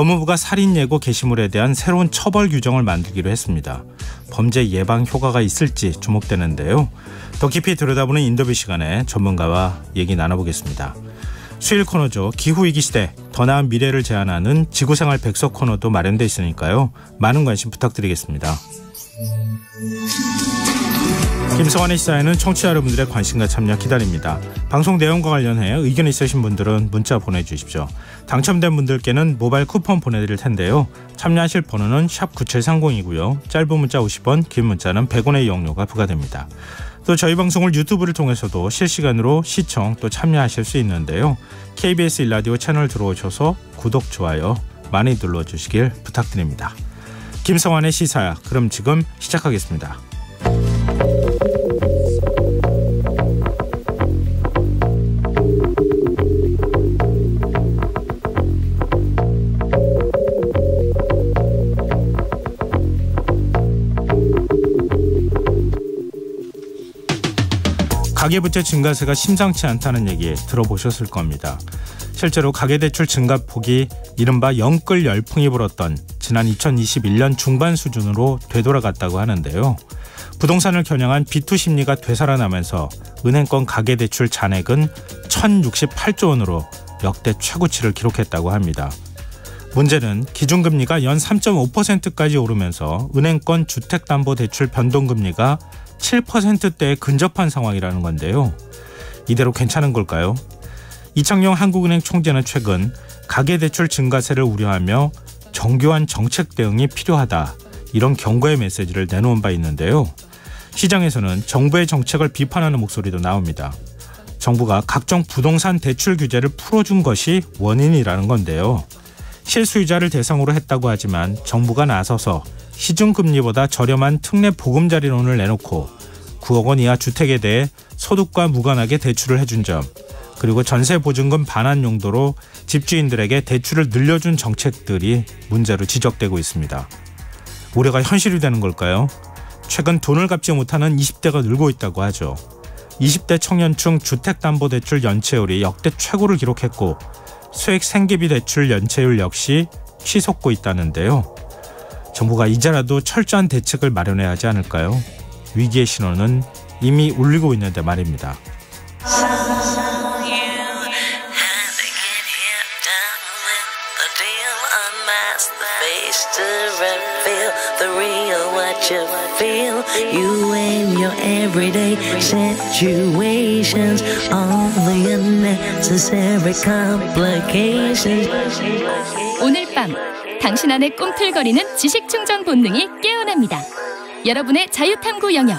법무부가 살인 예고 게시물에 대한 새로운 처벌 규정을 만들기로 했습니다. 범죄 예방 효과가 있을지 주목되는데요. 더 깊이 들여다보는 인터뷰 시간에 전문가와 얘기 나눠보겠습니다. 수요일 코너죠. 기후위기 시대 더 나은 미래를 제안하는 지구생활 백서 코너도 마련돼 있으니까요. 많은 관심 부탁드리겠습니다. 김성환의 시사에는 청취자 여러분들의 관심과 참여 기다립니다. 방송 내용과 관련해 의견 있으신 분들은 문자 보내주십시오. 당첨된 분들께는 모바일 쿠폰 보내드릴 텐데요. 참여하실 번호는 샵 9730이고요. 짧은 문자 50원, 긴 문자는 100원의 이용료가 부과됩니다. 또 저희 방송을 유튜브를 통해서도 실시간으로 시청 또 참여하실 수 있는데요. KBS 1라디오 채널 들어오셔서 구독, 좋아요 많이 눌러주시길 부탁드립니다. 김성환의 시사야, 그럼 지금 시작하겠습니다. 가계부채 증가세가 심상치 않다는 얘기 들어보셨을 겁니다. 실제로 가계대출 증가폭이 이른바 영끌 열풍이 불었던 지난 2021년 중반 수준으로 되돌아갔다고 하는데요. 부동산을 겨냥한 비투 심리가 되살아나면서 은행권 가계대출 잔액은 1,068조 원으로 역대 최고치를 기록했다고 합니다. 문제는 기준금리가 연 3.5%까지 오르면서 은행권 주택담보대출 변동금리가 7%대에 근접한 상황이라는 건데요. 이대로 괜찮은 걸까요? 이창용 한국은행 총재는 최근 가계대출 증가세를 우려하며 정교한 정책 대응이 필요하다, 이런 경고의 메시지를 내놓은 바 있는데요. 시장에서는 정부의 정책을 비판하는 목소리도 나옵니다. 정부가 각종 부동산 대출 규제를 풀어준 것이 원인이라는 건데요. 실수요자를 대상으로 했다고 하지만 정부가 나서서 시중금리보다 저렴한 특례 보금자리론을 내놓고 9억 원 이하 주택에 대해 소득과 무관하게 대출을 해준 점, 그리고 전세보증금 반환 용도로 집주인들에게 대출을 늘려준 정책들이 문제로 지적되고 있습니다. 우려가 현실이 되는 걸까요? 최근 돈을 갚지 못하는 20대가 늘고 있다고 하죠. 20대 청년층 주택담보대출 연체율이 역대 최고를 기록했고 수액 생계비 대출 연체율 역시 치솟고 있다는데요. 정부가 이제라도 철저한 대책을 마련해야 하지 않을까요? 위기의 신호는 이미 울리고 있는데 말입니다. 오늘 밤 당신 안의 꿈틀거리는 지식충전 본능이 깨어납니다. 여러분의 자유탐구 영역,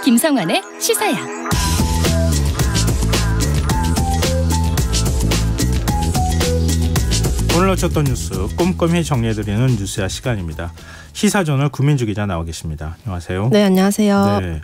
김성환의 시사야. 오늘 놓쳤던 뉴스 꼼꼼히 정리해드리는 뉴스야 시간입니다. 시사저널 구민주 기자 나와 계십니다. 안녕하세요. 네, 안녕하세요. 네.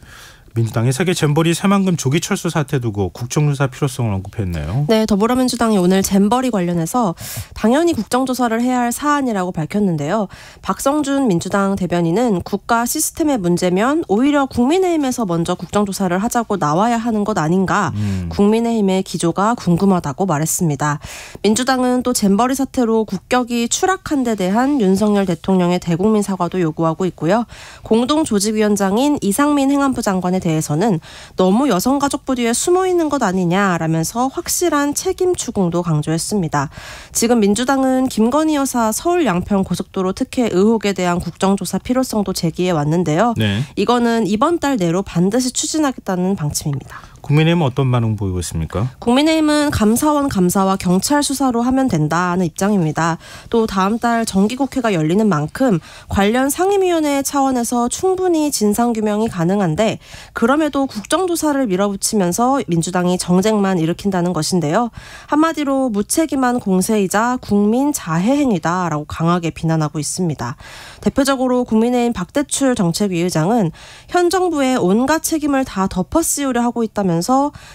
민주당이 세계 잼버리 새만금 조기 철수 사태 두고 국정조사 필요성을 언급했네요. 네, 더불어민주당이 오늘 잼버리 관련해서 당연히 국정조사를 해야 할 사안이라고 밝혔는데요. 박성준 민주당 대변인은 국가 시스템의 문제면 오히려 국민의힘에서 먼저 국정조사를 하자고 나와야 하는 것 아닌가, 국민의힘의 기조가 궁금하다고 말했습니다. 민주당은 또 잼버리 사태로 국격이 추락한 데 대한 윤석열 대통령의 대국민 사과도 요구하고 있고요. 공동조직위원장인 이상민 행안부 장관의 대해서는 너무 여성가족부 뒤에 숨어있는 것 아니냐라면서 확실한 책임 추궁도 강조했습니다. 지금 민주당은 김건희 여사 서울 양평 고속도로 특혜 의혹에 대한 국정조사 필요성도 제기해 왔는데요. 네. 이거는 이번 달 내로 반드시 추진하겠다는 방침입니다. 국민의힘은 어떤 반응 보이고 있습니까? 국민의힘은 감사원 감사와 경찰 수사로 하면 된다는 입장입니다. 또 다음 달 정기국회가 열리는 만큼 관련 상임위원회 차원에서 충분히 진상규명이 가능한데 그럼에도 국정조사를 밀어붙이면서 민주당이 정쟁만 일으킨다는 것인데요. 한마디로 무책임한 공세이자 국민 자해행위다라고 강하게 비난하고 있습니다. 대표적으로 국민의힘 박대출 정책위 의장은 현 정부의 온갖 책임을 다 덮어씌우려 하고 있다면서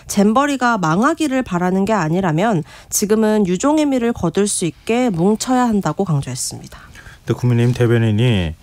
잼버리가 망하기를 바라는 게 아니라면 지금은 유종의 미를 거둘 수 있게 뭉쳐야 한다고 강조했습니다. 근데 국민의힘 대변인이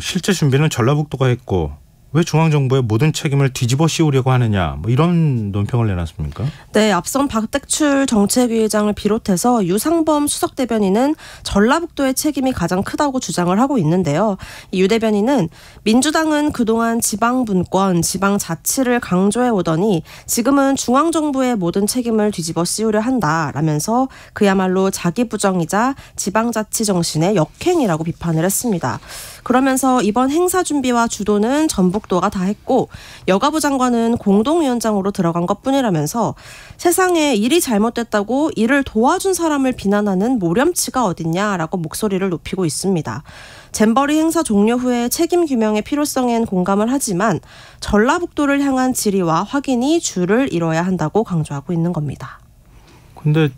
실제 준비는 전라북도가 했고 왜 중앙정부의 모든 책임을 뒤집어 씌우려고 하느냐 뭐 이런 논평을 내놨습니까? 네, 앞선 박대출 정책위의장을 비롯해서 유상범 수석 대변인은 전라북도의 책임이 가장 크다고 주장을 하고 있는데요. 이 유 대변인은 민주당은 그동안 지방분권, 지방자치를 강조해 오더니 지금은 중앙정부의 모든 책임을 뒤집어 씌우려 한다라면서 그야말로 자기부정이자 지방자치 정신의 역행이라고 비판을 했습니다. 그러면서 이번 행사 준비와 주도는 전북도가 다 했고 여가부 장관은 공동위원장으로 들어간 것뿐이라면서 세상에 일이 잘못됐다고 이를 도와준 사람을 비난하는 모렴치가 어딨냐라고 목소리를 높이고 있습니다. 잼버리 행사 종료 후에 책임 규명의 필요성엔 공감을 하지만 전라북도를 향한 질의와 확인이 줄을 이뤄야 한다고 강조하고 있는 겁니다. 근데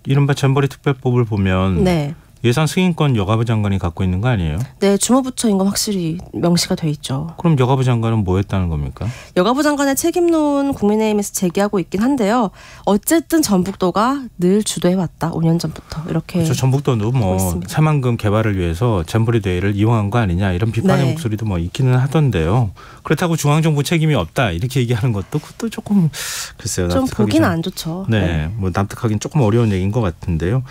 이른바 잼버리 특별법을 보면 네. 예산 승인권 여가부 장관이 갖고 있는 거 아니에요? 네, 주무부처인 건 확실히 명시가 돼 있죠. 그럼 여가부 장관은 뭐 했다는 겁니까? 여가부 장관의 책임론 국민의힘에서 제기하고 있긴 한데요. 어쨌든 전북도가 늘 주도해왔다. 5년 전부터 이렇게. 그렇죠. 전북도도 뭐 있습니다. 새만금 개발을 위해서 잼버리 대회를 이용한 거 아니냐 이런 비판의 네. 목소리도 뭐 있기는 하던데요. 그렇다고 중앙정부 책임이 없다 이렇게 얘기하는 것도 그것도 조금 글쎄요. 좀 보기는 안 좋죠. 네, 뭐 납득하기는 조금 어려운 얘기인 것 같은데요.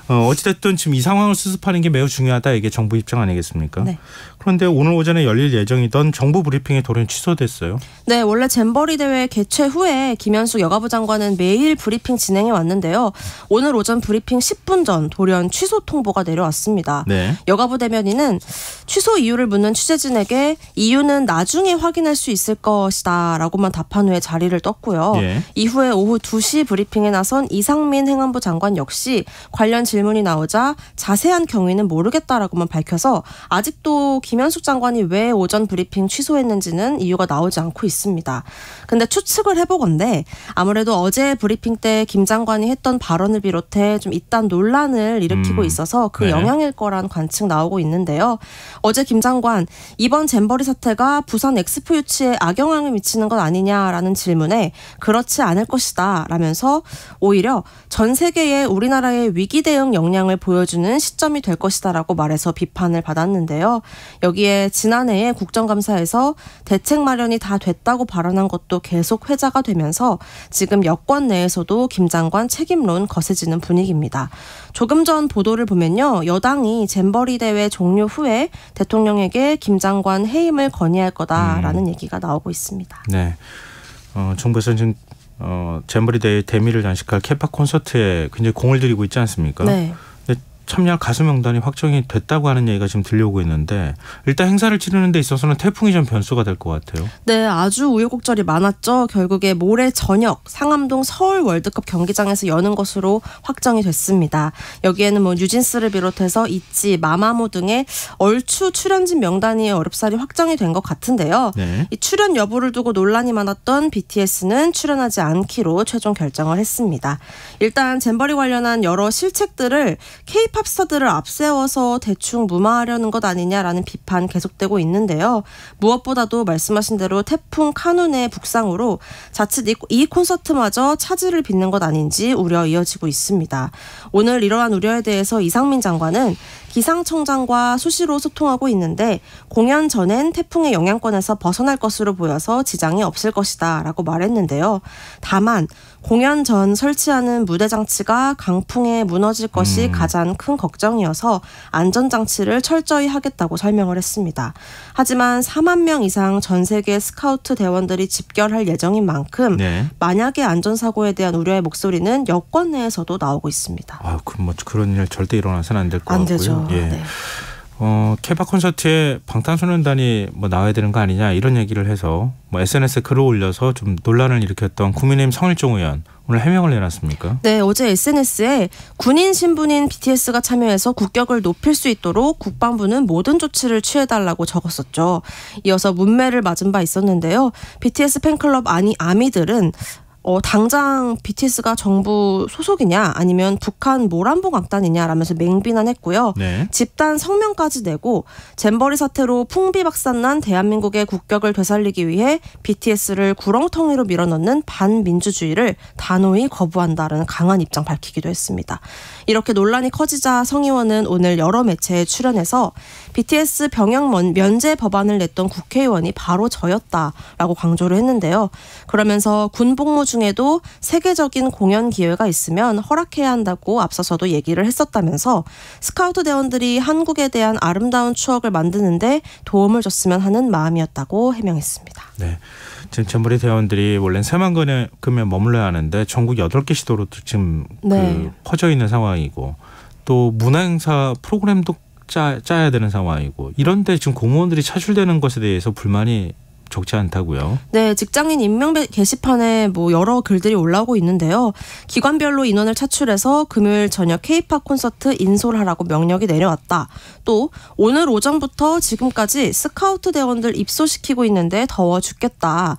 어찌됐든 지금 이 상황을 수습하는 게 매우 중요하다. 이게 정부 입장 아니겠습니까? 네. 그런데 오늘 오전에 열릴 예정이던 정부 브리핑이 돌연 취소됐어요. 네, 원래 잼버리 대회 개최 후에 김현숙 여가부 장관은 매일 브리핑 진행해 왔는데요. 오늘 오전 브리핑 10분 전 돌연 취소 통보가 내려왔습니다. 네. 여가부 대변인은 취소 이유를 묻는 취재진에게 이유는 나중에 확인할 수 있을 것이다 라고만 답한 후에 자리를 떴고요. 예. 이후에 오후 2시 브리핑에 나선 이상민 행안부 장관 역시 관련 질문이 나오자 자세한 경위는 모르겠다라고만 밝혀서 아직도 김현숙 장관이 왜 오전 브리핑 취소했는지는 이유가 나오지 않고 있습니다. 근데 추측을 해보건대 아무래도 어제 브리핑 때 김 장관이 했던 발언을 비롯해 좀 이딴 논란을 일으키고 있어서 그 네. 영향일 거란 관측 나오고 있는데요. 어제 김 장관 이번 잼버리 사태가 부산 엑스포 유치에 악영향을 미치는 것 아니냐라는 질문에 그렇지 않을 것이다 라면서 오히려 전 세계에 우리나라의 위기 대응 역량을 보여주는 시점이 될 것이다라고 말해서 비판을 받았는데요. 여기에 지난해에 국정감사에서 대책 마련이 다 됐다고 발언한 것도 계속 회자가 되면서 지금 여권 내에서도 김 장관 책임론 거세지는 분위기입니다. 조금 전 보도를 보면요. 여당이 잼버리 대회 종료 후에 대통령에게 김 장관 해임을 건의할 거다라는 얘기가 나오고 있습니다. 네. 정부에서는 지금 잼버리 대회 대미를 장식할 케파 콘서트에 굉장히 공을 들이고 있지 않습니까? 네. 참여할 가수 명단이 확정이 됐다고 하는 얘기가 지금 들려오고 있는데 일단 행사를 치르는 데 있어서는 태풍이 좀 변수가 될 것 같아요. 네, 아주 우여곡절이 많았죠. 결국에 모레 저녁 상암동 서울 월드컵 경기장에서 여는 것으로 확정이 됐습니다. 여기에는 뭐 뉴진스를 비롯해서 있지, 마마무 등의 얼추 출연진 명단이 어렵사리 확정이 된 것 같은데요. 네. 이 출연 여부를 두고 논란이 많았던 BTS는 출연하지 않기로 최종 결정을 했습니다. 일단 잼버리 관련한 여러 실책들을 K-팝 스타들을 앞세워서 대충 무마하려는 것 아니냐라는 비판 계속되고 있는데요. 무엇보다도 말씀하신 대로 태풍 카눈의 북상으로 자칫 이 콘서트마저 차질을 빚는 것 아닌지 우려 이어지고 있습니다. 오늘 이러한 우려에 대해서 이상민 장관은 기상청장과 수시로 소통하고 있는데 공연 전엔 태풍의 영향권에서 벗어날 것으로 보여서 지장이 없을 것이다 라고 말했는데요. 다만 공연 전 설치하는 무대 장치가 강풍에 무너질 것이 가장 큰 걱정이어서 안전장치를 철저히 하겠다고 설명을 했습니다. 하지만 4만 명 이상 전 세계 스카우트 대원들이 집결할 예정인 만큼 네. 만약의 안전사고에 대한 우려의 목소리는 여권 내에서도 나오고 있습니다. 그럼 뭐 그런 일 절대 일어나서는 안 될 것 같고요. 안 되죠. 예. 네. 케파 콘서트에 방탄소년단이 뭐 나와야 되는 거 아니냐 이런 얘기를 해서 뭐 SNS에 글을 올려서 좀 논란을 일으켰던 국민의힘 성일종 의원 오늘 해명을 내놨습니까? 네, 어제 SNS에 군인 신분인 BTS가 참여해서 국격을 높일 수 있도록 국방부는 모든 조치를 취해달라고 적었었죠. 이어서 문매를 맞은 바 있었는데요. BTS 팬클럽 아미들은 당장 BTS가 정부 소속이냐 아니면 북한 모란봉 악단이냐라면서 맹비난했고요. 네. 집단 성명까지 내고 잼버리 사태로 풍비박산난 대한민국의 국격을 되살리기 위해 BTS를 구렁텅이로 밀어넣는 반민주주의를 단호히 거부한다라는 강한 입장 밝히기도 했습니다. 이렇게 논란이 커지자 성 의원은 오늘 여러 매체에 출연해서 BTS 병역 면제 법안을 냈던 국회의원이 바로 저였다라고 강조를 했는데요. 그러면서 군 복무 중에도 세계적인 공연 기회가 있으면 허락해야 한다고 앞서서도 얘기를 했었다면서 스카우트 대원들이 한국에 대한 아름다운 추억을 만드는데 도움을 줬으면 하는 마음이었다고 해명했습니다. 네. 지금 잼버리 대원들이 원래는 3만 금에 머물러야 하는데 전국 8개 시도로 지금 퍼져 있는 상황이고 또 문화행사 프로그램도 짜야 되는 상황이고 이런데 지금 공무원들이 차출되는 것에 대해서 불만이 적지 않다고요? 네, 직장인 임명 게시판에 여러 글들이 올라오고 있는데요. 기관별로 인원을 차출해서 금요일 저녁 K-팝 콘서트 인솔하라고 명령이 내려왔다. 또 오늘 오전부터 지금까지 스카우트 대원들 입소시키고 있는데 더워 죽겠다.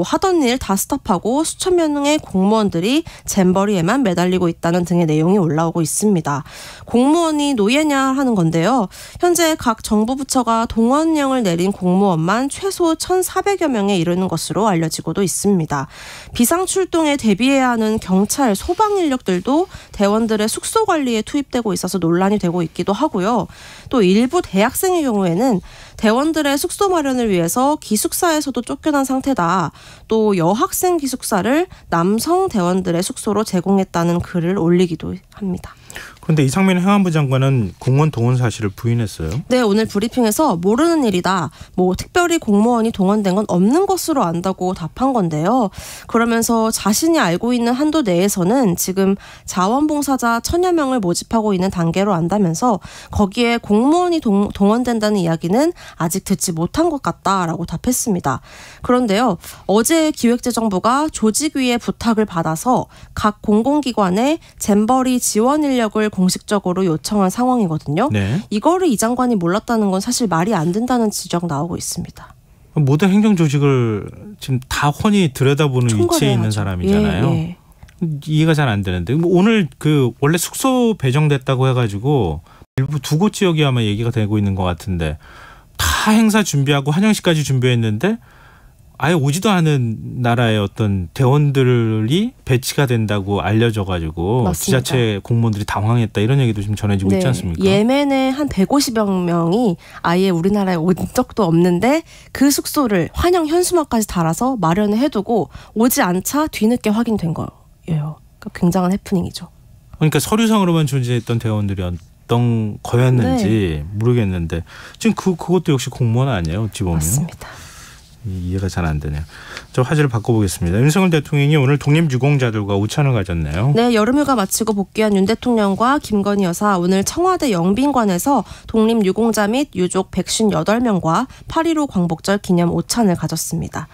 하던 일 다 스톱하고 수천 명의 공무원들이 잼버리에만 매달리고 있다는 등의 내용이 올라오고 있습니다. 공무원이 노예냐 하는 건데요. 현재 각 정부 부처가 동원령을 내린 공무원만 최소 1,400여 명에 이르는 것으로 알려지고도 있습니다. 비상 출동에 대비해야 하는 경찰, 소방 인력들도 대원들의 숙소 관리에 투입되고 있어서 논란이 되고 있기도 하고요. 또 일부 대학생의 경우에는 대원들의 숙소 마련을 위해서 기숙사에서도 쫓겨난 상태다. 또 여학생 기숙사를 남성 대원들의 숙소로 제공했다는 글을 올리기도 합니다. 그런데 이상민 행안부 장관은 공무원 동원 사실을 부인했어요. 네, 오늘 브리핑에서 모르는 일이다. 특별히 공무원이 동원된 건 없는 것으로 안다고 답한 건데요. 그러면서 자신이 알고 있는 한도 내에서는 지금 자원봉사자 1,000여 명을 모집하고 있는 단계로 안다면서 거기에 공무원이 동원된다는 이야기는 아직 듣지 못한 것 같다라고 답했습니다. 그런데요, 어제 기획재정부가 조직위의 부탁을 받아서 각 공공기관에 잼버리 지원 인력을 공식적으로 요청한 상황이거든요. 네. 이거를 이 장관이 몰랐다는 건 사실 말이 안 된다는 지적 나오고 있습니다. 모든 행정조직을 지금 다 훤히 들여다보는 위치에 있는 사람이잖아요. 예. 이해가 잘 안 되는데 오늘 원래 숙소 배정됐다고 해가지고 일부 2곳 지역이 아마 얘기가 되고 있는 것 같은데 다 행사 준비하고 환영식까지 준비했는데 아예 오지도 않은 나라의 어떤 대원들이 배치가 된다고 알려져가지고 맞습니다. 지자체 공무원들이 당황했다 이런 얘기도 지금 전해지고 있지 않습니까? 예멘의 한 150여 명이 아예 우리나라에 온 적도 없는데 그 숙소를 환영 현수막까지 달아서 마련을 해두고 오지 않자 뒤늦게 확인된 거예요. 그러니까 굉장한 해프닝이죠. 그러니까 서류상으로만 존재했던 대원들이 어떤 거였는지 모르겠는데 지금 그것도 역시 공무원 아니에요? 어찌 보면. 맞습니다. 이해가 잘 안 되네요. 저 화제를 바꿔보겠습니다. 윤석열 대통령이 오늘 독립유공자들과 오찬을 가졌네요. 네, 여름휴가 마치고 복귀한 윤 대통령과 김건희 여사 오늘 청와대 영빈관에서 독립유공자 및 유족 158명과 8.15 광복절 기념 오찬을 가졌습니다.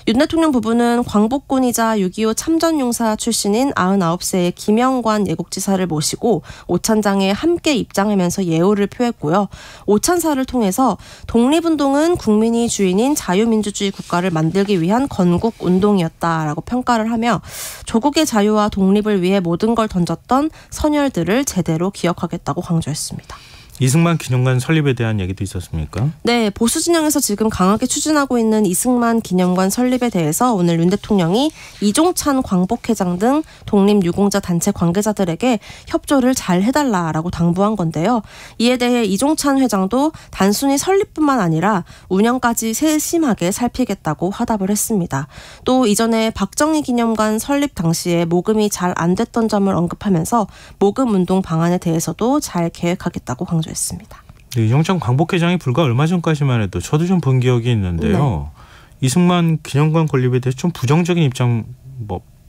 윤 대통령 부부는 광복군이자 6.25 참전용사 출신인 99세의 김영관 예국지사를 모시고 오찬장에 함께 입장하면서 예우를 표했고요. 오찬사를 통해서 독립운동은 국민이 주인인 자유민주주의 국가를 만들기 위한 건국운동이었다라고 평가를 하며 조국의 자유와 독립을 위해 모든 걸 던졌던 선열들을 제대로 기억하겠다고 강조했습니다. 이승만 기념관 설립에 대한 얘기도 있었습니까? 네, 보수 진영에서 지금 강하게 추진하고 있는 이승만 기념관 설립에 대해서 오늘 윤 대통령이 이종찬 광복회장 등 독립유공자 단체 관계자들에게 협조를 잘 해달라라고 당부한 건데요. 이에 대해 이종찬 회장도 단순히 설립뿐만 아니라 운영까지 세심하게 살피겠다고 화답을 했습니다. 또 이전에 박정희 기념관 설립 당시에 모금이 잘 안 됐던 점을 언급하면서 모금 운동 방안에 대해서도 잘 계획하겠다고 강조했습니다. 네, 이종찬 광복회장이 불과 얼마 전까지만 해도 저도 좀 본 기억이 있는데요. 네. 이승만 기념관 건립에 대해서 좀 부정적인 입장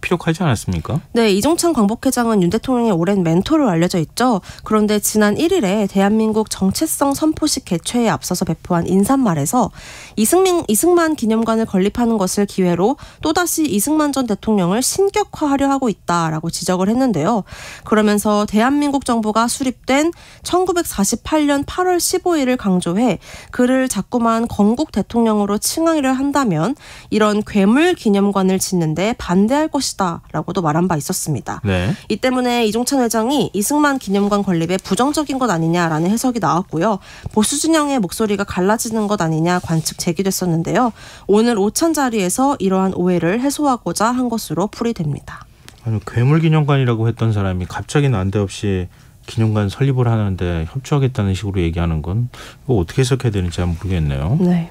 피력하지 않았습니까? 네, 이종찬 광복회장은 윤 대통령의 오랜 멘토로 알려져 있죠. 그런데 지난 1일에 대한민국 정체성 선포식 개최에 앞서서 배포한 인사말에서 이승만 기념관을 건립하는 것을 기회로 또다시 이승만 전 대통령을 신격화하려 하고 있다라고 지적을 했는데요. 그러면서 대한민국 정부가 수립된 1948년 8월 15일을 강조해 그를 자꾸만 건국 대통령으로 칭하기를 한다면 이런 괴물 기념관을 짓는데 반대할 것이다. 것이다 라고도 말한 바 있었습니다. 네. 이 때문에 이종찬 회장이 이승만 기념관 건립에 부정적인 것 아니냐라는 해석이 나왔고요. 보수 진영의 목소리가 갈라지는 것 아니냐 관측 제기됐었는데요. 오늘 오찬 자리에서 이러한 오해를 해소하고자 한 것으로 풀이됩니다. 아니, 괴물기념관이라고 했던 사람이 갑자기 난데없이 기념관 설립을 하는데 협조하겠다는 식으로 얘기하는 건 이거 어떻게 해석해야 되는지 잘 모르겠네요. 네.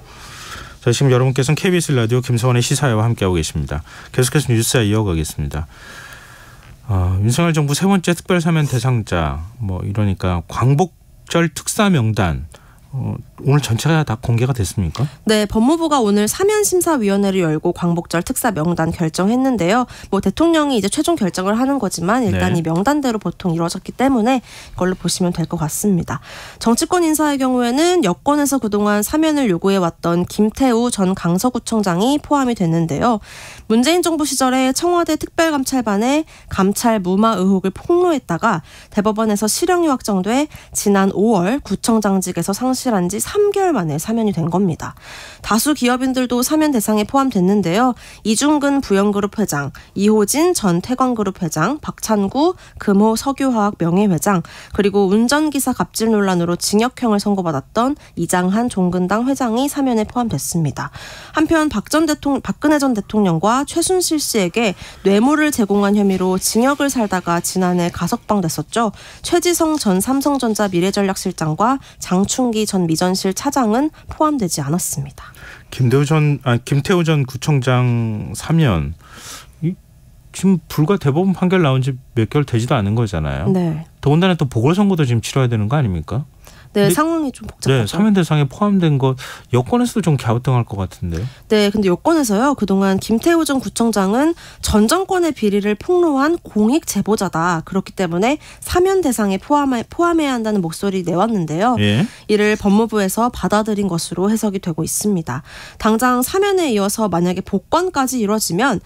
자, 지금 여러분께서는 KBS 라디오 김성환의 시사회와 함께하고 계십니다. 계속해서 뉴스에 이어가겠습니다. 윤석열 정부 세 번째 특별사면 대상자 이러니까 광복절 특사 명단 오늘 전체가 다 공개가 됐습니까? 네, 법무부가 오늘 사면심사위원회를 열고 광복절 특사 명단 결정했는데요. 대통령이 이제 최종 결정을 하는 거지만 일단 이 명단대로 보통 이루어졌기 때문에 이걸로 보시면 될 것 같습니다. 정치권 인사의 경우에는 여권에서 그동안 사면을 요구해왔던 김태우 전 강서구청장이 포함이 됐는데요. 문재인 정부 시절에 청와대 특별감찰반에 감찰 무마 의혹을 폭로했다가 대법원에서 실형이 확정돼 지난 5월 구청장직에서 상실한 지 3개월 만에 사면이 된 겁니다. 다수 기업인들도 사면 대상에 포함됐는데요. 이중근 부영그룹 회장, 이호진 전 태광그룹 회장, 박찬구 금호 석유화학 명예회장, 그리고 운전기사 갑질 논란으로 징역형을 선고받았던 이장한 종근당 회장이 사면에 포함됐습니다. 한편 박근혜 전 대통령과 최순실 씨에게 뇌물을 제공한 혐의로 징역을 살다가 지난해 가석방됐었죠. 최지성 전 삼성전자 미래전략실장과 장충기 전 미전실 차장은 포함되지 않았습니다. 김태우 전 구청장 사면 지금 불과 대법원 판결 나온 지 몇 개월 되지도 않은 거잖아요. 네. 더군다나 또 보궐선거도 지금 치러야 되는 거 아닙니까? 네, 상황이 좀 복잡하죠. 네, 사면 대상에 포함된 것 여권에서도 좀 갸우뚱할 것 같은데요. 네, 근데 여권에서요. 그동안 김태우 전 구청장은 전 정권의 비리를 폭로한 공익 제보자다. 그렇기 때문에 사면 대상에 포함해야 한다는 목소리 내왔는데요. 예. 이를 법무부에서 받아들인 것으로 해석이 되고 있습니다. 당장 사면에 이어서 만약에 복권까지 이뤄지면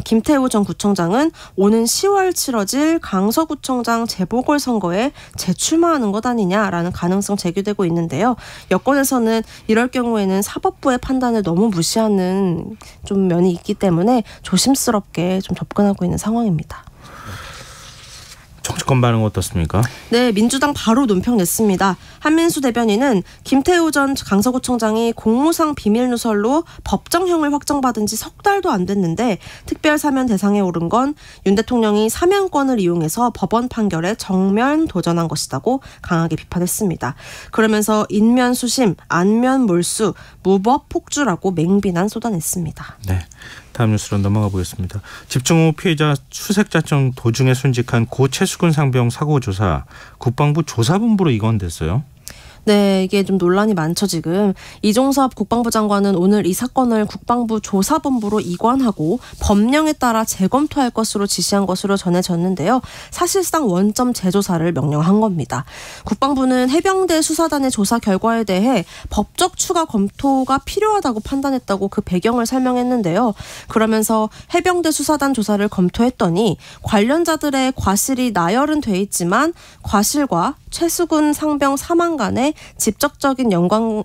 김태우 전 구청장은 오는 10월 치러질 강서구청장 재보궐선거에 재출마하는 것 아니냐라는 가능성 제기되고 있는데요. 여권에서는 이럴 경우에는 사법부의 판단을 너무 무시하는 좀 면이 있기 때문에 조심스럽게 좀 접근하고 있는 상황입니다. 정치권 반응 어떻습니까? 네, 민주당 바로 논평 냈습니다. 한민수 대변인은 김태우 전 강서구청장이 공무상 비밀누설로 법정형을 확정받은 지 석 달도 안 됐는데 특별 사면 대상에 오른 건 윤 대통령이 사면권을 이용해서 법원 판결에 정면 도전한 것이라고 강하게 비판했습니다. 그러면서 인면 수심, 안면 몰수, 무법 폭주라고 맹비난 쏟아냈습니다. 네. 다음 뉴스로 넘어가 보겠습니다. 집중호우 피해자 수색작전 도중에 순직한 고 최수근 상병 사고 조사 국방부 조사본부로 이관됐어요. 네, 이게 좀 논란이 많죠, 지금. 이종섭 국방부 장관은 오늘 이 사건을 국방부 조사본부로 이관하고 법령에 따라 재검토할 것으로 지시한 것으로 전해졌는데요. 사실상 원점 재조사를 명령한 겁니다. 국방부는 해병대 수사단의 조사 결과에 대해 법적 추가 검토가 필요하다고 판단했다고 그 배경을 설명했는데요. 그러면서 해병대 수사단 조사를 검토했더니 관련자들의 과실이 나열은 돼 있지만 과실과 최수근 상병 사망 간에 직접적인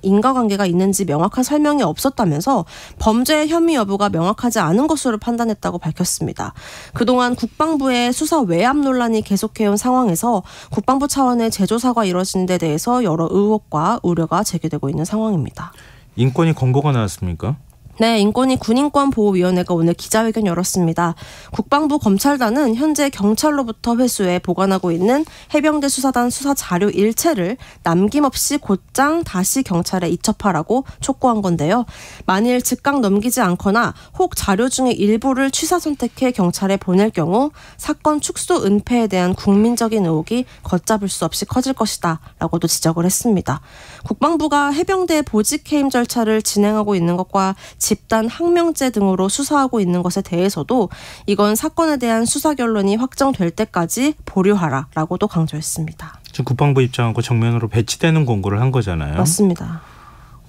인과관계가 있는지 명확한 설명이 없었다면서 범죄 혐의 여부가 명확하지 않은 것으로 판단했다고 밝혔습니다. 그동안 국방부의 수사 외압 논란이 계속해온 상황에서 국방부 차원의 재조사가 이뤄진 데 대해서 여러 의혹과 우려가 제기되고 있는 상황입니다. 인권위 권고가 나왔습니까? 네, 인권위 군인권보호위원회가 오늘 기자회견 열었습니다. 국방부 검찰단은 현재 경찰로부터 회수해 보관하고 있는 해병대 수사단 수사 자료 일체를 남김없이 곧장 다시 경찰에 이첩하라고 촉구한 건데요. 만일 즉각 넘기지 않거나 혹 자료 중에 일부를 취사 선택해 경찰에 보낼 경우 사건 축소 은폐에 대한 국민적인 의혹이 걷잡을 수 없이 커질 것이다 라고도 지적을 했습니다. 국방부가 해병대 보직 해임 절차를 진행하고 있는 것과 집단 항명죄 등으로 수사하고 있는 것에 대해서도 이건 사건에 대한 수사 결론이 확정될 때까지 보류하라라고도 강조했습니다. 지금 국방부 입장하고 정면으로 배치되는 권고를 한 거잖아요. 맞습니다.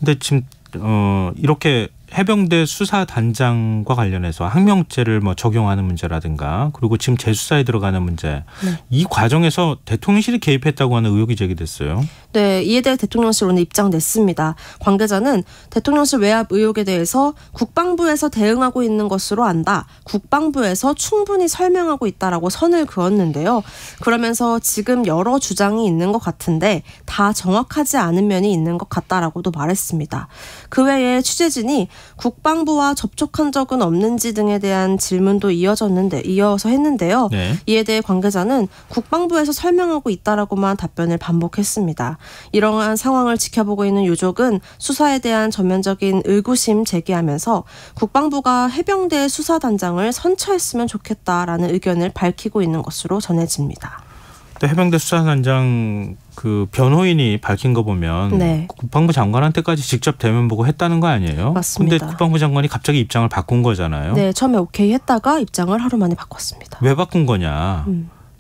근데 지금 이렇게 해병대 수사단장과 관련해서 항명죄를 뭐 적용하는 문제라든가 그리고 지금 재수사에 들어가는 문제 이 과정에서 대통령실이 개입했다고 하는 의혹이 제기됐어요. 네, 이에 대해 대통령실 오늘 입장 냈습니다. 관계자는 대통령실 외압 의혹에 대해서 국방부에서 대응하고 있는 것으로 안다. 국방부에서 충분히 설명하고 있다라고 선을 그었는데요. 그러면서 지금 여러 주장이 있는 것 같은데 다 정확하지 않은 면이 있는 것 같다라고도 말했습니다. 그 외에 취재진이 국방부와 접촉한 적은 없는지 등에 대한 질문도 이어서 했는데요. 네. 이에 대해 관계자는 국방부에서 설명하고 있다라고만 답변을 반복했습니다. 이러한 상황을 지켜보고 있는 유족은 수사에 대한 전면적인 의구심 제기하면서 국방부가 해병대 수사단장을 선처했으면 좋겠다라는 의견을 밝히고 있는 것으로 전해집니다. 또 해병대 수사단장 그 변호인이 밝힌 거 보면 네. 국방부 장관한테까지 직접 대면 보고 했다는 거 아니에요? 맞습니다. 근데 국방부 장관이 갑자기 입장을 바꾼 거잖아요. 네, 처음에 오케이 했다가 입장을 하루 만에 바꿨습니다. 왜 바꾼 거냐?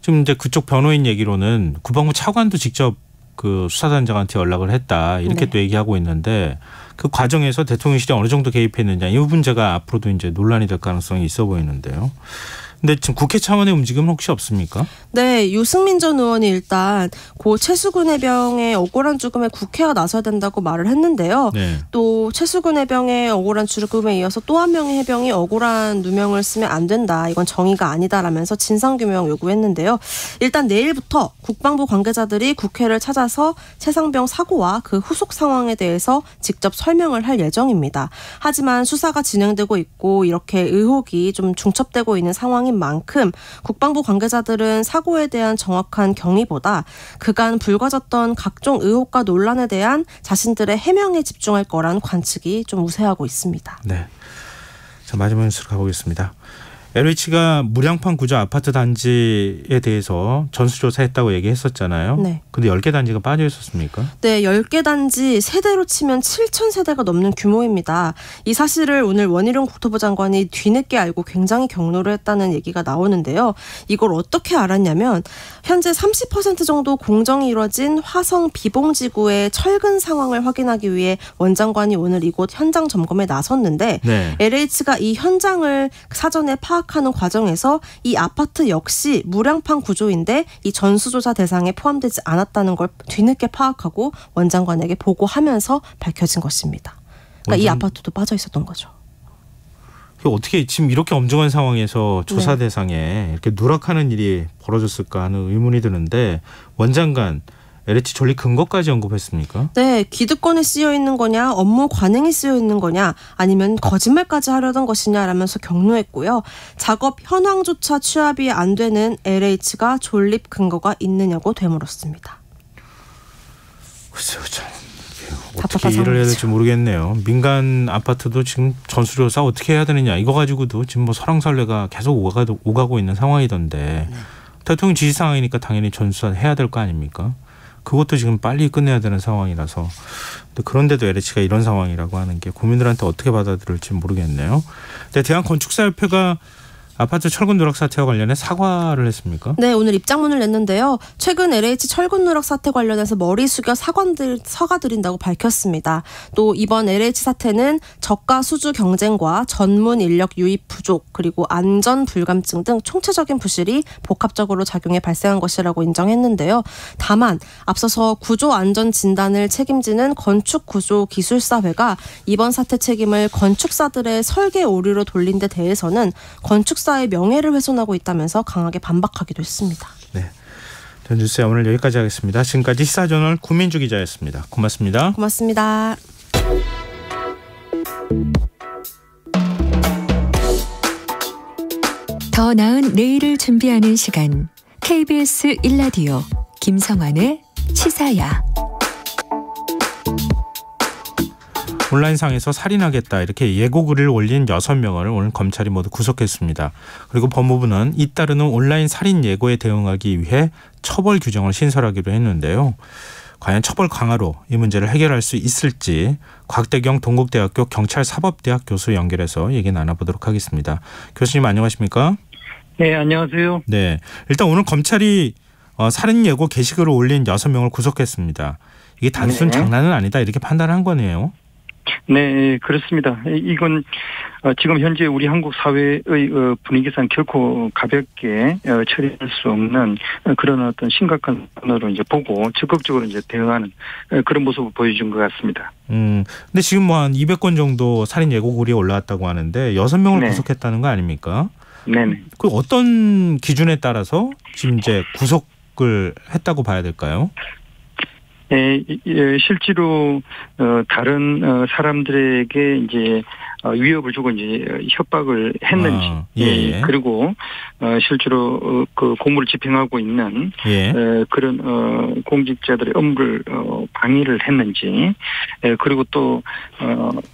지금 이제 그쪽 변호인 얘기로는 국방부 차관도 직접 그 수사단장한테 연락을 했다 이렇게 네. 또 얘기하고 있는데 그 과정에서 대통령실이 어느 정도 개입했느냐 이 문제가 앞으로도 이제 논란이 될 가능성이 있어 보이는데요. 근데 지금 국회 차원의 움직임은 혹시 없습니까? 네, 유승민 전 의원이 일단 고 최수근 해병의 억울한 죽음에 국회가 나서야 된다고 말을 했는데요. 네. 또 최수근 해병의 억울한 죽음에 이어서 또 한 명의 해병이 억울한 누명을 쓰면 안 된다. 이건 정의가 아니다라면서 진상규명 요구했는데요. 일단 내일부터 국방부 관계자들이 국회를 찾아서 최상병 사고와 그 후속 상황에 대해서 직접 설명을 할 예정입니다. 하지만 수사가 진행되고 있고 이렇게 의혹이 좀 중첩되고 있는 상황인 만큼 국방부 관계자들은 사고에 대한 정확한 경위보다 그간 불거졌던 각종 의혹과 논란에 대한 자신들의 해명에 집중할 거란 관측이 좀 우세하고 있습니다. 네. 자, 마지막 뉴스로 가보겠습니다. LH가 무량판 구조 아파트 단지에 대해서 전수조사했다고 얘기했었잖아요. 네. 근데 10개 단지가 빠져 있었습니까? 네, 10개 단지 세대로 치면 7,000세대가 넘는 규모입니다. 이 사실을 오늘 원희룡 국토부 장관이 뒤늦게 알고 굉장히 격노를 했다는 얘기가 나오는데요. 이걸 어떻게 알았냐면 현재 30% 정도 공정이 이루어진 화성 비봉지구의 철근 상황을 확인하기 위해 원 장관이 오늘 이곳 현장 점검에 나섰는데 네. LH가 이 현장을 사전에 파악하는 과정에서 이 아파트 역시 무량판 구조인데 이 전수조사 대상에 포함되지 않았다는 걸 뒤늦게 파악하고 원 장관에게 보고하면서 밝혀진 것입니다. 그러니까 이 아파트도 빠져 있었던 거죠. 어떻게 지금 이렇게 엄중한 상황에서 조사 네. 대상에 이렇게 누락하는 일이 벌어졌을까 하는 의문이 드는데 원 장관 LH 전립 근거까지 언급했습니까? 네, 기득권에 쓰여 있는 거냐, 업무 관행이 쓰여 있는 거냐, 아니면 거짓말까지 하려던 것이냐라면서 격노했고요. 작업 현황조차 취합이 안 되는 LH가 존립 근거가 있느냐고 되물었습니다. 글쎄요, 참 어떻게 답답한 일을 해야 상황이죠. 될지 모르겠네요. 민간 아파트도 지금 전수조사 어떻게 해야 되느냐 이거 가지고도 지금 뭐 설왕설래가 계속 오가고 있는 상황이던데 대통령 지시사항이니까 당연히 전수조사 해야 될 거 아닙니까? 그것도 지금 빨리 끝내야 되는 상황이라서 그런데도 LH가 이런 상황이라고 하는 게 국민들한테 어떻게 받아들일지 모르겠네요. 근데 대한건축사협회가 아파트 철근 누락 사태와 관련해 사과를 했습니까? 네, 오늘 입장문을 냈는데요. 최근 LH 철근 누락 사태 관련해서 머리 숙여 사과드린다고 밝혔습니다. 또 이번 LH 사태는 저가 수주 경쟁과 전문 인력 유입 부족 그리고 안전 불감증 등 총체적인 부실이 복합적으로 작용해 발생한 것이라고 인정했는데요. 다만 앞서서 구조 안전 진단을 책임지는 건축구조기술사회가 이번 사태 책임을 건축사들의 설계 오류로 돌린 데 대해서는 건축사의 명예를 훼손하고 있다면서 강하게 반박하기도 했습니다. 네, 전 뉴스에 오늘 여기까지 하겠습니다. 지금까지 시사저널 구민주 기자였습니다. 고맙습니다. 고맙습니다. 더 나은 내일을 준비하는 시간 KBS 1라디오 김성환의 시사야. 온라인상에서 살인하겠다 이렇게 예고글을 올린 6명을 오늘 검찰이 모두 구속했습니다. 그리고 법무부는 잇따르는 온라인 살인 예고에 대응하기 위해 처벌 규정을 신설하기로 했는데요. 과연 처벌 강화로 이 문제를 해결할 수 있을지 곽대경 동국대학교 경찰사법대학 교수 연결해서 얘기 나눠보도록 하겠습니다. 교수님 안녕하십니까? 네, 안녕하세요. 네, 일단 오늘 검찰이 살인 예고 게시글을 올린 6명을 구속했습니다. 이게 단순 네. 장난은 아니다 이렇게 판단한 거네요. 네, 그렇습니다. 이건 지금 현재 우리 한국 사회의 분위기상 결코 가볍게 처리할 수 없는 그런 어떤 심각한 사안으로 이제 보고 적극적으로 이제 대응하는 그런 모습을 보여준 것 같습니다. 근데 지금 뭐 한 200건 정도 살인 예고글이 올라왔다고 하는데 6명을 네. 구속했다는 거 아닙니까? 네네. 그 어떤 기준에 따라서 지금 이제 구속을 했다고 봐야 될까요? 실제로 다른 사람들에게 이제 위협을 주고 이제 협박을 했는지, 그리고 실제로 그 공무를 집행하고 있는 그런 공직자들의 업무를 방해를 했는지, 그리고 또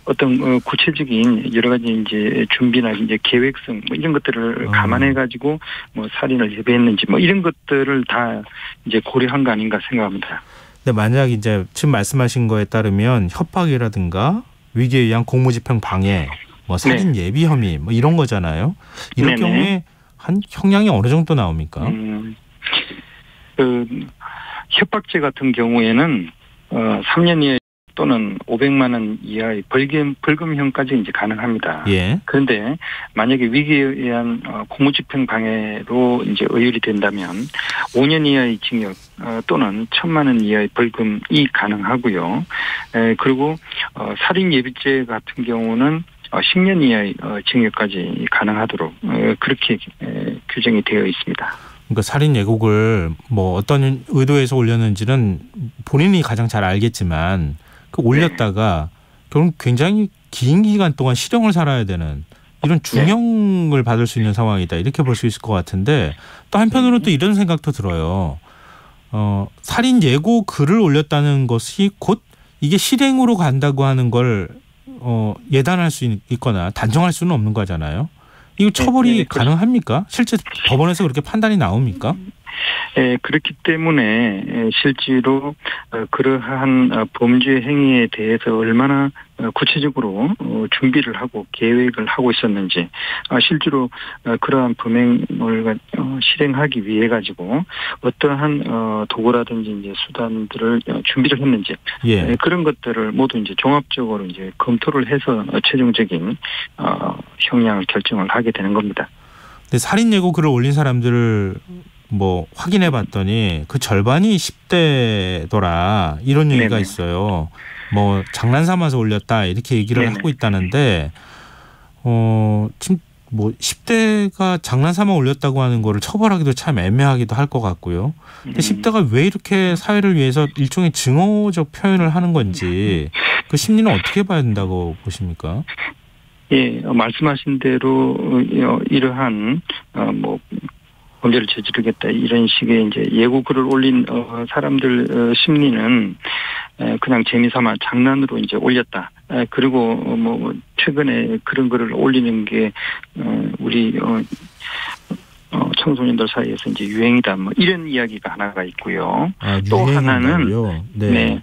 어떤 구체적인 여러 가지 이제 준비나 이제 계획성 뭐 이런 것들을 감안해 가지고 뭐 살인을 예배했는지 뭐 이런 것들을 다 이제 고려한 거 아닌가 생각합니다. 근데 만약 이제 지금 말씀하신 거에 따르면 협박이라든가 위기에 의한 공무집행 방해, 뭐 살인 예비 혐의 뭐 이런 거잖아요. 이럴 경우에 한 형량이 어느 정도 나옵니까? 그 협박죄 같은 경우에는 3년 이하 또는 500만 원 이하의 벌금형까지 이제 가능합니다. 그런데 만약에 위기에 의한 공무집행 방해로 이제 의율이 된다면 5년 이하의 징역 또는 1,000만 원 이하의 벌금이 가능하고요. 그리고 살인 예비죄 같은 경우는 10년 이하의 징역까지 가능하도록 그렇게 규정이 되어 있습니다. 그러니까 살인 예고글 뭐 어떤 의도에서 올렸는지는 본인이 가장 잘 알겠지만 그 올렸다가 결국 굉장히 긴 기간 동안 실형을 살아야 되는 이런 중형을 받을 수 있는 상황이다 이렇게 볼 수 있을 것 같은데 또 한편으로는 또 이런 생각도 들어요. 살인 예고 글을 올렸다는 것이 곧 이게 실행으로 간다고 하는 걸 예단할 수 있거나 단정할 수는 없는 거잖아요. 이거 처벌이 가능합니까? 실제 법원에서 그렇게 판단이 나옵니까? 그렇기 때문에 실제로 그러한 범죄 행위에 대해서 얼마나 구체적으로 준비를 하고 계획을 하고 있었는지, 실제로 그러한 범행을 실행하기 위해 가지고 어떠한 도구라든지 이제 수단들을 준비를 했는지, 그런 것들을 모두 이제 종합적으로 이제 검토를 해서 최종적인 형량을 결정을 하게 되는 겁니다. 근데 살인 예고 글을 올린 사람들을 뭐 확인해 봤더니 그 절반이 10대더라 이런 얘기가 있어요. 뭐 장난 삼아서 올렸다 이렇게 얘기를 하고 있다는데 지금 뭐 10대가 장난 삼아 올렸다고 하는 거를 처벌하기도 참 애매하기도 할 것 같고요. 근데 10대가 왜 이렇게 사회를 위해서 일종의 증오적 표현을 하는 건지 그 심리는 어떻게 봐야 된다고 보십니까? 말씀하신 대로 이러한 뭐 범죄를 저지르겠다 이런 식의 이제 예고글을 올린 사람들 심리는 그냥 재미삼아 장난으로 이제 올렸다. 그리고 뭐 최근에 그런 글을 올리는 게 우리 청소년들 사이에서 이제 유행이다. 뭐 이런 이야기가 하나가 있고요. 또 하나는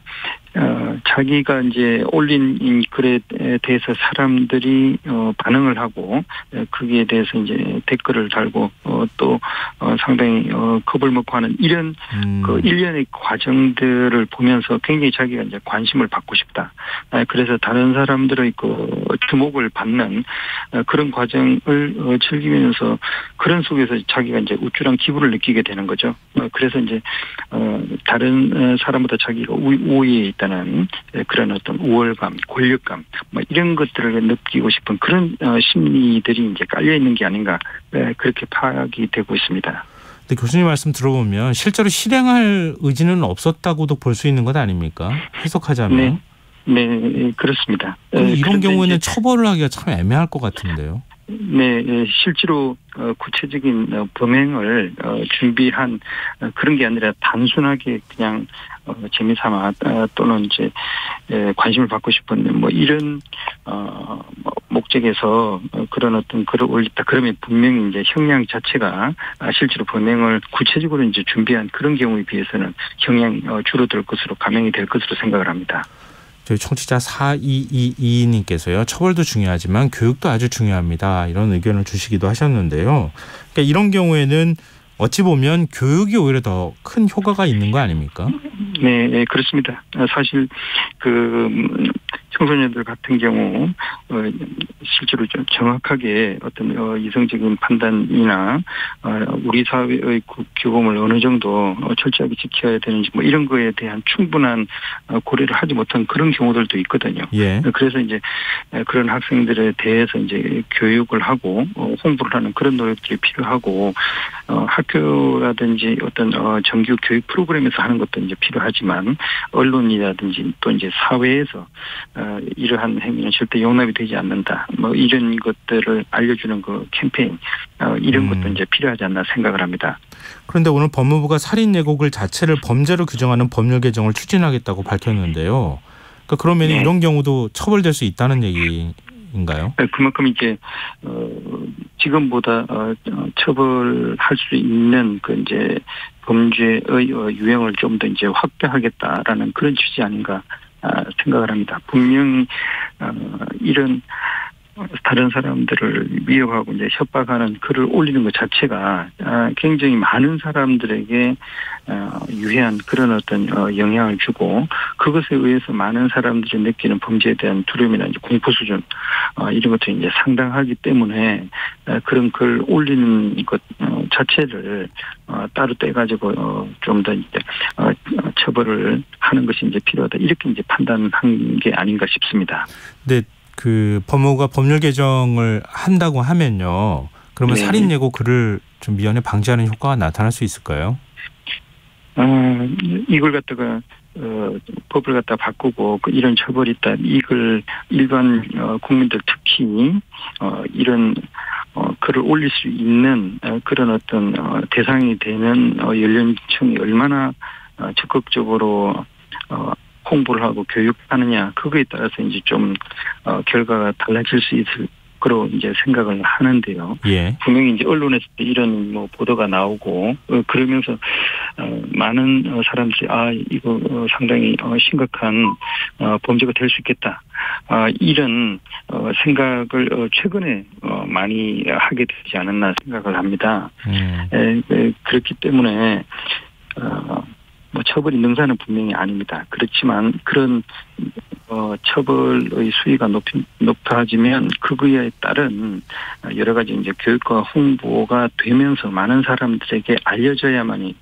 자기가 이제 올린 이 글에 대해서 사람들이 반응을 하고 거기에 대해서 이제 댓글을 달고 또 상당히 겁을 먹고 하는 이런 그 일련의 과정들을 보면서 굉장히 자기가 이제 관심을 받고 싶다. 그래서 다른 사람들의 그 주목을 받는 그런 과정을 즐기면서 그런 속에서 자기가 이제 우쭐한 기분을 느끼게 되는 거죠. 그래서 이제 다른 사람보다 자기가 우위에 있다는 그런 어떤 우월감, 권력감, 뭐 이런 것들을 느끼고 싶은 그런 심리들이 이제 깔려 있는 게 아닌가 그렇게 파악이 되고 있습니다. 근데 교수님 말씀 들어보면 실제로 실행할 의지는 없었다고도 볼 수 있는 것 아닙니까? 해석하자면. 네, 그렇습니다. 이런 경우에는 처벌을 하기가 참 애매할 것 같은데요. 네, 실제로 구체적인 범행을 준비한 그런 게 아니라 단순하게 그냥 재미삼아 또는 이제 관심을 받고 싶은 뭐 이런 목적에서 그런 어떤 글을 올렸다 그러면 분명히 이제 형량 자체가 실제로 범행을 구체적으로 이제 준비한 그런 경우에 비해서는 형량이 줄어들 것으로 감형이 될 것으로 생각을 합니다. 저희 청취자 4222님께서요. 처벌도 중요하지만 교육도 아주 중요합니다. 이런 의견을 주시기도 하셨는데요. 그러니까 이런 경우에는 어찌 보면 교육이 오히려 더 큰 효과가 있는 거 아닙니까? 네, 그렇습니다. 사실 청소년들 같은 경우 실제로 좀 정확하게 어떤 이성적인 판단이나 우리 사회의 규범을 어느 정도 철저하게 지켜야 되는지 뭐 이런 거에 대한 충분한 고려를 하지 못한 그런 경우들도 있거든요. 예. 그래서 이제 그런 학생들에 대해서 이제 교육을 하고 홍보를 하는 그런 노력들이 필요하고 학교라든지 어떤 정규 교육 프로그램에서 하는 것도 이제 필요하지만 언론이라든지 또 이제 사회에서 이러한 행위는 절대 용납이 되지 않는다. 뭐 이런 것들을 알려주는 그 캠페인 이런 것도 이제 필요하지 않나 생각을 합니다. 그런데 오늘 법무부가 살인 예고글 자체를 범죄로 규정하는 법률 개정을 추진하겠다고 밝혔는데요. 그러니까 그러면 네. 이런 경우도 처벌될 수 있다는 얘기인가요? 그만큼 이제 지금보다 처벌할 수 있는 그 이제 범죄의 유형을 좀 더 이제 확대하겠다라는 그런 취지 아닌가 생각을 합니다. 분명히 이런 다른 사람들을 위협하고 이제 협박하는 글을 올리는 것 자체가 굉장히 많은 사람들에게 유해한 그런 어떤 영향을 주고 그것에 의해서 많은 사람들이 느끼는 범죄에 대한 두려움이나 이제 공포 수준 이런 것들이 이제 상당하기 때문에 그런 글 올리는 것 자체를 따로 떼가지고 좀 더 이제 처벌을 하는 것이 이제 필요하다 이렇게 이제 판단한 게 아닌가 싶습니다. 네. 그 법무부가 법률 개정을 한다고 하면요. 그러면 네. 살인 예고 글을 좀 미연에 방지하는 효과가 나타날 수 있을까요? 이걸 갖다가 법을 갖다 바꾸고 이런 처벌이 있다. 이걸 일반 국민들 특히 이런 글을 올릴 수 있는 그런 어떤 대상이 되는 연령층이 얼마나 적극적으로 홍보를 하고 교육하느냐 그거에 따라서 이제 좀 결과가 달라질 수 있을 거로 이제 생각을 하는데요. 예. 분명히 이제 언론에서 이런 뭐 보도가 나오고 그러면서 많은 사람들이 이거 상당히 심각한 범죄가 될 수 있겠다. 이런 생각을 최근에 많이 하게 되지 않았나 생각을 합니다. 그렇기 때문에 뭐 처벌이 능사는 분명히 아닙니다. 그렇지만 그런 처벌의 수위가 높아지면 그거에 따른 여러 가지 이제 교육과 홍보가 되면서 많은 사람들에게 알려져야만이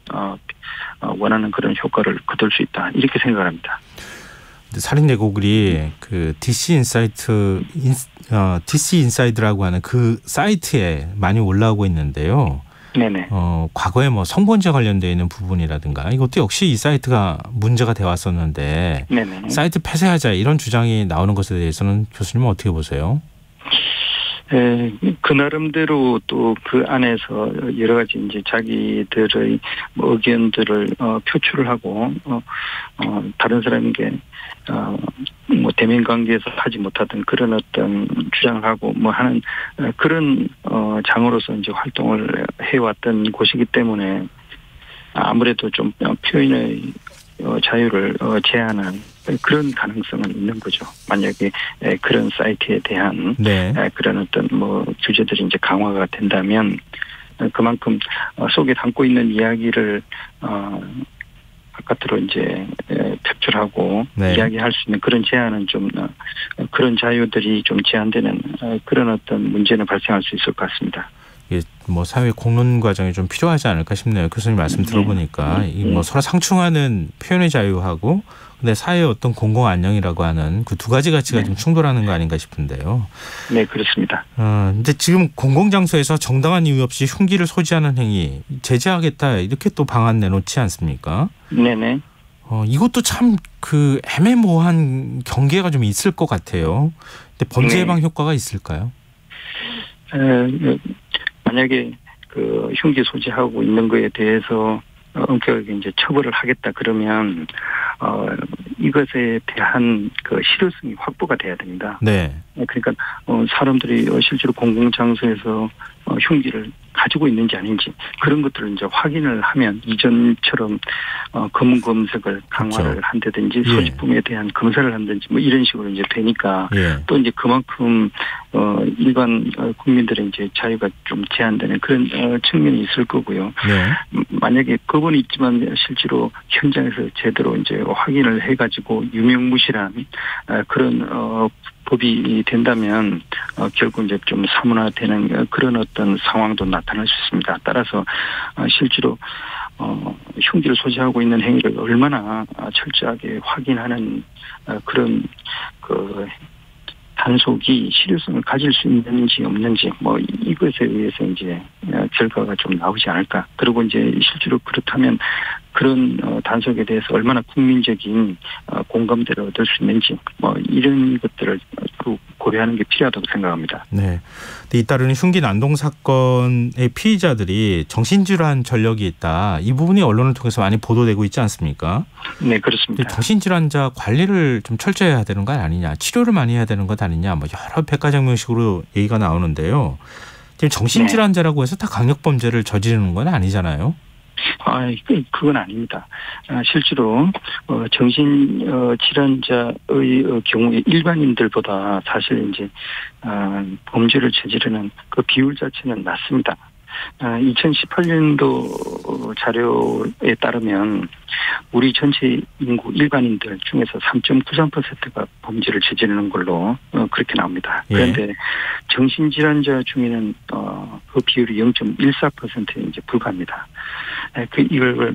원하는 그런 효과를 거둘 수 있다 이렇게 생각합니다. 살인 예고글이 그 DC 인사이드라고 하는 그 사이트에 많이 올라오고 있는데요. 네네. 과거에 뭐 성범죄 관련되어 있는 부분이라든가 이것도 역시 이 사이트가 문제가 돼 왔었는데 네네. 사이트 폐쇄하자 이런 주장이 나오는 것에 대해서는 교수님은 어떻게 보세요? 그 나름대로 또 그 안에서 여러 가지 이제 자기들의 뭐 의견들을 표출을 하고 다른 사람에게 뭐 대면 관계에서 하지 못하던 그런 어떤 주장을 하고 뭐 하는 그런 장으로서 이제 활동을 해왔던 곳이기 때문에 아무래도 좀 표현의 자유를 제한한 그런 가능성은 있는 거죠. 만약에 그런 사이트에 대한 네. 그런 어떤 뭐 규제들이 이제 강화가 된다면 그만큼 속에 담고 있는 이야기를 바깥으로 이제 표출하고 네. 이야기할 수 있는 그런 제한은 좀 그런 자유들이 좀 제한되는 그런 어떤 문제는 발생할 수 있을 것 같습니다. 이게 뭐 사회 공론 과정이 좀 필요하지 않을까 싶네요. 교수님 말씀 들어보니까 이 뭐 서로 상충하는 표현의 자유하고 근데 사회의 어떤 공공 안녕이라고 하는 그 두 가지 가치가 좀 충돌하는 거 아닌가 싶은데요. 네, 그렇습니다. 근데 지금 공공장소에서 정당한 이유 없이 흉기를 소지하는 행위 제재하겠다 이렇게 또 방안 내놓지 않습니까? 네네. 이것도 참 그 애매모호한 경계가 좀 있을 것 같아요. 근데 범죄 예방 효과가 있을까요? 만약에 그 흉기 소지하고 있는 거에 대해서 엄격하게 이제 처벌을 하겠다 그러면 이것에 대한 그 실효성이 확보가 돼야 됩니다. 네. 그러니까 사람들이 실제로 공공장소에서 흉기를 가지고 있는지 아닌지 그런 것들을 이제 확인을 하면 이전처럼 검은 검색을 강화를 그렇죠. 한다든지 예. 소지품에 대한 검사를 한다든지 뭐 이런 식으로 이제 되니까 예. 또 이제 그만큼 일반 국민들의 이제 자유가 좀 제한되는 그런 측면이 있을 거고요. 네. 만약에 법은 있지만 실제로 현장에서 제대로 이제 확인을 해가지고 유명무실한 그런 법이 된다면 결국 이제 좀 사문화되는 그런 어떤 상황도 나타날 수 있습니다. 따라서 실제로 흉기를 소지하고 있는 행위를 얼마나 철저하게 확인하는 그런 단속이 실효성을 가질 수 있는지 없는지 뭐 이것에 의해서 이제 결과가 좀 나오지 않을까. 그리고 이제 실제로 그렇다면 그런 단속에 대해서 얼마나 국민적인 공감대를 얻을 수 있는지 뭐 이런 것들을 고려하는 게 필요하다고 생각합니다. 네. 잇따르는 흉기 난동 사건의 피의자들이 정신질환 전력이 있다. 이 부분이 언론을 통해서 많이 보도되고 있지 않습니까? 네, 그렇습니다. 정신질환자 관리를 좀 철저히 해야 되는 것 아니냐, 치료를 많이 해야 되는 것 아니냐, 뭐 여러 백가장명식으로 얘기가 나오는데요. 지금 정신질환자라고 해서 다 강력범죄를 저지르는 건 아니잖아요. 그건 아닙니다. 실제로 정신질환자의 경우에 일반인들보다 사실 이제 범죄를 저지르는 그 비율 자체는 낮습니다. 2018년도 자료에 따르면 우리 전체 인구 일반인들 중에서 3.93%가 범죄를 저지르는 걸로 그렇게 나옵니다. 그런데 정신질환자 중에는 그 비율이 0.14%에 이제 불과합니다. 이걸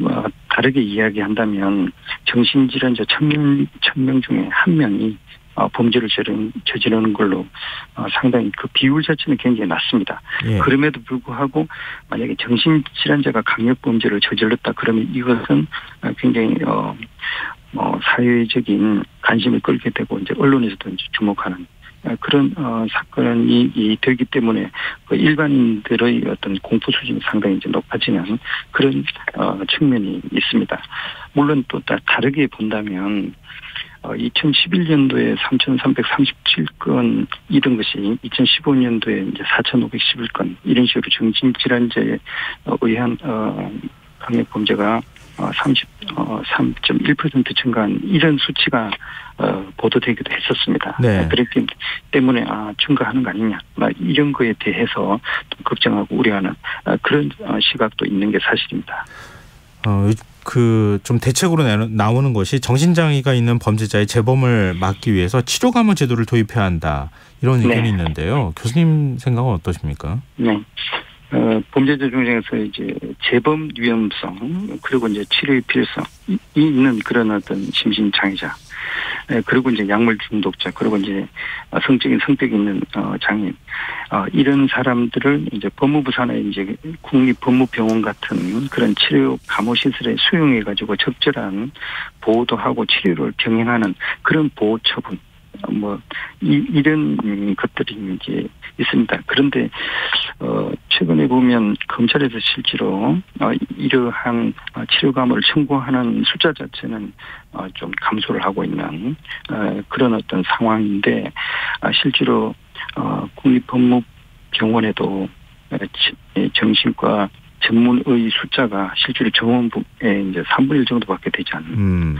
다르게 이야기한다면 정신질환자 1,000명 중에 1명이 범죄를 저지르는 걸로 상당히 그 비율 자체는 굉장히 낮습니다. 예. 그럼에도 불구하고 만약에 정신질환자가 강력범죄를 저질렀다 그러면 이것은 굉장히 사회적인 관심을 끌게 되고 이제 언론에서도 이제 주목하는 그런 사건이 되기 때문에 그 일반인들의 어떤 공포 수준이 상당히 이제 높아지는 그런 측면이 있습니다. 물론 또 다르게 본다면 2011년도에 3,337건이던 것이 2015년도에 이제 4,511건 이런 식으로 정신질환자에 의한 강력범죄가 3.1% 증가한 이런 수치가 보도되기도 했었습니다. 네. 그렇기 때문에 증가하는 거 아니냐 이런 거에 대해서 좀 걱정하고 우려하는 그런 시각도 있는 게 사실입니다. 좀 대책으로 나오는 것이 정신장애가 있는 범죄자의 재범을 막기 위해서 치료감호 제도를 도입해야 한다. 이런 의견이 있는데요. 교수님 생각은 어떠십니까? 네. 범죄자 중에서 이제 재범 위험성 그리고 이제 치료의 필요성이 있는 그런 어떤 심신장애자 그리고 이제 약물 중독자 그리고 이제 성적인 성격이 있는 장애인 이런 사람들을 이제 법무부 산하의 이제 국립법무병원 같은 그런 치료 감호 시설에 수용해 가지고 적절한 보호도 하고 치료를 병행하는 그런 보호 처분 이런 것들이 이제 있습니다. 그런데 최근에 보면 검찰에서 실제로 이러한 치료 감호를 청구하는 숫자 자체는 좀 감소를 하고 있는 그런 어떤 상황인데 실제로 국립법무병원에도 정신과 전문의 숫자가 실제로 정원부에 이제 3분의 1 정도밖에 되지 않는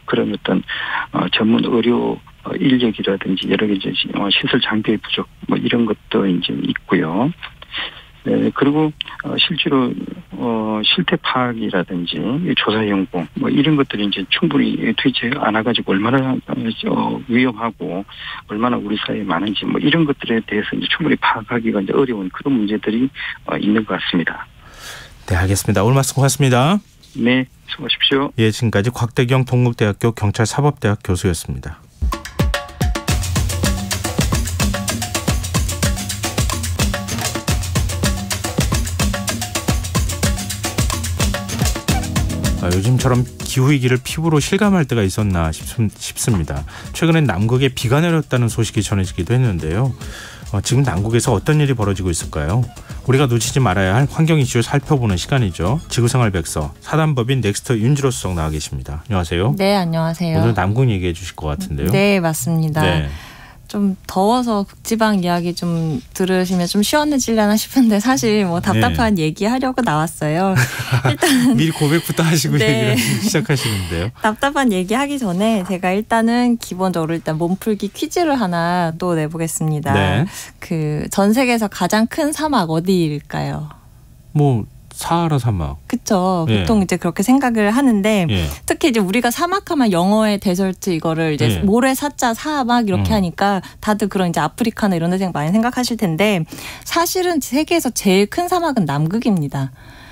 그런 어떤 전문 의료 인력이라든지 여러 가지 시설 장비의 부족 이런 것도 이제 있고요. 네, 그리고 실제로 실태 파악이라든지 조사 연구 이런 것들이 이제 충분히 되지 않아 가지고 얼마나 위험하고 얼마나 우리 사회에 많은지 이런 것들에 대해서 이제 충분히 파악하기가 이제 어려운 그런 문제들이 있는 것 같습니다. 네, 알겠습니다. 오늘 말씀 고맙습니다. 네, 수고하십시오. 예, 지금까지 곽대경 동국대학교 경찰사법대학 교수였습니다. 요즘처럼 기후위기를 피부로 실감할 때가 있었나 싶습니다. 최근엔 남극에 비가 내렸다는 소식이 전해지기도 했는데요. 지금 남극에서 어떤 일이 벌어지고 있을까요? 우리가 놓치지 말아야 할 환경 이슈를 살펴보는 시간이죠. 지구생활 백서 사단법인 넥스트 윤지로 수석 나와 계십니다. 안녕하세요. 네, 안녕하세요. 오늘 남극 얘기해 주실 것 같은데요. 네, 맞습니다. 네. 좀 더워서 극지방 이야기 좀 들으시면 좀 시원해지려나 싶은데 사실 뭐 답답한 얘기 하려고 나왔어요. 일단 미리 고백부터 하시고 네. 얘기를 시작하시는데요. 답답한 얘기 하기 전에 제가 일단은 기본적으로 일단 몸풀기 퀴즈를 하나 또 내보겠습니다. 네. 그 전 세계에서 가장 큰 사막 어디일까요? 뭐 사하라 사막. 그쵸. 예. 보통 이제 그렇게 생각을 하는데 예. 특히 이제 우리가 사막하면 영어의 데설트 이거를 이제 예. 모래 사자 사막 이렇게 하니까 다들 그런 이제 아프리카나 이런 데 많이 생각하실 텐데 사실은 세계에서 제일 큰 사막은 남극입니다.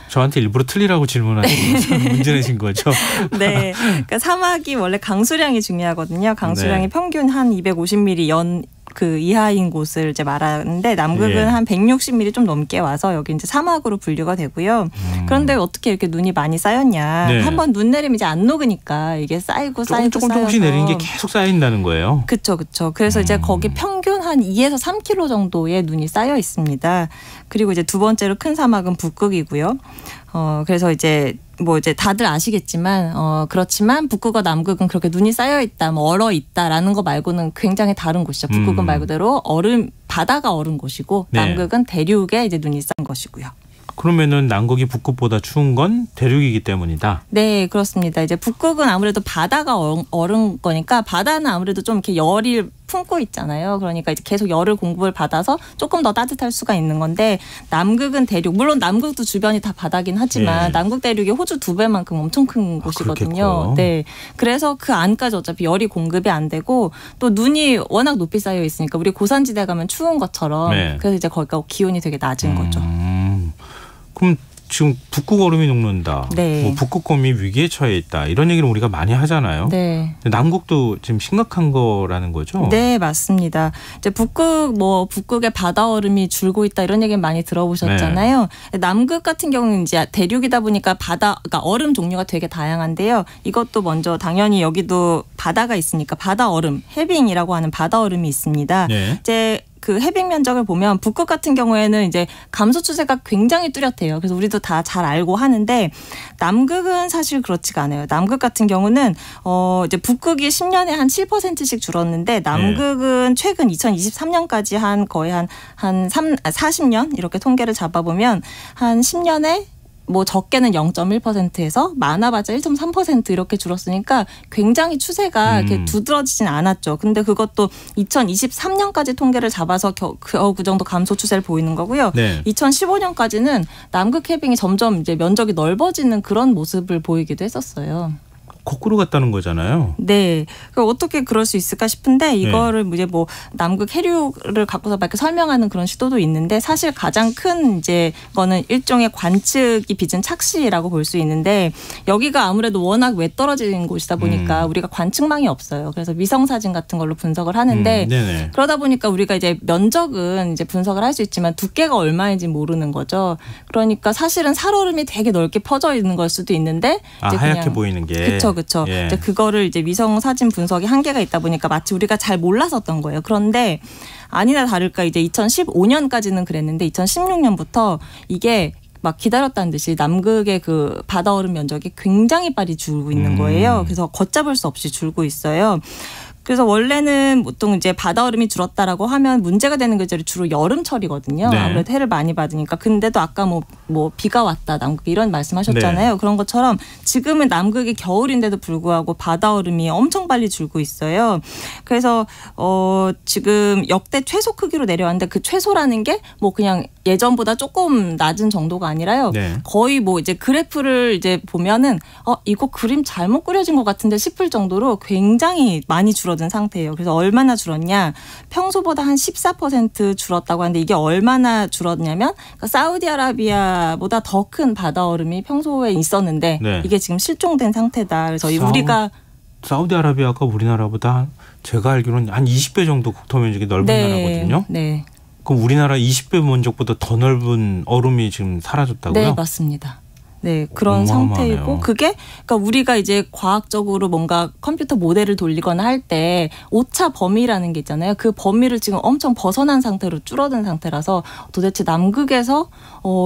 저한테 일부러 틀리라고 질문하시고 문제 내신 거죠? 네. 그러니까 사막이 원래 강수량이 중요하거든요. 강수량이 네. 평균 한 250mm 그 이하인 곳을 이제 말하는데 남극은 예. 한 160mm 좀 넘게 와서 여기 이제 사막으로 분류가 되고요. 그런데 어떻게 이렇게 눈이 많이 쌓였냐? 네. 한번 눈 내리면 이제 안 녹으니까 이게 쌓이고 조금씩 내리는 게 계속 쌓인다는 거예요. 그렇죠. 그래서 이제 거기 평균 한 2에서 3km 정도의 눈이 쌓여 있습니다. 그리고 이제 두 번째로 큰 사막은 북극이고요. 그래서 이제 다들 아시겠지만 그렇지만 북극과 남극은 그렇게 눈이 쌓여 있다, 뭐 얼어 있다라는 거 말고는 굉장히 다른 곳이죠. 북극은 말 그대로 바다가 얼은 곳이고 네. 남극은 대륙에 이제 눈이 쌓인 것이고요. 그러면은 남극이 북극보다 추운 건 대륙이기 때문이다. 네, 그렇습니다. 이제 북극은 아무래도 바다가 얼은 거니까 바다는 아무래도 좀 이렇게 열을 품고 있잖아요. 그러니까 이제 계속 열을 공급을 받아서 조금 더 따뜻할 수가 있는 건데 남극은 대륙, 물론 남극도 주변이 다 바다긴 하지만 네. 남극 대륙이 호주 2배만큼 엄청 큰 곳이거든요. 그렇겠고요. 네, 그래서 그 안까지 어차피 열이 공급이 안 되고 또 눈이 워낙 높이 쌓여 있으니까 우리 고산지대 가면 추운 것처럼 네. 그래서 이제 거기가 기온이 되게 낮은 거죠. 그럼 지금 북극 얼음이 녹는다. 네. 뭐 북극곰이 위기에 처해 있다. 이런 얘기를 우리가 많이 하잖아요. 네. 남극도 지금 심각한 거라는 거죠? 네, 맞습니다. 이제 북극의 바다 얼음이 줄고 있다 이런 얘기 많이 들어보셨잖아요. 네. 남극 같은 경우는 이제 대륙이다 보니까 그러니까 얼음 종류가 되게 다양한데요. 이것도 먼저 당연히 여기도 바다가 있으니까 바다 얼음, 해빙이라고 하는 바다 얼음이 있습니다. 네. 이제 그 해빙 면적을 보면 북극 같은 경우에는 이제 감소 추세가 굉장히 뚜렷해요. 그래서 우리도 다 잘 알고 하는데 남극은 사실 그렇지가 않아요. 남극 같은 경우는 이제 북극이 10년에 한 7%씩 줄었는데 남극은 최근 2023년까지 한 거의 한 40년 이렇게 통계를 잡아보면 한 10년에 뭐 적게는 0.1%에서 많아봤자 1.3% 이렇게 줄었으니까 굉장히 추세가 이렇게 두드러지진 않았죠. 근데 그것도 2023년까지 통계를 잡아서 그 정도 감소 추세를 보이는 거고요. 네. 2015년까지는 남극 해빙이 점점 이제 면적이 넓어지는 그런 모습을 보이기도 했었어요. 거꾸로 갔다는 거잖아요. 네. 어떻게 그럴 수 있을까 싶은데 이거를 이제 뭐 남극 해류를 갖고서 막 이렇게 설명하는 그런 시도도 있는데 사실 가장 큰 이제 거는 일종의 관측이 빚은 착시라고 볼 수 있는데 여기가 아무래도 워낙 외떨어진 곳이다 보니까 우리가 관측망이 없어요. 그래서 위성 사진 같은 걸로 분석을 하는데 그러다 보니까 우리가 이제 면적은 이제 분석을 할 수 있지만 두께가 얼마인지 모르는 거죠. 그러니까 사실은 살얼음이 되게 넓게 퍼져 있는 걸 수도 있는데 이제 하얗게 그냥 보이는 게. 그렇죠. 예. 이제 그거를 이제 위성 사진 분석이 한계가 있다 보니까 마치 우리가 잘 몰랐었던 거예요. 그런데 아니나 다를까 이제 2015년까지는 그랬는데 2016년부터 이게 막 기다렸다는 듯이 남극의 그 바다 얼음 면적이 굉장히 빨리 줄고 있는 거예요. 그래서 걷잡을 수 없이 줄고 있어요. 그래서 원래는 보통 이제 바다 얼음이 줄었다라고 하면 문제가 되는 게 주로 여름철이거든요. 네. 아무래도 해를 많이 받으니까. 근데도 아까 뭐 비가 왔다 남극 이런 말씀하셨잖아요. 네. 그런 것처럼 지금은 남극이 겨울인데도 불구하고 바다 얼음이 엄청 빨리 줄고 있어요. 그래서 지금 역대 최소 크기로 내려왔는데 그 최소라는 게 뭐 그냥 예전보다 조금 낮은 정도가 아니라요. 네. 거의 뭐 이제 그래프를 이제 보면은 이거 그림 잘못 그려진 것 같은데 싶을 정도로 굉장히 많이 줄어든 상태예요. 그래서 얼마나 줄었냐? 평소보다 한 14% 줄었다고 하는데 이게 얼마나 줄었냐면 그러니까 사우디아라비아보다 더 큰 바다 얼음이 평소에 있었는데 이게 지금 실종된 상태다. 그래서 우리가 사우디아라비아가 우리나라보다 제가 알기로는 한 20배 정도 국토 면적이 넓은 나라거든요. 네. 그럼 우리나라 20배 면적보다 더 넓은 얼음이 지금 사라졌다고요? 네, 맞습니다. 네, 그런 어마어마하네요. 상태이고 그게 그러니까 우리가 이제 과학적으로 뭔가 컴퓨터 모델을 돌리거나 할 때 오차 범위라는 게 있잖아요. 그 범위를 지금 엄청 벗어난 상태로 줄어든 상태라서 도대체 남극에서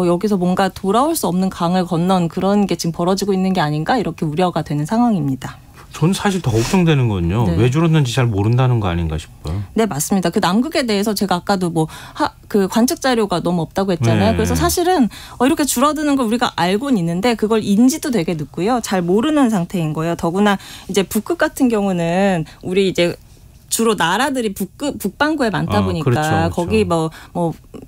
여기서 뭔가 돌아올 수 없는 강을 건넌 그런 게 지금 벌어지고 있는 게 아닌가 이렇게 우려가 되는 상황입니다. 전 사실 더 걱정되는 건요. 네. 왜 줄었는지 잘 모른다는 거 아닌가 싶어요. 네, 맞습니다. 그 남극에 대해서 제가 아까도 그 관측 자료가 너무 없다고 했잖아요. 네. 그래서 사실은 이렇게 줄어드는 걸 우리가 알고는 있는데 그걸 인지도 되게 늦고요. 잘 모르는 상태인 거예요. 더구나 이제 북극 같은 경우는 우리 이제 주로 나라들이 북반구에 많다 보니까 그렇죠. 거기 뭐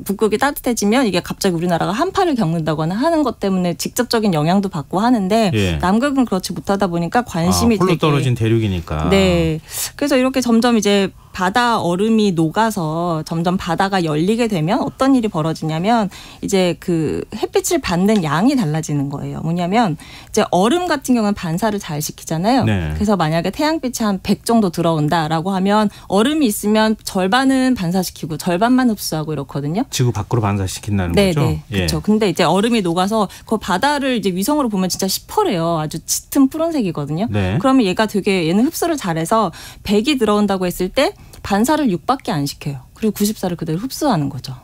북극이 따뜻해지면 이게 갑자기 우리나라가 한파를 겪는다거나 하는 것 때문에 직접적인 영향도 받고 하는데 예. 남극은 그렇지 못하다 보니까 관심이 홀로 되게 떨어진 대륙이니까. 네. 그래서 이렇게 점점 이제 바다 얼음이 녹아서 점점 바다가 열리게 되면 어떤 일이 벌어지냐면 이제 그 햇빛을 받는 양이 달라지는 거예요. 뭐냐면 이제 얼음 같은 경우는 반사를 잘 시키잖아요. 네. 그래서 만약에 태양빛이 한 100 정도 들어온다라고 하면 얼음이 있으면 절반은 반사시키고 절반만 흡수하고 이렇거든요. 지구 밖으로 반사시킨다는 네, 거죠? 네, 그렇죠. 근데 이제 얼음이 녹아서 그 바다를 이제 위성으로 보면 진짜 시퍼래요. 아주 짙은 푸른색이거든요. 네. 그러면 얘는 흡수를 잘해서 100이 들어온다고 했을 때 반사를 6밖에 안 시켜요. 그리고 94를 그대로 흡수하는 거죠.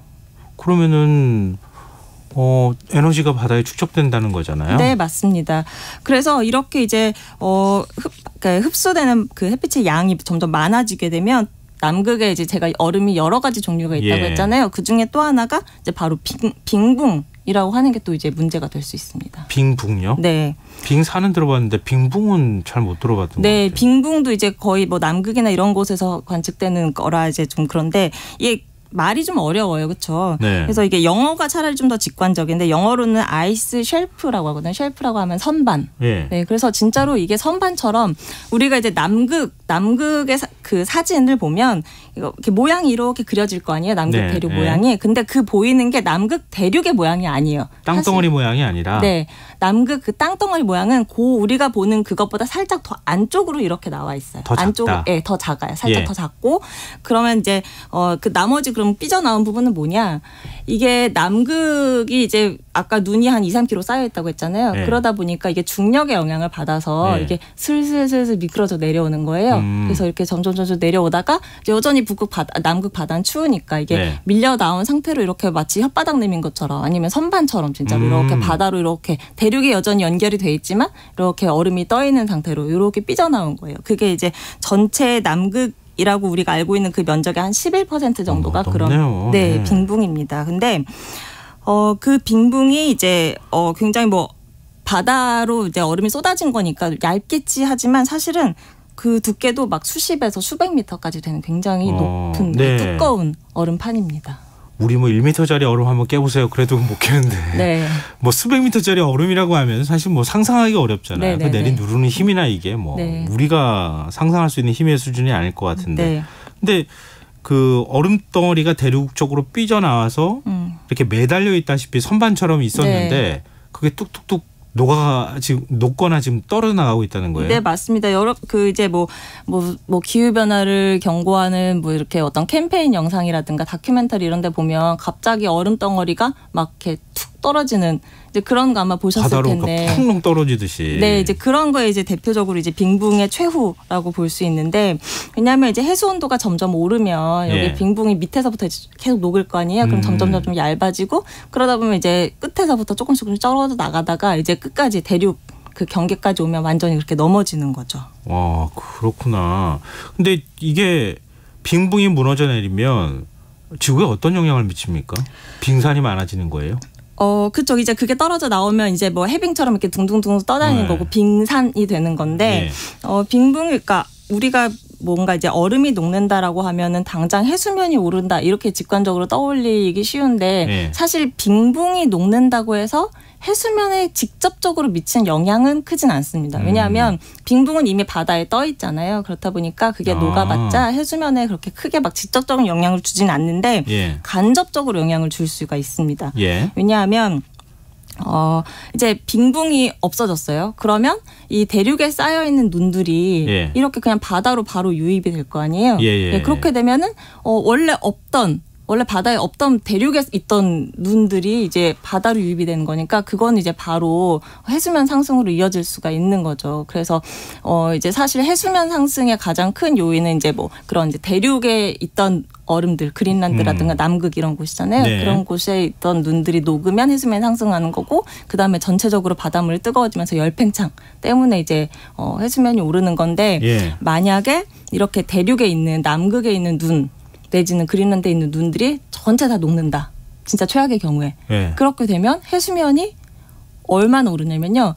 그러면은 에너지가 바다에 축적된다는 거잖아요. 네, 맞습니다. 그래서 이렇게 이제 흡수되는 그 햇빛의 양이 점점 많아지게 되면 남극에 이제 제가 얼음이 여러 가지 종류가 있다고 예. 했잖아요. 그 중에 또 하나가 이제 바로 빙붕이라고 하는 게 또 이제 문제가 될 수 있습니다. 빙붕요? 네. 빙산은 들어봤는데 빙붕은 잘 못 들어봤던 것 네, 같아요. 빙붕도 이제 거의 뭐 남극이나 이런 곳에서 관측되는 거라 이제 좀 그런데 이게 말이 좀 어려워요. 그렇죠? 네. 그래서 이게 영어가 차라리 좀 더 직관적인데 영어로는 아이스 쉘프라고 하거든요. 쉘프라고 하면 선반. 예. 네, 그래서 진짜로 이게 선반처럼 우리가 이제 남극의 그 사진을 보면 이렇게 모양이 이렇게 그려질 거 아니에요. 남극 네, 대륙 네. 모양이. 근데 그 보이는 게 남극 대륙의 모양이 아니에요. 땅덩어리 모양이 아니라. 네, 남극 그 땅덩어리 모양은 우리가 보는 그것보다 살짝 더 안쪽으로 이렇게 나와 있어요. 더 작다. 안쪽으로, 네, 더 작아요. 살짝 예. 더 작고 그러면 이제 그 나머지 그럼 삐져나온 부분은 뭐냐? 이게 남극이 이제 아까 눈이 한 2-3km 쌓여 있다고 했잖아요. 네. 그러다 보니까 이게 중력의 영향을 받아서 네. 이게 슬슬 미끄러져 내려오는 거예요. 그래서 이렇게 점점 내려오다가 이제 여전히 남극 바다는 추우니까 이게 네. 밀려 나온 상태로 이렇게 마치 혓바닥 내민 것처럼 아니면 선반처럼 진짜로 이렇게 바다로 이렇게 대륙이 여전히 연결이 돼 있지만 이렇게 얼음이 떠 있는 상태로 이렇게 삐져나온 거예요. 그게 이제 전체 남극이라고 우리가 알고 있는 그 면적의 한 11% 정도가 그런 네. 빙붕입니다. 근데 그 빙붕이 이제 굉장히 뭐 바다로 이제 얼음이 쏟아진 거니까 얇겠지 하지만 사실은 그 두께도 막 수십에서 수백 미터까지 되는 굉장히 높은 네. 두꺼운 얼음판입니다. 우리 뭐 1m짜리 얼음 한번 깨보세요. 그래도 못 깨는데. 네. 뭐 수백 미터짜리 얼음이라고 하면 사실 뭐 상상하기 어렵잖아요. 네, 그 내린 누르는 힘이나 이게 뭐 네. 우리가 상상할 수 있는 힘의 수준이 아닐 것 같은데. 네. 근데 그 얼음 덩어리가 대륙 쪽으로 삐져나와서 이렇게 매달려 있다시피 선반처럼 있었는데 네. 그게 뚝뚝뚝 녹거나 지금 떨어 나가고 있다는 거예요. 네, 맞습니다. 여러 이제 뭐 기후 변화를 경고하는 뭐 이렇게 어떤 캠페인 영상이라든가 다큐멘터리 이런 데 보면 갑자기 얼음 덩어리가 막 이렇게 툭 떨어지는 이제 그런 거 아마 보셨을 바다로 텐데. 쿵쿵 떨어지듯이. 네, 이제 그런 거에 이제 대표적으로 이제 빙붕의 최후라고 볼 수 있는데 왜냐하면 이제 해수 온도가 점점 오르면 여기 예. 빙붕이 밑에서부터 계속 녹을 거 아니에요. 그럼 점점 얇아지고 그러다 보면 이제 끝에서부터 조금씩 떨어져 나가다가 이제 끝까지 대륙 그 경계까지 오면 완전히 그렇게 넘어지는 거죠. 와, 그렇구나. 근데 이게 빙붕이 무너져 내리면 지구에 어떤 영향을 미칩니까? 빙산이 많아지는 거예요? 그쪽 이제 그게 떨어져 나오면 이제 뭐 해빙처럼 이렇게 둥둥둥 떠다니는 네. 거고 빙산이 되는 건데 빙붕 그러니까 우리가 뭔가 이제 얼음이 녹는다라고 하면은 당장 해수면이 오른다 이렇게 직관적으로 떠올리기 쉬운데 네. 사실 빙붕이 녹는다고 해서 해수면에 직접적으로 미치는 영향은 크진 않습니다. 왜냐하면 빙붕은 이미 바다에 떠 있잖아요. 그렇다 보니까 그게 녹아봤자 해수면에 그렇게 크게 막 직접적인 영향을 주진 않는데 예. 간접적으로 영향을 줄 수가 있습니다. 예. 왜냐하면 이제 빙붕이 없어졌어요. 그러면 이 대륙에 쌓여 있는 눈들이 예. 이렇게 그냥 바다로 바로 유입이 될 거 아니에요. 예. 그렇게 되면은 원래 없던 원래 바다에 없던 대륙에 있던 눈들이 이제 바다로 유입이 되는 거니까 그건 이제 바로 해수면 상승으로 이어질 수가 있는 거죠. 그래서 이제 사실 해수면 상승의 가장 큰 요인은 이제 뭐 그런 이제 대륙에 있던 얼음들, 그린란드라든가 남극 이런 곳이잖아요. 네. 그런 곳에 있던 눈들이 녹으면 해수면이 상승하는 거고, 그 다음에 전체적으로 바닷물이 뜨거워지면서 열팽창 때문에 이제 해수면이 오르는 건데, 예. 만약에 이렇게 대륙에 있는 남극에 있는 눈 내지는 그린란드에 있는 눈들이 전체 다 녹는다. 진짜 최악의 경우에. 예. 그렇게 되면 해수면이 얼마나 오르냐면요.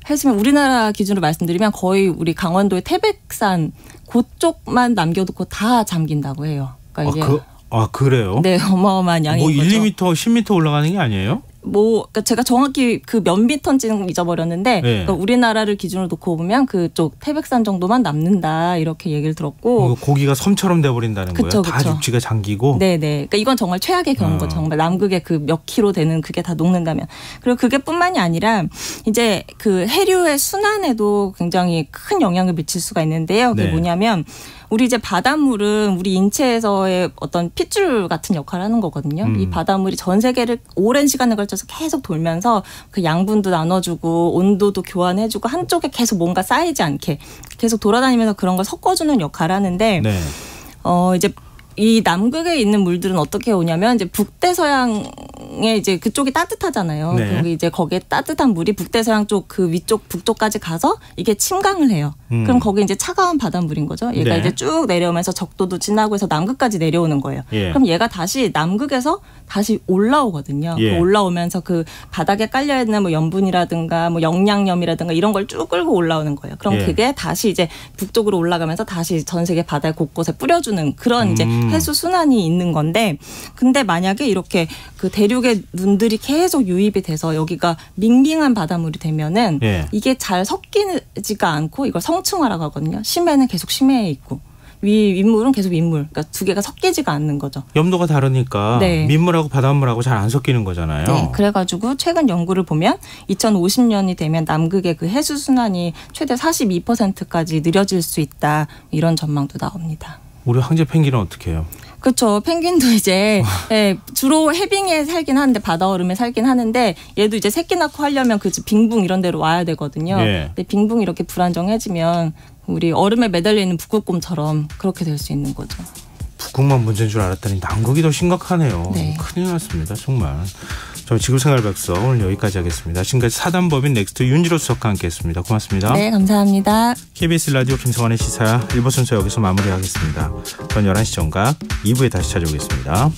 해수면 우리나라 기준으로 말씀드리면 거의 우리 강원도의 태백산 그쪽만 남겨두고 다 잠긴다고 해요. 그러니까 그래요? 네, 어마어마한 양인 뭐 거죠. 1, 2m, 10m 올라가는 게 아니에요? 그러니까 제가 정확히 그 몇 미터인지는 잊어버렸는데 네. 그러니까 우리나라를 기준으로 놓고 보면 그쪽 태백산 정도만 남는다 이렇게 얘기를 들었고 고기가 섬처럼 돼버린다는 그쵸, 거예요? 다 그쵸. 육지가 잠기고? 네네. 그러니까 이건 정말 최악의 경우인 거죠. 정말 남극의 그 몇 킬로 되는 그게 다 녹는다면. 그리고 그게뿐만이 아니라 이제 그 해류의 순환에도 굉장히 큰 영향을 미칠 수가 있는데요. 그게 네. 뭐냐면 우리 이제 바닷물은 우리 인체에서의 어떤 핏줄 같은 역할을 하는 거거든요. 이 바닷물이 전 세계를 오랜 시간에 걸쳐서 계속 돌면서 그 양분도 나눠주고 온도도 교환해주고 한쪽에 계속 뭔가 쌓이지 않게 계속 돌아다니면서 그런 걸 섞어주는 역할을 하는데 네. 이제 이 남극에 있는 물들은 어떻게 오냐면 이제 북대서양에 이제 그쪽이 따뜻하잖아요. 네. 그리고 이제 거기에 따뜻한 물이 북대서양 쪽 그 위쪽 북쪽까지 가서 이게 침강을 해요. 그럼 거기 이제 차가운 바닷물인 거죠. 얘가 네. 이제 쭉 내려오면서 적도도 지나고 해서 남극까지 내려오는 거예요. 예. 그럼 얘가 다시 남극에서 다시 올라오거든요. 예. 올라오면서 그 바닥에 깔려 있는 뭐 염분이라든가 뭐 영양염이라든가 이런 걸 쭉 끌고 올라오는 거예요. 그럼 예. 그게 다시 이제 북쪽으로 올라가면서 다시 전 세계 바다 곳곳에 뿌려주는 그런 이제 해수 순환이 있는 건데, 근데 만약에 이렇게 그 대륙의 눈들이 계속 유입이 돼서 여기가 밍밍한 바닷물이 되면은 예. 이게 잘 섞이지가 않고 이걸 성층화라고 하거든요. 심해는 계속 심해에 있고 윗물은 계속 윗물. 그러니까 두 개가 섞이지가 않는 거죠. 염도가 다르니까 네. 민물하고 바닷물하고 잘 안 섞이는 거잖아요. 네, 그래가지고 최근 연구를 보면 2050년이 되면 남극의 그 해수 순환이 최대 42%까지 느려질 수 있다, 이런 전망도 나옵니다. 우리 황제 펭귄은 어떻게 해요? 그렇죠. 펭귄도 이제 주로 해빙에 살긴 하는데 바다 얼음에 살긴 하는데 얘도 이제 새끼 낳고 하려면 그 빙붕 이런 데로 와야 되거든요. 예. 근데 빙붕이 이렇게 불안정해지면 우리 얼음에 매달려 있는 북극곰처럼 그렇게 될 수 있는 거죠. 북극만 문제인 줄 알았더니 남극이 더 심각하네요. 네. 큰일 났습니다. 정말. 저 지구생활백서 오늘 여기까지 하겠습니다. 지금까지 사단법인 넥스트 윤지로 수석과 함께했습니다. 고맙습니다. 네, 감사합니다. KBS 라디오 김성환의 시사야 1부 순서 여기서 마무리하겠습니다. 전 11시 정각 2부에 다시 찾아오겠습니다.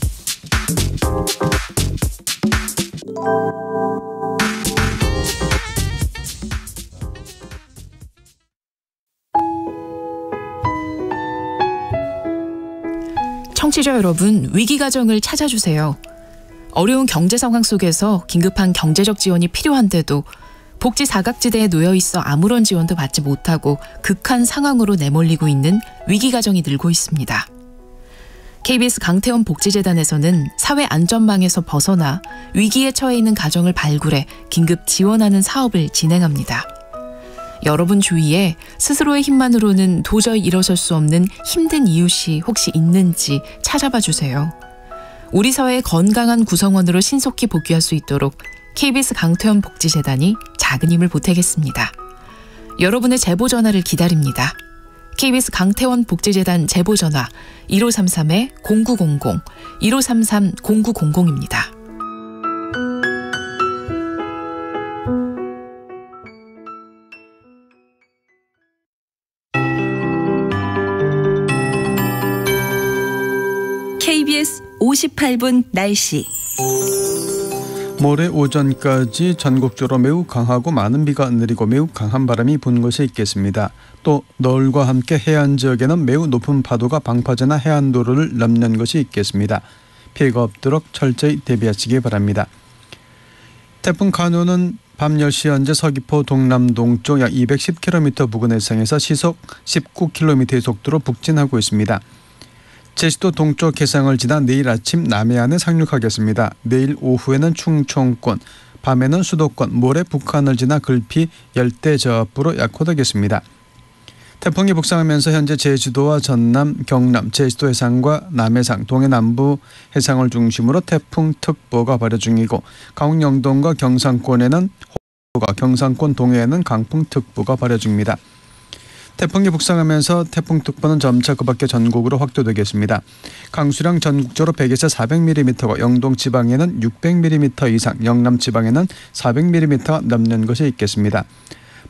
청취자 여러분, 위기가정을 찾아주세요. 어려운 경제 상황 속에서 긴급한 경제적 지원이 필요한데도 복지 사각지대에 놓여 있어 아무런 지원도 받지 못하고 극한 상황으로 내몰리고 있는 위기가정이 늘고 있습니다. KBS 강태원 복지재단에서는 사회안전망에서 벗어나 위기에 처해 있는 가정을 발굴해 긴급 지원하는 사업을 진행합니다. 여러분 주위에 스스로의 힘만으로는 도저히 일어설 수 없는 힘든 이웃이 혹시 있는지 찾아봐 주세요. 우리 사회의 건강한 구성원으로 신속히 복귀할 수 있도록 KBS 강태원 복지재단이 작은 힘을 보태겠습니다. 여러분의 제보 전화를 기다립니다. KBS 강태원 복지재단 제보 전화 1533-0900, 1533-0900입니다. KBS 58분 날씨. 모레 오전까지 전국적으로 매우 강하고 많은 비가 내리고 매우 강한 바람이 부는 곳이 있겠습니다. 또 너울과 함께 해안 지역에는 매우 높은 파도가 방파제나 해안도로를 넘는 곳이 있겠습니다. 피해가 없도록 철저히 대비하시기 바랍니다. 태풍 카누는 밤 10시 현재 서귀포 동남동쪽 약 210km 부근 해상에서 시속 19km의 속도로 북진하고 있습니다. 제주도 동쪽 해상을 지나 내일 아침 남해안에 상륙하겠습니다. 내일 오후에는 충청권, 밤에는 수도권, 모레 북한을 지나 글피 열대 저압부로 약화되겠습니다. 태풍이 북상하면서 현재 제주도와 전남, 경남, 제주도 해상과 남해상, 동해남부 해상을 중심으로 태풍특보가 발효 중이고 강원 영동과 경상권에는 호우가, 경상권 동해에는 강풍특보가 발효 중입니다. 태풍이 북상하면서 태풍특보는 점차 그 밖에 전국으로 확대되겠습니다. 강수량 전국적으로 100에서 400mm고 영동 지방에는 600mm 이상, 영남 지방에는 400mm가 넘는 것이 있겠습니다.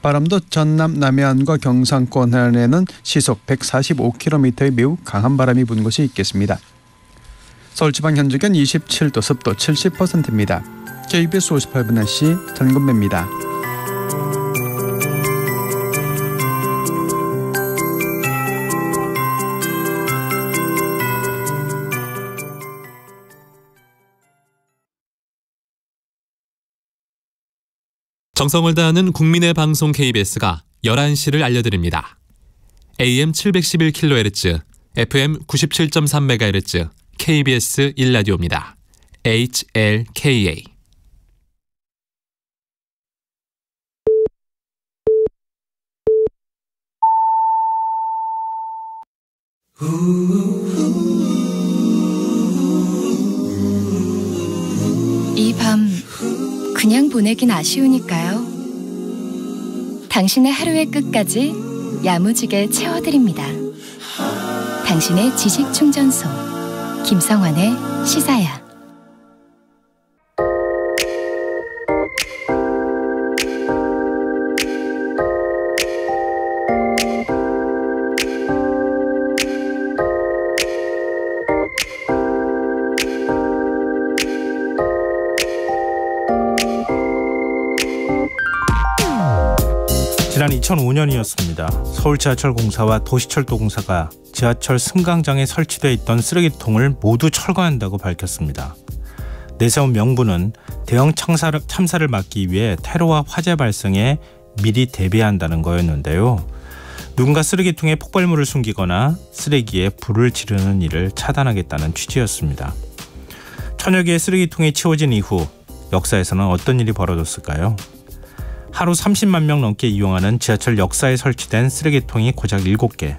바람도 전남 남해안과 경상권 해안에는 시속 145km의 매우 강한 바람이 부는 곳이 있겠습니다. 서울지방 현재는 27도, 습도 70%입니다. KBS 58분 날씨 전건배입니다. 정성을 다하는 국민의 방송 KBS가 11시를 알려드립니다. AM 711kHz, FM 97.3MHz, KBS 1라디오입니다. HLKA. 이 밤 그냥 보내긴 아쉬우니까요. 당신의 하루의 끝까지 야무지게 채워드립니다. 당신의 지식충전소 김성환의 시사야. 지난 2005년이었습니다. 서울지하철공사와 도시철도공사가 지하철 승강장에 설치되어 있던 쓰레기통을 모두 철거한다고 밝혔습니다. 내세운 명분은 대형 참사를 막기 위해 테러와 화재 발생에 미리 대비한다는 거였는데요. 누군가 쓰레기통에 폭발물을 숨기거나 쓰레기에 불을 지르는 일을 차단하겠다는 취지였습니다. 천여 개의 쓰레기통이 치워진 이후 역사에서는 어떤 일이 벌어졌을까요? 하루 30만 명 넘게 이용하는 지하철 역사에 설치된 쓰레기통이 고작 7개.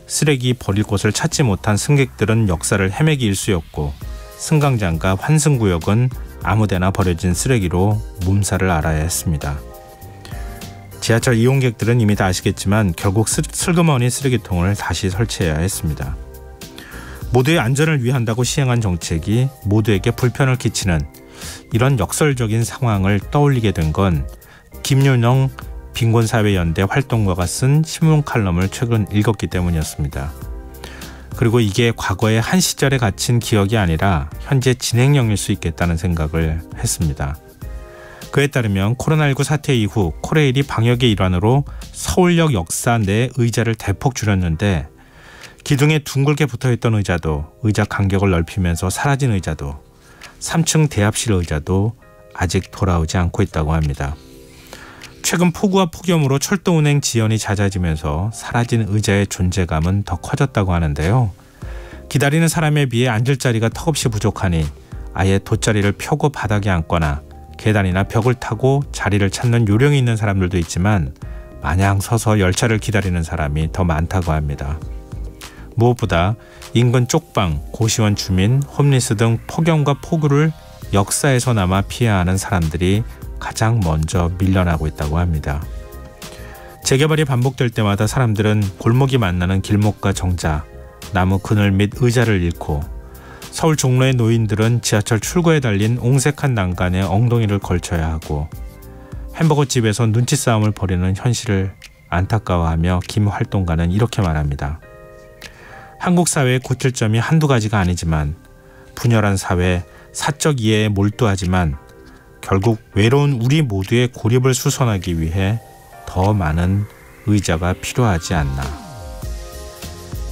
쓰레기 버릴 곳을 찾지 못한 승객들은 역사를 헤매기 일쑤였고 승강장과 환승구역은 아무데나 버려진 쓰레기로 몸살을 앓아야 했습니다. 지하철 이용객들은 이미 다 아시겠지만 결국 슬그머니 쓰레기통을 다시 설치해야 했습니다. 모두의 안전을 위한다고 시행한 정책이 모두에게 불편을 끼치는 이런 역설적인 상황을 떠올리게 된 건 김윤영 빈곤사회연대 활동가가 쓴 신문 칼럼을 최근 읽었기 때문이었습니다. 그리고 이게 과거의 한 시절에 갇힌 기억이 아니라 현재 진행형일 수 있겠다는 생각을 했습니다. 그에 따르면 코로나19 사태 이후 코레일이 방역의 일환으로 서울역 역사 내 의자를 대폭 줄였는데 기둥에 둥글게 붙어있던 의자도, 의자 간격을 넓히면서 사라진 의자도, 3층 대합실 의자도 아직 돌아오지 않고 있다고 합니다. 최근 폭우와 폭염으로 철도 운행 지연이 잦아지면서 사라진 의자의 존재감은 더 커졌다고 하는데요. 기다리는 사람에 비해 앉을 자리가 턱없이 부족하니 아예 돗자리를 펴고 바닥에 앉거나 계단이나 벽을 타고 자리를 찾는 요령이 있는 사람들도 있지만 마냥 서서 열차를 기다리는 사람이 더 많다고 합니다. 무엇보다 인근 쪽방, 고시원 주민, 홈리스 등 폭염과 폭우를 역사에서나마 피해야 하는 사람들이 가장 먼저 밀려나고 있다고 합니다. 재개발이 반복될 때마다 사람들은 골목이 만나는 길목과 정자, 나무 그늘 및 의자를 잃고 서울 종로의 노인들은 지하철 출구에 달린 옹색한 난간에 엉덩이를 걸쳐야 하고 햄버거집에서 눈치 싸움을 벌이는 현실을 안타까워하며 김 활동가는 이렇게 말합니다. 한국 사회의 고칠 점이 한두 가지가 아니지만 분열한 사회, 사적 이해에 몰두하지만 결국 외로운 우리 모두의 고립을 수선하기 위해 더 많은 의자가 필요하지 않나.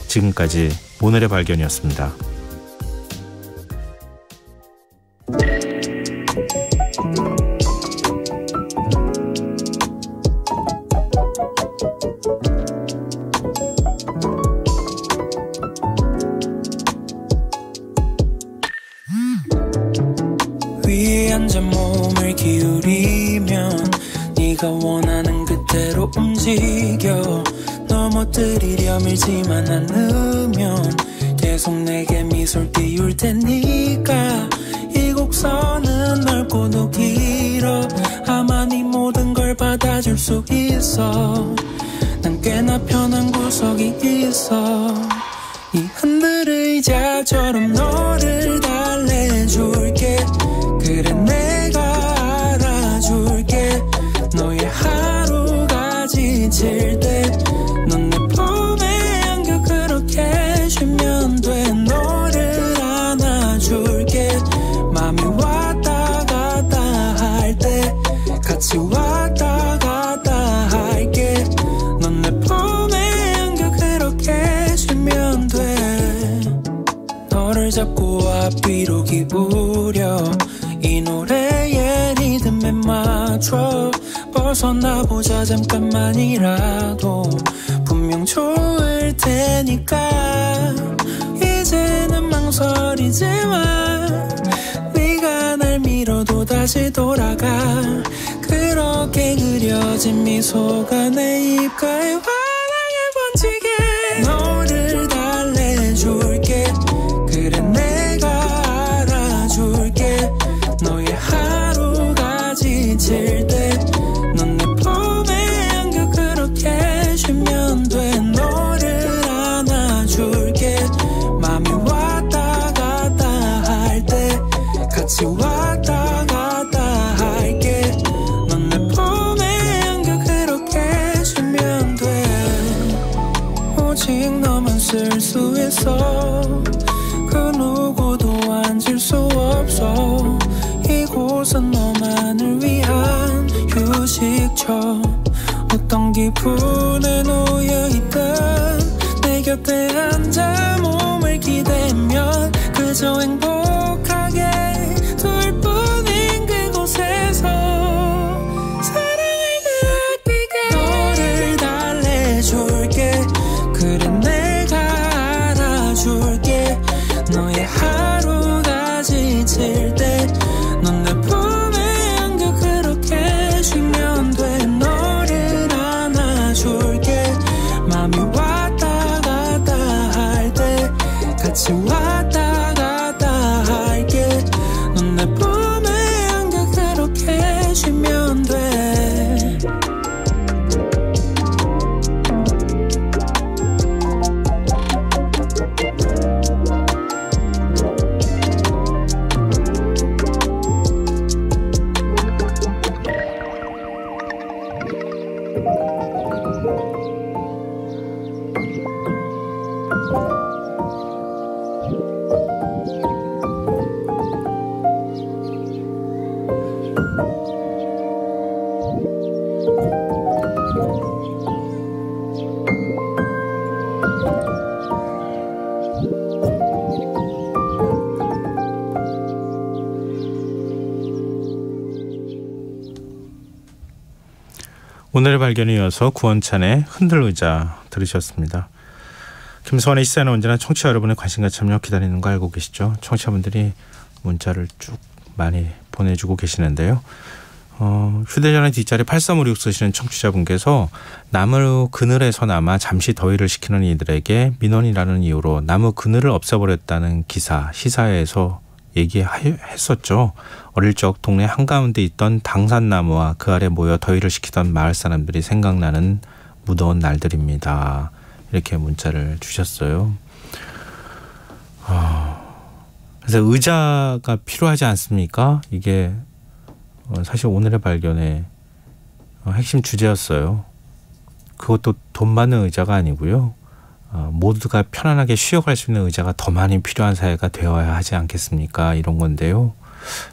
지금까지 오늘의 발견이었습니다. 위에 앉아 몸을 기울이면 네가 원하는 그대로 움직여. 너무 못 들이려 밀지만 않으면 계속 내게 미소를 띄울 테니까 이 곡선은 넓고도 길어 아마 네 모든 걸 받아줄 수 있어 난 꽤나 편한 구석이 있어 이 흔들의자처럼 너를 달래줄게 그래 내가 알아줄게 너의 하루가 지칠 때 넌 내 품에 안겨 그렇게 쉬면 돼 너를 안아줄게 맘이 왔다 갔다 할 때 같이 왔다 갔다 할게 넌 내 품에 안겨 그렇게 쉬면 돼 너를 잡고 앞뒤로 기울여 이 노래의 리듬에 맞춰 벗어나보자 잠깐만이라도 분명 좋을 테니까 이제는 망설이지만 네가 날 밀어도 다시 돌아가 그렇게 그려진 미소가 내 입가에 환하게 번지게 너를 달래줄게 그래 내가 알아줄게 너의 하루가 지칠 때 넌 내 품에 안겨 그렇게 쉬면 돼 너를 안아줄게 맘이 왔다 갔다 할 때 같이 왔다 갔다 할게 넌 내 품에 안겨 그렇게 쉬면 돼 오직 너만 쓸 수 있어 그 누구도 앉을 수 없어 이곳은 너만을 위한 휴식처 어떤 기분에 놓여있든 내 곁에 앉아 몸을 기대면 그저 행복하게 둘 뿐인 그곳에서 사랑을 느끼게 너를 달래줄게 그래 내가 알아줄게 너의 하루가 지칠 때 넌 내 품에 안겨 그렇게 쉬면 돼 너를 안아줄게 맘이 왔다 갔다 할 때 같이 왔다 갔다 할게 넌 내 품에 안겨 그렇게 쉬면 돼 오늘의 발견에 이어서 구원찬의 흔들의자 들으셨습니다. 김수환의 시사는 언제나 청취자 여러분의 관심과 참여 기다리는 거 알고 계시죠? 청취자분들이 문자를 쭉 많이 보내주고 계시는데요. 휴대전화 뒷자리 8356 쓰시는 청취자분께서 나무 그늘에서나마 잠시 더위를 식히는 이들에게 민원이라는 이유로 나무 그늘을 없애버렸다는 기사 시사회에서 얘기했었죠. 어릴 적 동네 한가운데 있던 당산나무와 그 아래 모여 더위를 식히던 마을 사람들이 생각나는 무더운 날들입니다. 이렇게 문자를 주셨어요. 그래서 의자가 필요하지 않습니까? 이게 사실 오늘의 발견의 핵심 주제였어요. 그것도 돈 받는 의자가 아니고요. 모두가 편안하게 쉬어갈 수 있는 의자가 더 많이 필요한 사회가 되어야 하지 않겠습니까? 이런 건데요.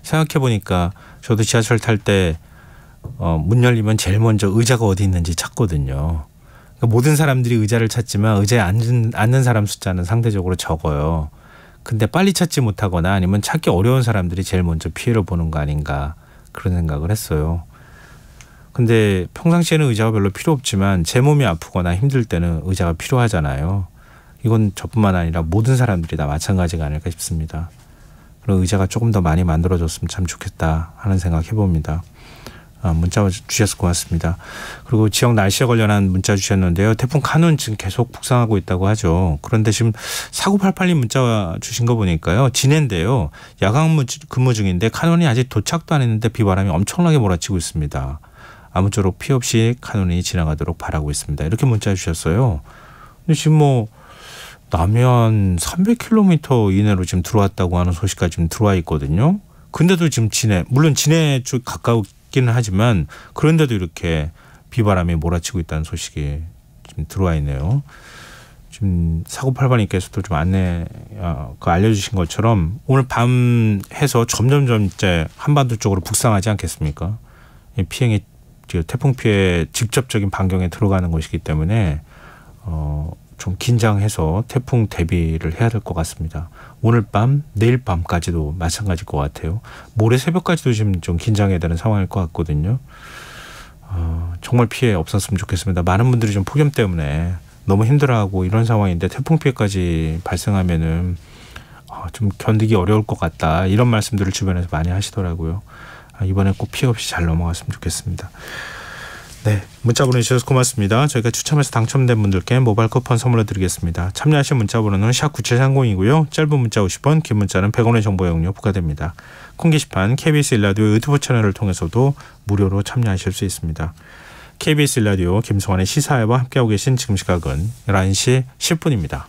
생각해보니까 저도 지하철 탈 때 문 열리면 제일 먼저 의자가 어디 있는지 찾거든요. 그러니까 모든 사람들이 의자를 찾지만 의자에 앉는 사람 숫자는 상대적으로 적어요. 근데 빨리 찾지 못하거나 아니면 찾기 어려운 사람들이 제일 먼저 피해를 보는 거 아닌가 그런 생각을 했어요. 근데 평상시에는 의자가 별로 필요 없지만 제 몸이 아프거나 힘들 때는 의자가 필요하잖아요. 이건 저뿐만 아니라 모든 사람들이 다 마찬가지가 아닐까 싶습니다. 그런 의자가 조금 더 많이 만들어졌으면 참 좋겠다 하는 생각 해봅니다. 문자 주셔서 고맙습니다. 그리고 지역 날씨에 관련한 문자 주셨는데요. 태풍 카눈 지금 계속 북상하고 있다고 하죠. 그런데 지금 4988님 문자 주신 거 보니까요. 진해인데요. 야간 근무 중인데 카눈이 아직 도착도 안 했는데 비바람이 엄청나게 몰아치고 있습니다. 아무쪼록 피해 없이 카눈이 지나가도록 바라고 있습니다. 이렇게 문자 주셨어요. 근데 지금 뭐 남해안 300km 이내로 지금 들어왔다고 하는 소식까지 지금 들어와 있거든요. 근데도 지금 물론 진해 쪽 가까웠기는 하지만 그런데도 이렇게 비바람이 몰아치고 있다는 소식이 지금 들어와 있네요. 지금 4988님께서도 좀 알려주신 것처럼 오늘 밤 해서 점점점 이제 한반도 쪽으로 북상하지 않겠습니까? 피해의 태풍 피해 직접적인 반경에 들어가는 것이기 때문에 좀 긴장해서 태풍 대비를 해야 될 것 같습니다. 오늘 밤, 내일 밤까지도 마찬가지일 것 같아요. 모레 새벽까지도 지금 좀 긴장해야 되는 상황일 것 같거든요. 정말 피해 없었으면 좋겠습니다. 많은 분들이 좀 폭염 때문에 너무 힘들어하고 이런 상황인데 태풍 피해까지 발생하면은 좀 견디기 어려울 것 같다. 이런 말씀들을 주변에서 많이 하시더라고요. 이번에 꼭 피해 없이 잘 넘어갔으면 좋겠습니다. 네, 문자 보내주셔서 고맙습니다. 저희가 추첨해서 당첨된 분들께 모바일 쿠폰 선물로 드리겠습니다. 참여하신 문자 번호는 샵9730이고요. 짧은 문자 50원, 긴 문자는 100원의 정보 이용료 부과됩니다. 콩 게시판 KBS 1라디오 유튜브 채널을 통해서도 무료로 참여하실 수 있습니다. KBS 1라디오 김성환의 시사회와 함께하고 계신 지금 시각은 11시 10분입니다.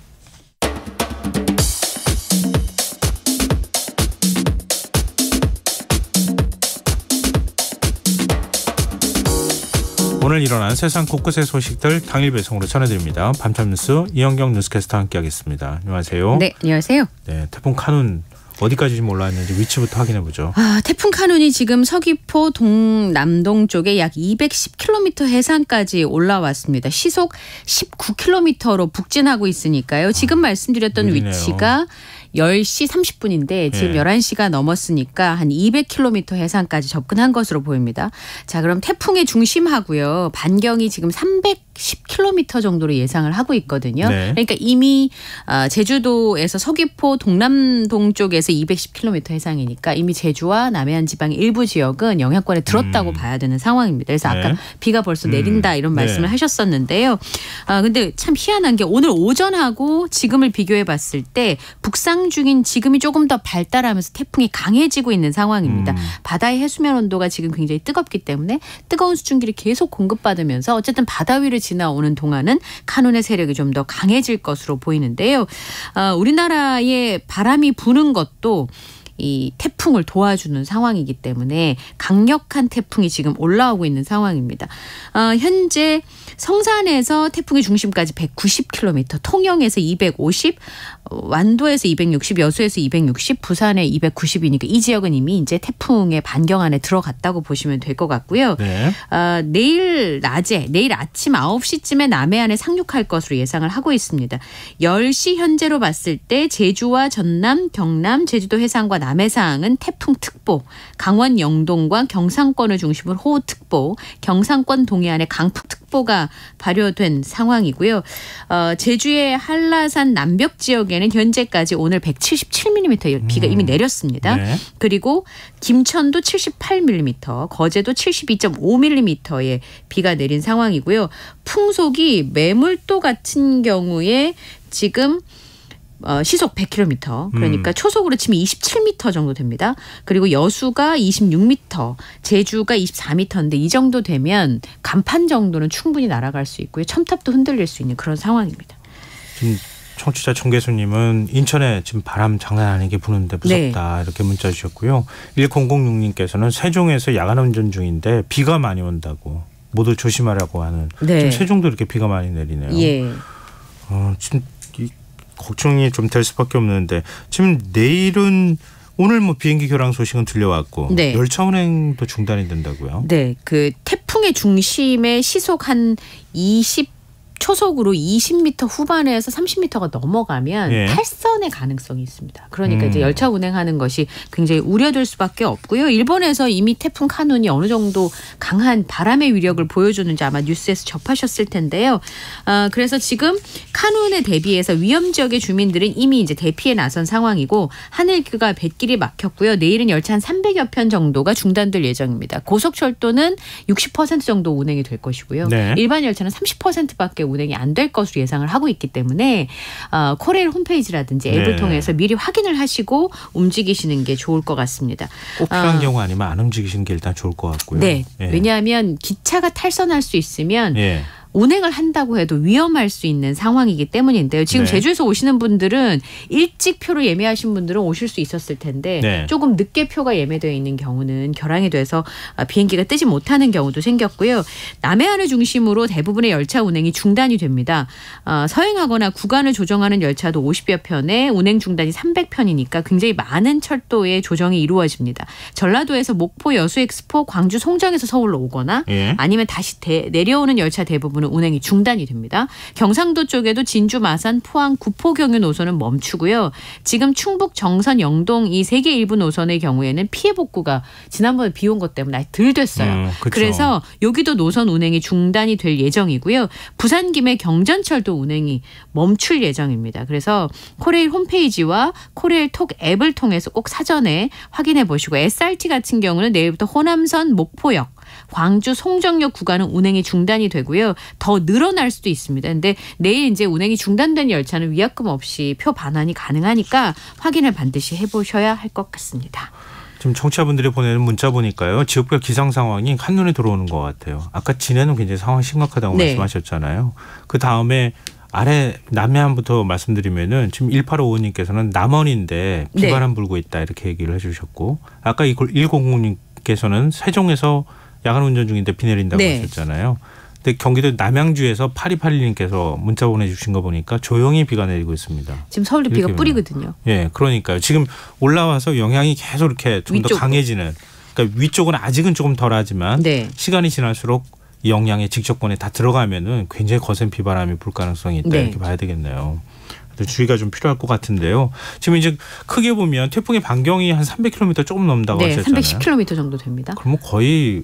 오늘 일어난 세상 곳곳의 소식들 당일 배송으로 전해드립니다. 밤참 뉴스 이현경 뉴스캐스터와 함께하겠습니다. 안녕하세요. 네, 안녕하세요. 네, 태풍 카눈 어디까지 지금 올라왔는지 위치부터 확인해보죠. 태풍 카눈이 지금 서귀포 동남동 쪽에 약 210km 해상까지 올라왔습니다. 시속 19km로 북진하고 있으니까요. 지금 말씀드렸던 느리네요. 위치가 10시 30분인데 지금 11시가 넘었으니까 한 200km 해상까지 접근한 것으로 보입니다. 자, 그럼 태풍의 중심하고요. 반경이 지금 310km 정도로 예상을 하고 있거든요. 네. 그러니까 이미 제주도에서 서귀포 동남동 쪽에서 210km 해상이니까 이미 제주와 남해안 지방의 일부 지역은 영향권에 들었다고 봐야 되는 상황입니다. 그래서 아까 비가 벌써 내린다 이런 말씀을 하셨었는데요. 근데 참 희한한 게 오늘 오전하고 지금을 비교해 봤을 때 북상 중인 지금이 조금 더 발달하면서 태풍이 강해지고 있는 상황입니다. 바다의 해수면 온도가 지금 굉장히 뜨겁기 때문에 뜨거운 수증기를 계속 공급받으면서 어쨌든 바다 위를 지나오는 동안은 카눈의 세력이 좀 더 강해질 것으로 보이는데요. 우리나라에 바람이 부는 것도 이 태풍을 도와주는 상황이기 때문에 강력한 태풍이 지금 올라오고 있는 상황입니다. 현재 성산에서 태풍의 중심까지 190km, 통영에서 250, 완도에서 260, 여수에서 260, 부산에 290이니까 이 지역은 이미 이제 태풍의 반경 안에 들어갔다고 보시면 될 것 같고요. 네. 내일 낮에, 내일 아침 9시쯤에 남해안에 상륙할 것으로 예상을 하고 있습니다. 10시 현재로 봤을 때 제주와 전남, 경남, 제주도 해상과 남해상은 태풍특보, 강원 영동과 경상권을 중심으로 호우특보, 경상권 동해안에 강풍특보가 발효된 상황이고요. 제주의 한라산 남벽 지역에는 현재까지 오늘 177mm 비가 이미 내렸습니다. 네. 그리고 김천도 78mm, 거제도 72.5mm의 비가 내린 상황이고요. 풍속이 매물도 같은 경우에 지금 시속 100km, 그러니까 초속으로 치면 27m 정도 됩니다. 그리고 여수가 26m, 제주가 24m인데 이 정도 되면 간판 정도는 충분히 날아갈 수 있고요. 첨탑도 흔들릴 수 있는 그런 상황입니다. 지금 청취자 청계수님은 인천에 지금 바람 장난 아니게 부는데 무섭다 이렇게 문자 주셨고요. 1006님께서는 세종에서 야간 운전 중인데 비가 많이 온다고 모두 조심하라고 하는. 지금 세종도 이렇게 비가 많이 내리네요. 예. 지금 걱정이 좀 될 수밖에 없는데 지금 내일은 오늘 뭐 비행기 결항 소식은 들려왔고 열차 운행도 중단이 된다고요? 네, 그 태풍의 중심의 시속 한 20 초속으로 20m 후반에서 30m가 넘어가면 탈선 사선의 가능성이 있습니다. 그러니까 이제 열차 운행하는 것이 굉장히 우려될 수밖에 없고요. 일본에서 이미 태풍 카눈이 어느 정도 강한 바람의 위력을 보여주는지 아마 뉴스에서 접하셨을 텐데요. 그래서 지금 카눈에 대비해서 위험 지역의 주민들은 이미 이제 대피에 나선 상황이고 하늘길과 뱃길이 막혔고요. 내일은 열차 한 300여 편 정도가 중단될 예정입니다. 고속철도는 60% 정도 운행이 될 것이고요. 네. 일반 열차는 30%밖에 운행이 안 될 것으로 예상을 하고 있기 때문에 코레일 홈페이지라든지 앱을 통해서 미리 확인을 하시고 움직이시는 게 좋을 것 같습니다. 꼭 필요한 경우 아니면 안 움직이시는 게 일단 좋을 것 같고요. 네. 왜냐하면 기차가 탈선할 수 있으면 운행을 한다고 해도 위험할 수 있는 상황이기 때문인데요. 지금 제주에서 오시는 분들은 일찍 표를 예매하신 분들은 오실 수 있었을 텐데 조금 늦게 표가 예매되어 있는 경우는 결항이 돼서 비행기가 뜨지 못하는 경우도 생겼고요. 남해안을 중심으로 대부분의 열차 운행이 중단이 됩니다. 서행하거나 구간을 조정하는 열차도 50여 편에 운행 중단이 300편이니까 굉장히 많은 철도의 조정이 이루어집니다. 전라도에서 목포 여수엑스포, 광주 송정에서 서울로 오거나 아니면 다시 내려오는 열차 대부분은 운행이 중단이 됩니다. 경상도 쪽에도 진주, 마산, 포항, 구포, 경유 노선은 멈추고요. 지금 충북, 정선, 영동 이 3개 일부 노선의 경우에는 피해 복구가 지난번에 비 온 것 때문에 덜 됐어요. 그래서 여기도 노선 운행이 중단이 될 예정이고요. 부산, 김해, 경전철도 운행이 멈출 예정입니다. 그래서 코레일 홈페이지와 코레일 톡 앱을 통해서 꼭 사전에 확인해 보시고 SRT 같은 경우는 내일부터 호남선 목포역, 광주 송정역 구간은 운행이 중단이 되고요. 더 늘어날 수도 있습니다. 근데 내일 이제 운행이 중단된 열차는 위약금 없이 표 반환이 가능하니까 확인을 반드시 해보셔야 할 것 같습니다. 지금 청취자분들이 보내는 문자 보니까요. 지역별 기상 상황이 한눈에 들어오는 것 같아요. 아까 진해는 굉장히 상황이 심각하다고 말씀하셨잖아요. 그 다음에 아래 남해안부터 말씀드리면은 지금 1855님께서는 남원인데 비바람 불고 있다 이렇게 얘기를 해주셨고 아까 100님께서는 세종에서 야간 운전 중인데 비 내린다고 하셨잖아요. 근데 경기도 남양주에서 8281님께서 문자 보내주신 거 보니까 조용히 비가 내리고 있습니다. 지금 서울도 비가 뿌리거든요. 예, 그러니까요. 지금 올라와서 영향이 계속 이렇게 좀 더 강해지는. 그러니까 위쪽은 아직은 조금 덜하지만 시간이 지날수록 이 영향의 직접권에 다 들어가면은 굉장히 거센 비바람이 불 가능성이 있다 이렇게 봐야 되겠네요. 주의가 좀 필요할 것 같은데요. 지금 이제 크게 보면 태풍의 반경이 한 300km 조금 넘는다고 하셨잖아요. 310km 정도 됩니다. 그러면 거의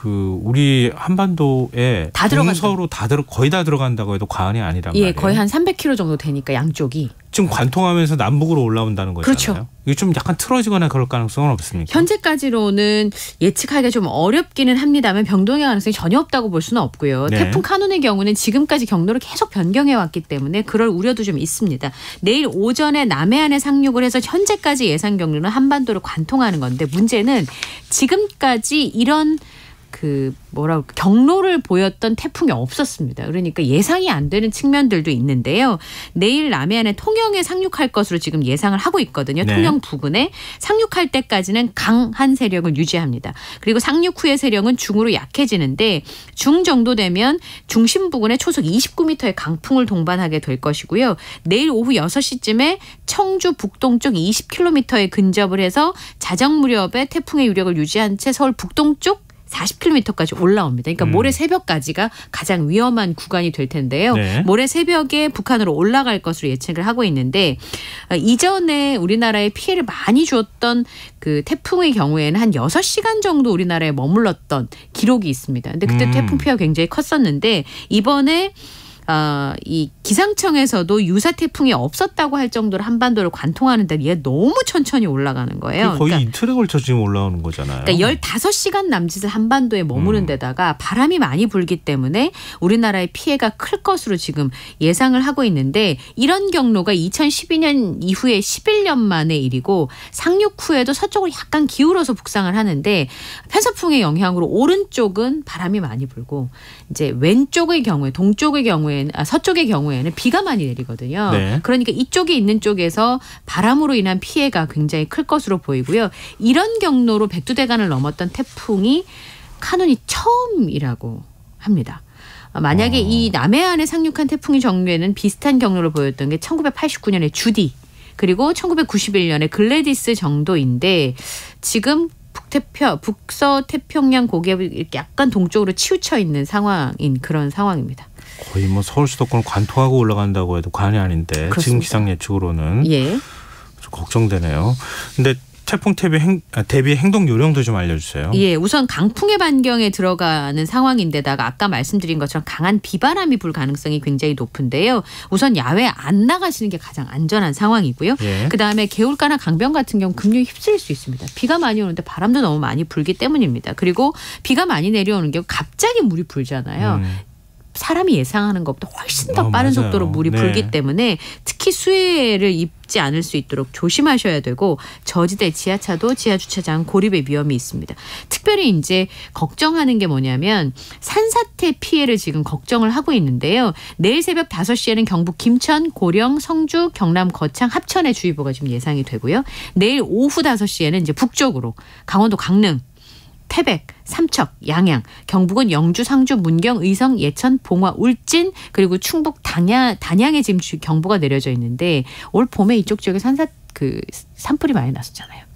우리 한반도에 동서로 거의 다 들어간다고 해도 과언이 아니란 말이에요. 거의 한 300km 정도 되니까 양쪽이. 지금 관통하면서 남북으로 올라온다는 거잖아요. 그렇죠. 이게 좀 약간 틀어지거나 그럴 가능성은 없습니까? 현재까지로는 예측하기가 좀 어렵기는 합니다만 변동의 가능성이 전혀 없다고 볼 수는 없고요. 태풍 카눈의 경우는 지금까지 경로를 계속 변경해 왔기 때문에 그럴 우려도 좀 있습니다. 내일 오전에 남해안에 상륙을 해서 현재까지 예상 경로는 한반도를 관통하는 건데 문제는 지금까지 이런 경로를 보였던 태풍이 없었습니다. 그러니까 예상이 안 되는 측면들도 있는데요. 내일 남해안에 통영에 상륙할 것으로 지금 예상을 하고 있거든요. 통영 부근에 상륙할 때까지는 강한 세력을 유지합니다. 그리고 상륙 후의 세력은 중으로 약해지는데 중 정도 되면 중심 부근에 초속 29m의 강풍을 동반하게 될 것이고요. 내일 오후 6시쯤에 청주 북동쪽 20km에 근접을 해서 자정 무렵에 태풍의 위력을 유지한 채 서울 북동쪽 40km까지 올라옵니다. 그러니까 모레 새벽까지가 가장 위험한 구간이 될 텐데요. 모레 새벽에 북한으로 올라갈 것으로 예측을 하고 있는데 이전에 우리나라에 피해를 많이 주었던 그 태풍의 경우에는 한 6시간 정도 우리나라에 머물렀던 기록이 있습니다. 근데 그때 태풍 피해가 굉장히 컸었는데 이번에 이 기상청에서도 유사 태풍이 없었다고 할 정도로 한반도를 관통하는데 얘 너무 천천히 올라가는 거예요. 거의 그러니까 이틀에 걸쳐 지금 올라오는 거잖아요. 그러니까 15시간 남짓을 한반도에 머무는 데다가 바람이 많이 불기 때문에 우리나라의 피해가 클 것으로 지금 예상을 하고 있는데 이런 경로가 2012년 이후에 11년 만의 일이고 상륙 후에도 서쪽으로 약간 기울어서 북상을 하는데 편서풍의 영향으로 오른쪽은 바람이 많이 불고 이제 왼쪽의 경우에 동쪽의 경우에 서쪽의 경우에는 비가 많이 내리거든요. 그러니까 이쪽에 있는 쪽에서 바람으로 인한 피해가 굉장히 클 것으로 보이고요. 이런 경로로 백두대간을 넘었던 태풍이 카눈이 처음이라고 합니다. 만약에 이 남해안에 상륙한 태풍의 경우에는 비슷한 경로를 보였던 게 1989년에 주디 그리고 1991년에 글래디스 정도인데 지금 북서태평양 고기압이 이렇게 약간 동쪽으로 치우쳐 있는 상황인 그런 상황입니다. 거의 뭐 서울 수도권을 관통하고 올라간다고 해도 과언이 아닌데 그렇습니다. 지금 기상 예측으로는 예. 좀 걱정되네요. 근데 태풍 대비 행동 요령도 좀 알려주세요. 예, 우선 강풍의 반경에 들어가는 상황인데다가 아까 말씀드린 것처럼 강한 비바람이 불 가능성이 굉장히 높은데요. 우선 야외 안 나가시는 게 가장 안전한 상황이고요. 예. 그다음에 개울가나 강변 같은 경우 급류에 휩쓸릴 수 있습니다. 비가 많이 오는데 바람도 너무 많이 불기 때문입니다. 그리고 비가 많이 내려오는 경우 갑자기 물이 불잖아요. 사람이 예상하는 것보다 훨씬 더 빠른 맞아요. 속도로 물이 네. 불기 때문에 특히 수해를 입지 않을 수 있도록 조심하셔야 되고 저지대 지하차도 지하주차장 고립의 위험이 있습니다. 특별히 이제 걱정하는 게 뭐냐면 산사태 피해를 지금 걱정을 하고 있는데요. 내일 새벽 5시에는 경북 김천, 고령, 성주, 경남 거창, 합천에 주의보가 지금 예상이 되고요. 내일 오후 5시에는 이제 북쪽으로 강원도 강릉, 태백, 삼척, 양양, 경북은 영주, 상주, 문경, 의성, 예천, 봉화, 울진 그리고 충북 단양에 지금 경보가 내려져 있는데 올 봄에 이쪽 지역에 산불이 많이 났었잖아요.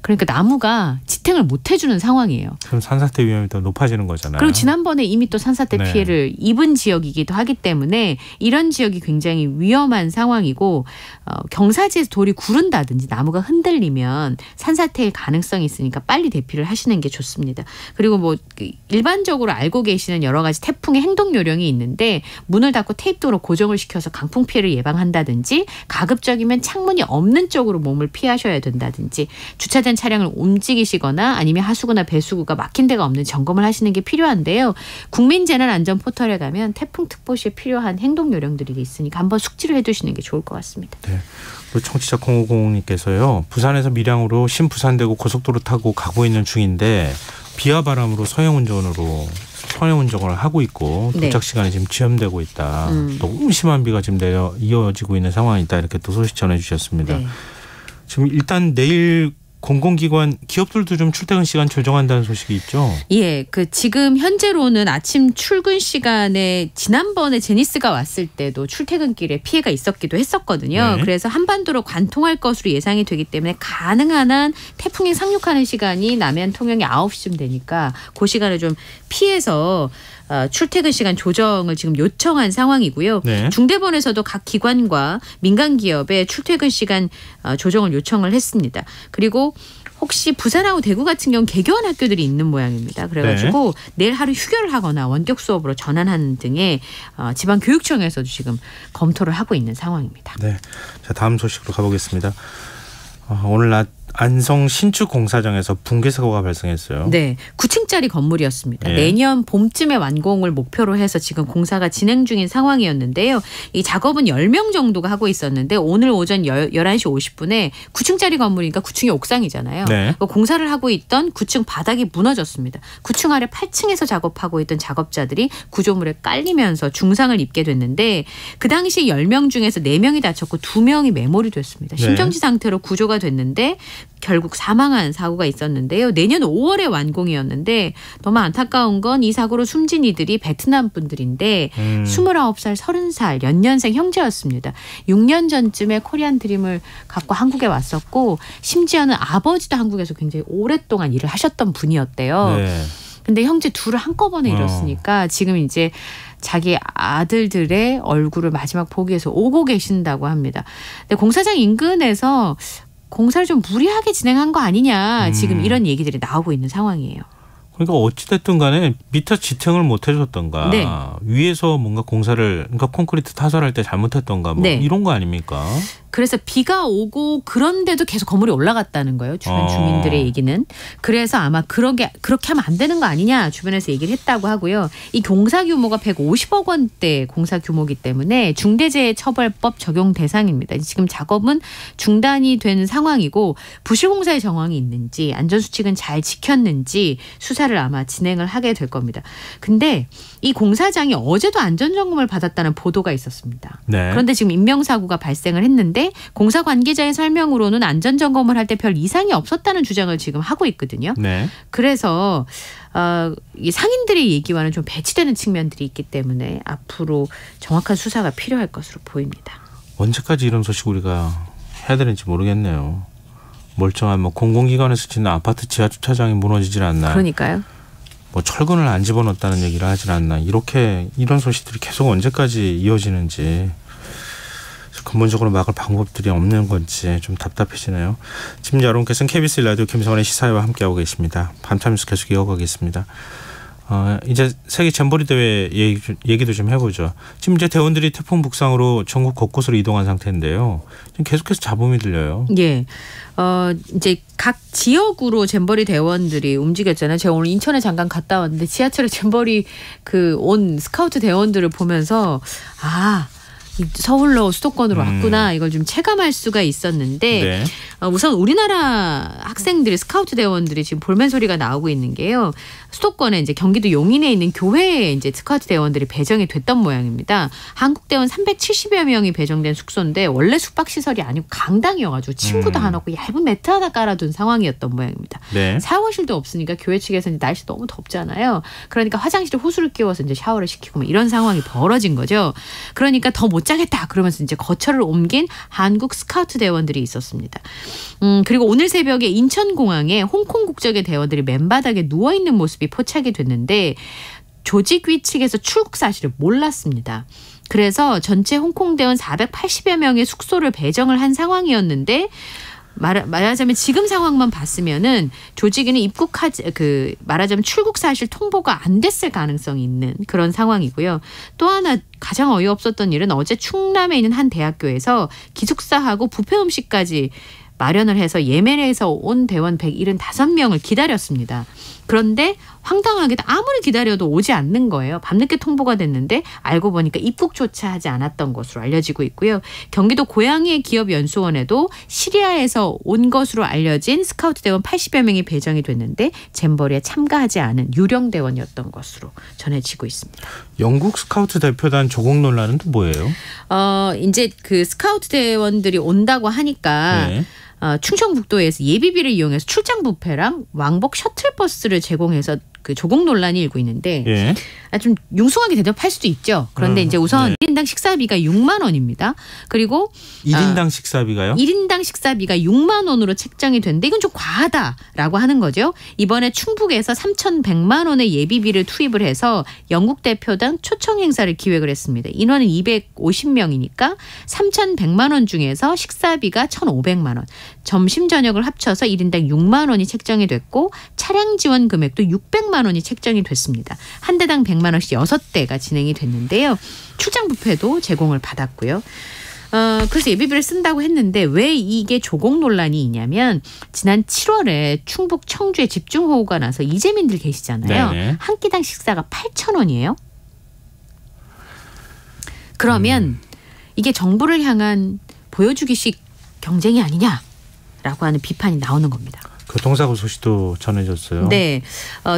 그러니까 나무가 지탱을 못 해주는 상황이에요. 그럼 산사태 위험이 더 높아지는 거잖아요. 그리고 지난번에 이미 또 산사태 네. 피해를 입은 지역이기도 하기 때문에 이런 지역이 굉장히 위험한 상황이고 경사지에서 돌이 구른다든지 나무가 흔들리면 산사태일 가능성이 있으니까 빨리 대피를 하시는 게 좋습니다. 그리고 뭐 일반적으로 알고 계시는 여러 가지 태풍의 행동 요령이 있는데 문을 닫고 테이프로 고정을 시켜서 강풍 피해를 예방한다든지 가급적이면 창문이 없는 쪽으로 몸을 피하셔야 된다든지 주차된 차량을 움직이시거나 아니면 하수구나 배수구가 막힌 데가 없는 점검을 하시는 게 필요한데요. 국민재난안전포털에 가면 태풍특보 시에 필요한 행동 요령들이 있으니까 한번 숙지를 해두시는 게 좋을 것 같습니다. 네. 우리 청취자 0500님께서요. 부산에서 밀양으로 신부산대고 고속도로 타고 가고 있는 중인데 비와 바람으로 서행 운전을 하고 있고 도착 시간이 지금 지연되고 있다. 너무 심한 비가 지금 이어지고 있는 상황이다. 이렇게 또 소식 전해주셨습니다. 네. 지금 일단 내일 공공기관 기업들도 좀 출퇴근 시간 조정한다는 소식이 있죠. 예, 지금 현재로는 아침 출근 시간에 지난번에 제니스가 왔을 때도 출퇴근길에 피해가 있었기도 했었거든요. 네. 그래서 한반도로 관통할 것으로 예상이 되기 때문에 가능한 한 태풍이 상륙하는 시간이 남해안 통영이 9시쯤 되니까 그 시간을 좀 피해서 출퇴근 시간 조정을 지금 요청한 상황이고요. 네. 중대본에서도 각 기관과 민간 기업에 출퇴근 시간 조정을 요청을 했습니다. 그리고 혹시 부산하고 대구 같은 경우 개교한 학교들이 있는 모양입니다. 그래가지고 내일 하루 휴교를 하거나 원격 수업으로 전환하는 등의 지방교육청에서도 지금 검토를 하고 있는 상황입니다. 네, 자 다음 소식으로 가보겠습니다. 오늘 낮 안성 신축 공사장에서 붕괴 사고가 발생했어요. 네, 9층짜리 건물이었습니다. 예. 내년 봄쯤에 완공을 목표로 해서 지금 공사가 진행 중인 상황이었는데요. 이 작업은 10명 정도가 하고 있었는데 오늘 오전 11시 50분에 9층짜리 건물이니까 9층이 옥상이잖아요. 네. 공사를 하고 있던 9층 바닥이 무너졌습니다. 9층 아래 8층에서 작업하고 있던 작업자들이 구조물에 깔리면서 중상을 입게 됐는데 그 당시 10명 중에서 4명이 다쳤고 2명이 매몰이 됐습니다. 심정지 상태로 구조가 됐는데 결국 사망한 사고가 있었는데요. 내년 5월에 완공이었는데 너무 안타까운 건 이 사고로 숨진 이들이 베트남 분들인데 29살, 30살 연년생 형제였습니다. 6년 전쯤에 코리안 드림을 갖고 한국에 왔었고 심지어는 아버지도 한국에서 굉장히 오랫동안 일을 하셨던 분이었대요. 네. 근데 형제 둘을 한꺼번에 잃었으니까 지금 이제 자기 아들들의 얼굴을 마지막 보기 위해서 오고 계신다고 합니다. 근데 공사장 인근에서 공사를 좀 무리하게 진행한 거 아니냐 지금 이런 얘기들이 나오고 있는 상황이에요. 그러니까 어찌됐든 간에 밑에 지탱을 못 해줬던가 네. 위에서 뭔가 그러니까 콘크리트 타설할 때 잘못했던가 뭐 네. 이런 거 아닙니까? 그래서 비가 오고 그런데도 계속 건물이 올라갔다는 거예요. 주변 주민들의 얘기는. 그래서 아마 그렇게 하면 안 되는 거 아니냐 주변에서 얘기를 했다고 하고요. 이 공사 규모가 150억 원대 공사 규모이기 때문에 중대재해처벌법 적용 대상입니다. 지금 작업은 중단이 된 상황이고 부실공사의 정황이 있는지 안전수칙은 잘 지켰는지 수사를 아마 진행을 하게 될 겁니다. 근데 이 공사장이 어제도 안전점검을 받았다는 보도가 있었습니다. 네. 그런데 지금 인명사고가 발생을 했는데 공사 관계자의 설명으로는 안전점검을 할 때 별 이상이 없었다는 주장을 지금 하고 있거든요. 네. 그래서 이 상인들의 얘기와는 좀 배치되는 측면들이 있기 때문에 앞으로 정확한 수사가 필요할 것으로 보입니다. 언제까지 이런 소식 우리가 해야 되는지 모르겠네요. 멀쩡한 공공기관에서 짓는 아파트 지하주차장이 무너지질 않나. 그러니까요. 뭐 철근을 안 집어넣었다는 얘기를 하질 않나. 이런 소식들이 계속 언제까지 이어지는지, 근본적으로 막을 방법들이 없는 건지 좀 답답해지네요. 지금 여러분께서는 KBS 라디오 김성환의 시사회와 함께하고 계십니다. 밤참 뉴스 계속 이어가겠습니다. 이제 세계 잼버리 대회 얘기도 좀 해보죠. 지금 이제 대원들이 태풍 북상으로 전국 곳곳으로 이동한 상태인데요. 지금 계속해서 잡음이 들려요. 예. 이제 각 지역으로 잼버리 대원들이 움직였잖아요. 제가 오늘 인천에 잠깐 갔다 왔는데 지하철에 잼버리 온 스카우트 대원들을 보면서 서울로 수도권으로 왔구나, 이걸 좀 체감할 수가 있었는데, 네. 우선 우리나라 학생들이, 스카우트 대원들이 지금 볼멘 소리가 나오고 있는 게요. 수도권에 이제 경기도 용인에 있는 교회에 이제 스카우트 대원들이 배정이 됐던 모양입니다. 한국 대원 370여 명이 배정된 숙소인데 원래 숙박 시설이 아니고 강당이어가지고 침구도 안 하고 얇은 매트 하나 깔아둔 상황이었던 모양입니다. 네. 샤워실도 없으니까 교회 측에서 이제 날씨 너무 덥잖아요. 그러니까 화장실에 호수를 끼워서 이제 샤워를 시키고 이런 상황이 벌어진 거죠. 그러니까 더 못 짜겠다 그러면서 이제 거처를 옮긴 한국 스카우트 대원들이 있었습니다. 그리고 오늘 새벽에 인천공항에 홍콩 국적의 대원들이 맨바닥에 누워있는 모습이 포착이 됐는데 조직위 측에서 출국 사실을 몰랐습니다. 그래서 전체 홍콩 대원 480여 명의 숙소를 배정을 한 상황이었는데, 말하자면 지금 상황만 봤으면은 조직위는 말하자면 출국 사실 통보가 안 됐을 가능성이 있는 그런 상황이고요. 또 하나 가장 어이없었던 일은 어제 충남에 있는 한 대학교에서 기숙사하고 뷔페 음식까지 마련을 해서 예멘에서 온 대원 175명을 기다렸습니다. 그런데 황당하게도 아무리 기다려도 오지 않는 거예요. 밤늦게 통보가 됐는데 알고 보니까 입국조차 하지 않았던 것으로 알려지고 있고요. 경기도 고양이의 기업연수원에도 시리아에서 온 것으로 알려진 스카우트 대원 80여 명이 배정이 됐는데 잼버리에 참가하지 않은 유령 대원이었던 것으로 전해지고 있습니다. 영국 스카우트 대표단 조국 논란은 또 뭐예요? 이제 그 스카우트 대원들이 온다고 하니까 네. 충청북도에서 예비비를 이용해서 출장 뷔페랑 왕복 셔틀버스를 제공해서 그 조공 논란이 일고 있는데, 예. 좀 융숭하게 대접할 수도 있죠. 그런데 이제 우선 1인당 식사비가 6만 원입니다. 그리고 1인당 식사비가요? 1인당 식사비가 6만 원으로 책정이 됐는데 이건 좀 과하다라고 하는 거죠. 이번에 충북에서 3,100만 원의 예비비를 투입을 해서 영국 대표단 초청 행사를 기획을 했습니다. 인원은 250명이니까 3,100만 원 중에서 식사비가 1,500만 원, 점심 저녁을 합쳐서 1인당 6만 원이 책정이 됐고 차량 지원 금액도 600만 원이 책정이 됐습니다. 한 대당 100만 원씩 6대가 진행이 됐는데요. 출장 뷔페도 제공을 받았고요. 그래서 예비비를 쓴다고 했는데 왜 이게 조공 논란이 있냐면, 지난 7월에 충북 청주에 집중호우가 나서 이재민들 계시잖아요. 네네. 한 끼당 식사가 8,000원이에요. 그러면 이게 정부를 향한 보여주기식 경쟁이 아니냐라고 하는 비판이 나오는 겁니다. 교통사고 소식도 전해졌어요. 네.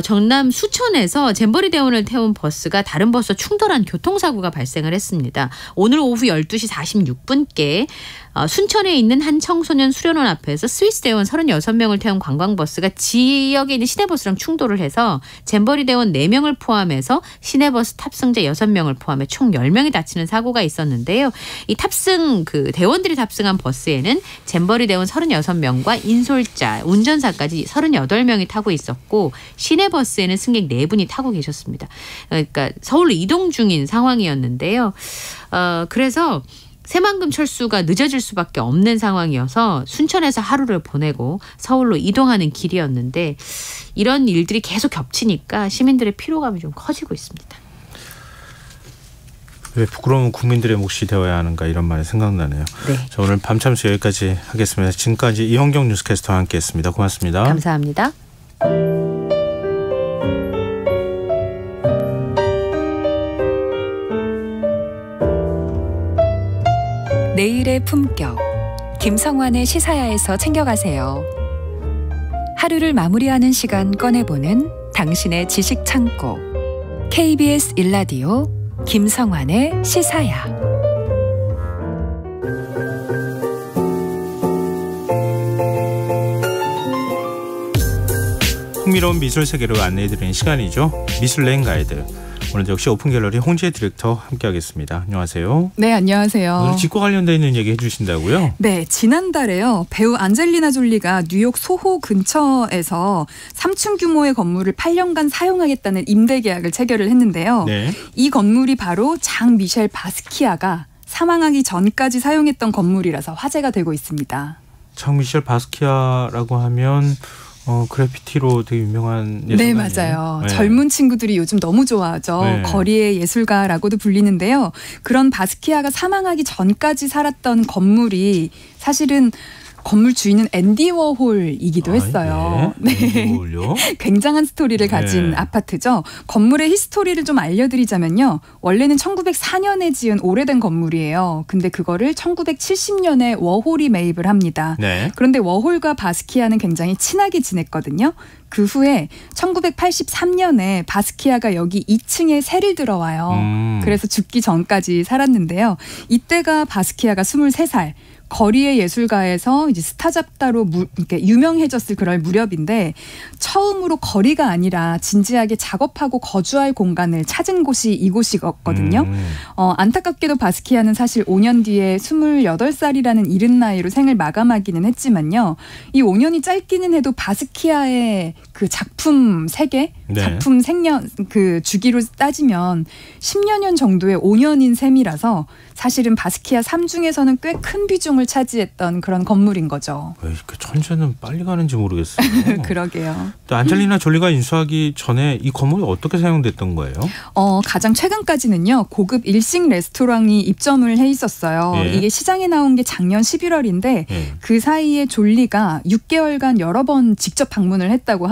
전남 수천에서 잼버리 대원을 태운 버스가 다른 버스와 충돌한 교통사고가 발생을 했습니다. 오늘 오후 12시 46분께 순천에 있는 한 청소년 수련원 앞에서 스위스 대원 36명을 태운 관광버스가 지역에 있는 시내버스랑 충돌을 해서 잼버리 대원 4명을 포함해서 시내버스 탑승자 6명을 포함해 총 10명이 다치는 사고가 있었는데요. 이 대원들이 탑승한 버스에는 잼버리 대원 36명과 인솔자, 운전사까지 38명이 타고 있었고, 시내버스에는 승객 4분이 타고 계셨습니다. 그러니까 서울로 이동 중인 상황이었는데요. 그래서 새만금 철수가 늦어질 수밖에 없는 상황이어서 순천에서 하루를 보내고 서울로 이동하는 길이었는데, 이런 일들이 계속 겹치니까 시민들의 피로감이 좀 커지고 있습니다. 왜 부끄러운 국민들의 몫이 되어야 하는가, 이런 말이 생각나네요. 네. 자, 오늘 밤참수 여기까지 하겠습니다. 지금까지 이현경 뉴스캐스터와 함께했습니다. 고맙습니다. 감사합니다. 내일의 품격, 김성환의 시사야에서 챙겨가세요. 하루를 마무리하는 시간 꺼내보는 당신의 지식 창고, KBS 1라디오 김성환의 시사야. 흥미로운 미술 세계로 안내해드리는 시간이죠. 미술여행 가이드. 오늘 역시 오픈갤러리 홍지혜 디렉터 함께하겠습니다. 안녕하세요. 네, 안녕하세요. 오늘 집과 관련되어 있는 얘기 해주신다고요? 네, 지난달에요. 배우 안젤리나 졸리가 뉴욕 소호 근처에서 3층 규모의 건물을 8년간 사용하겠다는 임대 계약을 체결을 했는데요. 네. 이 건물이 바로 장 미셸 바스키아가 사망하기 전까지 사용했던 건물이라서 화제가 되고 있습니다. 장 미셸 바스키아라고 하면 그래피티로 되게 유명한 예술가네요. 네, 맞아요. 네. 젊은 친구들이 요즘 너무 좋아하죠. 네. 거리의 예술가라고도 불리는데요. 그런 바스키아가 사망하기 전까지 살았던 건물이 사실은 건물 주인은 앤디 워홀이기도 했어요. 네. 앤디 워홀요? 굉장한 스토리를 가진 네. 아파트죠. 건물의 히스토리를 좀 알려드리자면요. 원래는 1904년에 지은 오래된 건물이에요. 근데 그거를 1970년에 워홀이 매입을 합니다. 네. 그런데 워홀과 바스키아는 굉장히 친하게 지냈거든요. 그 후에 1983년에 바스키아가 여기 2층에 새를 들어와요. 그래서 죽기 전까지 살았는데요. 이때가 바스키아가 23살. 거리의 예술가에서 이제 스타 잡다로 이렇게 유명해졌을 그럴 무렵인데 처음으로 거리가 아니라 진지하게 작업하고 거주할 공간을 찾은 곳이 이곳이거든요. 안타깝게도 바스키아는 사실 5년 뒤에 28살이라는 이른 나이로 생을 마감하기는 했지만요. 이 5년이 짧기는 해도 바스키아의 그 작품 세계, 네. 작품 생년 그 주기로 따지면 10여 년 정도의 5년인 셈이라서 사실은 바스키아 삶 중에서는 꽤 큰 비중을 차지했던 그런 건물인 거죠. 왜 이렇게 천재는 빨리 가는지 모르겠어요. 그러게요. 또 안젤리나 졸리가 인수하기 전에 이 건물이 어떻게 사용됐던 거예요? 가장 최근까지는요. 고급 일식 레스토랑이 입점을 해 있었어요. 예. 이게 시장에 나온 게 작년 11월인데 예. 그 사이에 졸리가 6개월간 여러 번 직접 방문을 했다고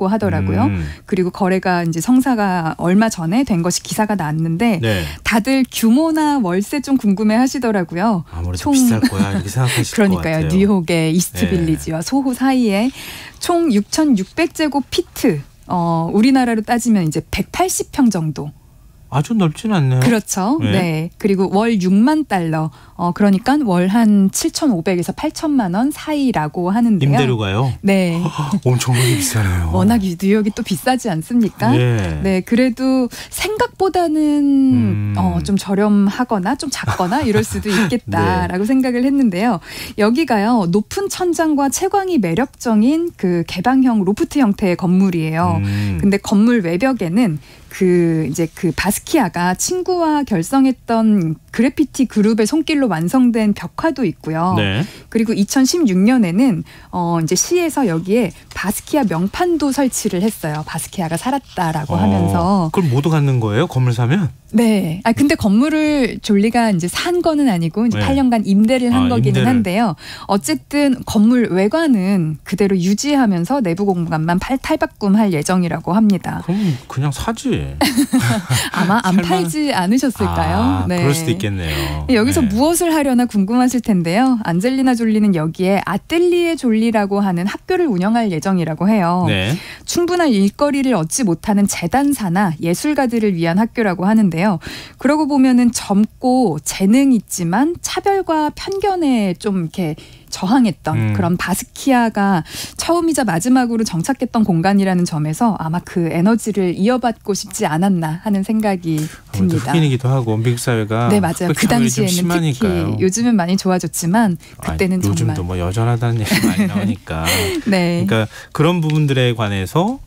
하더라고요. 그리고 거래가 이제 성사가 얼마 전에 된 것이 기사가 났는데 네. 다들 규모나 월세 좀 궁금해 하시더라고요. 아무래도 비쌀 거야 이렇게 생각하실 것 같아요. 그러니까요. 뉴욕의 이스트 빌리지와 소호 사이에 총 6,600제곱 피트, 우리나라로 따지면 이제 180평 정도. 아주 넓진 않네요. 그렇죠. 네. 네. 그리고 월 6만 달러. 그러니까 월 한 7,500에서 8천만 원 사이라고 하는데요. 임대료가요? 네. 엄청나게 비싸네요. 워낙 뉴욕이 또 비싸지 않습니까? 예. 네. 그래도 생각보다는 좀 저렴하거나 좀 작거나 이럴 수도 있겠다라고 생각을 했는데요. 여기가요. 높은 천장과 채광이 매력적인 그 개방형 로프트 형태의 건물이에요. 근데 건물 외벽에는 그 바스키아가 친구와 결성했던 그래피티 그룹의 손길로 완성된 벽화도 있고요. 네. 그리고 2016년에는 이제 시에서 여기에 바스키아 명판도 설치를 했어요. 바스키아가 살았다라고 하면서. 그걸 모두 갖는 거예요? 건물 사면? 네. 근데 건물을 졸리가 이제 산 거는 아니고 이제 네. 8년간 임대를 한 거기는 임대를. 한데요. 어쨌든 건물 외관은 그대로 유지하면서 내부 공간만 탈바꿈할 예정이라고 합니다. 그럼 그냥 사지. 아마 안 팔지 않으셨을까요? 네. 그럴 수도 있겠네요. 여기서 네. 무엇을 하려나 궁금하실 텐데요. 안젤리나 졸리는 여기에 아텔리에 졸리라고 하는 학교를 운영할 예정이라고 해요. 네. 충분한 일거리를 얻지 못하는 재단사나 예술가들을 위한 학교라고 하는데요. 그러고 보면은 젊고 재능 있지만 차별과 편견에 좀 이렇게 저항했던 그런 바스키아가 처음이자 마지막으로 정착했던 공간이라는 점에서 아마 그 에너지를 이어받고 싶지 않았나 하는 생각이 듭니다. 흑인이기도 하고 미국 사회가 네, 맞아요. 그 당시에는 특히 요즘은 많이 좋아졌지만 그때는 정말 요즘도 뭐 여전하다는 얘기 많이 나오니까. 네. 그러니까 그런 부분들에 관해서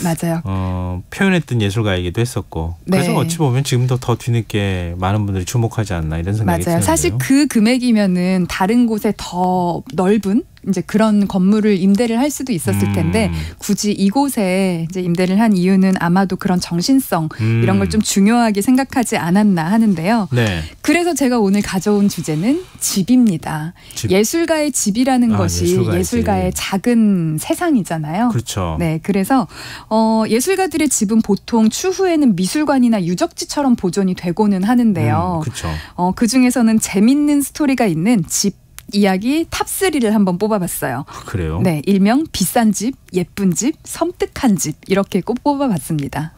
맞아요. 표현했던 예술가이기도 했었고 그래서 네. 어찌 보면 지금도 더 뒤늦게 많은 분들이 주목하지 않나 이런 생각이 드는데요. 맞아요. 사실 그 금액이면은 다른 곳에 더 넓은 이제 그런 건물을 임대를 할 수도 있었을 텐데 굳이 이곳에 이제 임대를 한 이유는 아마도 그런 정신성 이런 걸 좀 중요하게 생각하지 않았나 하는데요. 네. 그래서 제가 오늘 가져온 주제는 집입니다. 집. 예술가의 집이라는 것이 예술가의 작은 세상이잖아요. 그렇죠. 네, 그래서 예술가들의 집은 보통 추후에는 미술관이나 유적지처럼 보존이 되고는 하는데요. 그렇죠. 그 중에서는 재밌는 스토리가 있는 집 이야기 탑3를 한번 뽑아봤어요. 그래요? 네, 일명 비싼 집, 예쁜 집, 섬뜩한 집 이렇게 꼭 뽑아봤습니다.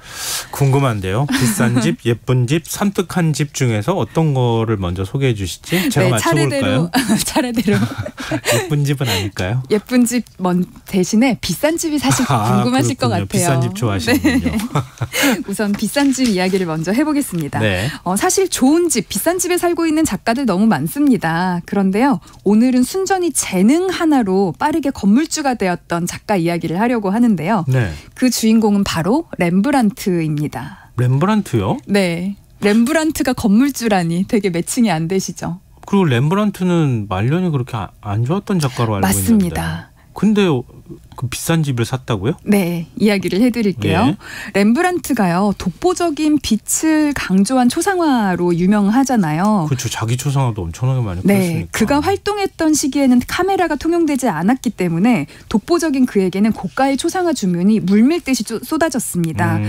궁금한데요. 비싼 집, 예쁜 집, 섬뜩한 집 중에서 어떤 거를 먼저 소개해 주시지? 제가 맞춰볼까요? 차례대로. 예쁜 집은 아닐까요? 예쁜 집 대신에 비싼 집이 사실 궁금하실 것 같아요. 비싼 집 좋아하시는군요. 네. 우선 비싼 집 이야기를 먼저 해보겠습니다. 네. 사실 좋은 집, 비싼 집에 살고 있는 작가들 너무 많습니다. 그런데요. 오늘은 순전히 재능 하나로 빠르게 건물주가 되었던 작가 이야기를 하려고 하는데요. 네. 그 주인공은 바로 렘브란트입니다. 렘브란트요? 네. 렘브란트가 건물주라니 되게 매칭이 안 되시죠? 그리고 렘브란트는 말년이 그렇게 안 좋았던 작가로 알고 맞습니다. 있는데. 근데 그 비싼 집을 샀다고요? 네, 이야기를 해드릴게요. 예. 렘브란트가요, 독보적인 빛을 강조한 초상화로 유명하잖아요. 그렇죠. 자기 초상화도 엄청나게 많이 네, 그렸으니까. 그가 활동했던 시기에는 카메라가 통용되지 않았기 때문에 독보적인 그에게는 고가의 초상화 주문이 물밀듯이 쏟아졌습니다.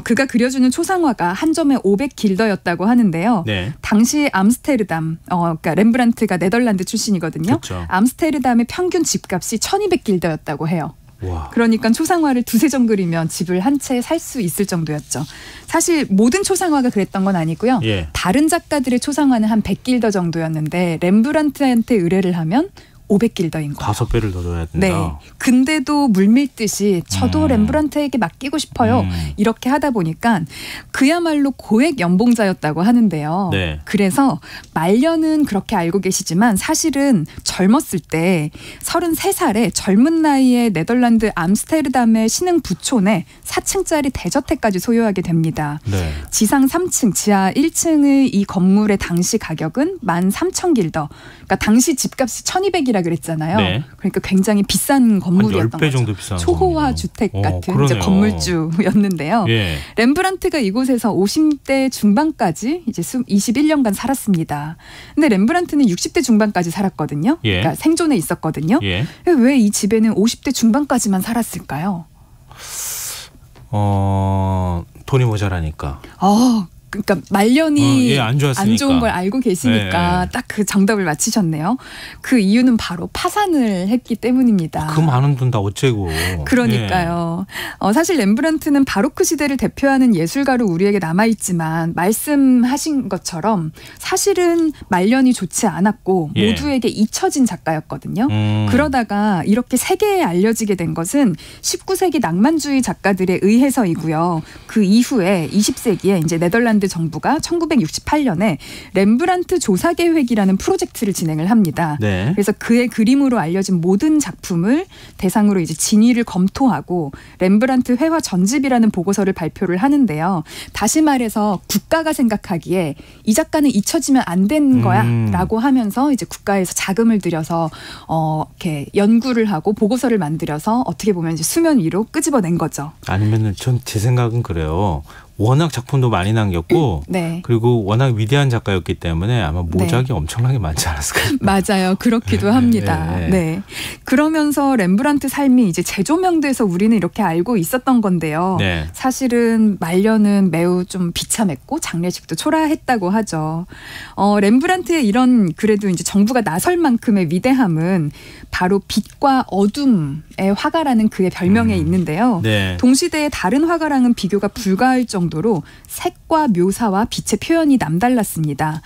그가 그려주는 초상화가 한 점에 500길더였다고 하는데요. 네. 당시 암스테르담, 그러니까 렘브란트가 네덜란드 출신이거든요. 그렇죠. 암스테르담의 평균 집값이 1200길더였다고 해요. 와. 그러니까 초상화를 두세 점 그리면 집을 한 채 살 수 있을 정도였죠. 사실 모든 초상화가 그랬던 건 아니고요. 예. 다른 작가들의 초상화는 한 100길더 정도였는데 렘브란트한테 의뢰를 하면 500길더인 거예요. 5배를 더 줘야 된다. 네. 근데도 물밀듯이 저도 렘브란트에게 맡기고 싶어요. 이렇게 하다 보니까 그야말로 고액 연봉자였다고 하는데요. 네. 그래서 말년은 그렇게 알고 계시지만 사실은 젊었을 때 33살에 젊은 나이에 네덜란드 암스테르담의 신흥 부촌에 4층짜리 대저택까지 소유하게 됩니다. 네. 지상 3층, 지하 1층의 이 건물의 당시 가격은 13,000길더. 그러니까 당시 집값이 1200이라 그랬잖아요. 네. 그러니까 굉장히 비싼 건물이었던 한 10배 거죠. 정도 비싼 초호화 건물이요. 주택 같은 이제 그러네요. 건물주였는데요. 예. 렘브란트가 이곳에서 50대 중반까지 이제 21년간 살았습니다. 근데 렘브란트는 60대 중반까지 살았거든요. 예. 그러니까 생존에 있었거든요. 예. 왜 이 집에는 50대 중반까지만 살았을까요? 돈이 모자라니까. 그러니까 말년이 안 좋았으니까. 안 좋은 걸 알고 계시니까 네. 딱 그 정답을 맞히셨네요. 그 이유는 바로 파산을 했기 때문입니다. 그 많은 돈 다 어째고. 그러니까요. 사실 렘브란트는 바로크 시대를 대표하는 예술가로 우리에게 남아있지만 말씀하신 것처럼 사실은 말년이 좋지 않았고 예. 모두에게 잊혀진 작가였거든요. 그러다가 이렇게 세계에 알려지게 된 것은 19세기 낭만주의 작가들에 의해서이고요. 그 이후에 20세기에 이제 네덜란드 정부가 1968년에 렘브란트 조사계획이라는 프로젝트를 진행을 합니다. 네. 그래서 그의 그림으로 알려진 모든 작품을 대상으로 이제 진위를 검토하고 렘브란트 회화 전집이라는 보고서를 발표를 하는데요. 다시 말해서 국가가 생각하기에 이 작가는 잊혀지면 안 되는 거야라고 하면서 이제 국가에서 자금을 들여서 이렇게 연구를 하고 보고서를 만들어서 어떻게 보면 이제 수면 위로 끄집어낸 거죠. 아니면은 전 제 생각은 그래요. 워낙 작품도 많이 남겼고 네. 그리고 워낙 위대한 작가였기 때문에 아마 모작이 엄청나게 많지 않았을까요? 맞아요. 그렇기도 합니다. 네. 그러면서 렘브란트 삶이 이제 재조명돼서 우리는 이렇게 알고 있었던 건데요. 네. 사실은 말년은 매우 좀 비참했고 장례식도 초라했다고 하죠. 렘브란트의 이런 그래도 이제 정부가 나설 만큼의 위대함은 바로 빛과 어둠의 화가라는 그의 별명에 있는데요. 네. 동시대의 다른 화가랑은 비교가 불가할 정도로 색과 묘사와 빛의 표현이 남달랐습니다.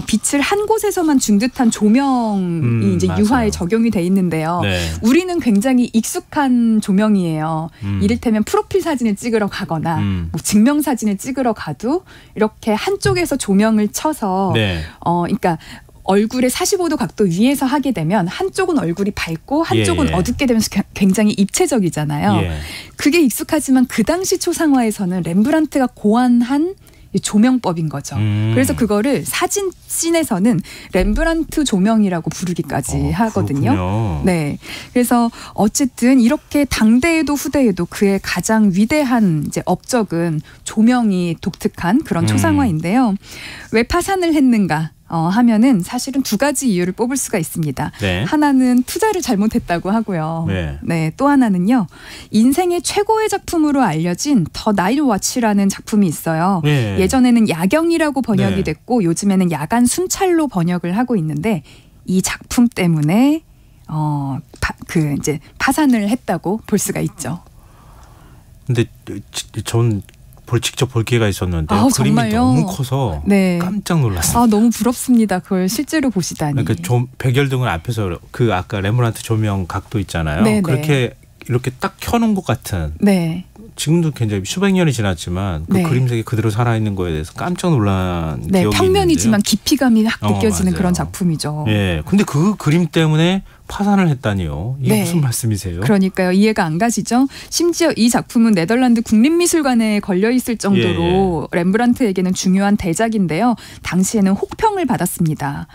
빛을 한 곳에서만 준 듯한 조명이 이제 맞아요. 유화에 적용이 돼 있는데요. 네. 우리는 굉장히 익숙한 조명이에요. 이를테면 프로필 사진을 찍으러 가거나 뭐 증명 사진을 찍으러 가도 이렇게 한쪽에서 조명을 쳐서 네. 그러니까 얼굴의 45도 각도 위에서 하게 되면 한쪽은 얼굴이 밝고 한쪽은 예. 어둡게 되면서 굉장히 입체적이잖아요. 예. 그게 익숙하지만 그 당시 초상화에서는 렘브란트가 고안한 조명법인 거죠. 그래서 그거를 사진씬에서는 렘브란트 조명이라고 부르기까지 하거든요. 그렇군요. 네. 그래서 어쨌든 이렇게 당대에도 후대에도 그의 가장 위대한 이제 업적은 조명이 독특한 그런 초상화인데요. 왜 파산을 했는가? 하면은 사실은 두 가지 이유를 뽑을 수가 있습니다. 네. 하나는 투자를 잘못했다고 하고요. 네. 또 하나는요. 인생의 최고의 작품으로 알려진 더 나이트 워치라는 작품이 있어요. 네. 예전에는 야경이라고 번역이 네. 됐고 요즘에는 야간 순찰로 번역을 하고 있는데 이 작품 때문에 이제 파산을 했다고 볼 수가 있죠. 근데 전 직접 볼 기회가 있었는데 그림이 정말요? 너무 커서 네. 깜짝 놀랐어요. 너무 부럽습니다. 그걸 실제로 보시다니. 그러니까 백열등을 앞에서 그 아까 레므란트 조명 각도 있잖아요. 네, 그렇게 이렇게 딱 켜놓은 것 같은. 네. 지금도 굉장히 수백 년이 지났지만 그 네. 그림색이 그대로 살아있는 거에 대해서 깜짝 놀란 기억이 있는데요. 평면이지만 깊이감이 확 느껴지는 맞아요. 그런 작품이죠. 예. 근데 그 그림 때문에 파산을 했다니요. 이게 무슨 말씀이세요? 그러니까요. 이해가 안 가시죠? 심지어 이 작품은 네덜란드 국립미술관에 걸려있을 정도로 렘브란트에게는 중요한 대작인데요. 당시에는 혹평을 받았습니다.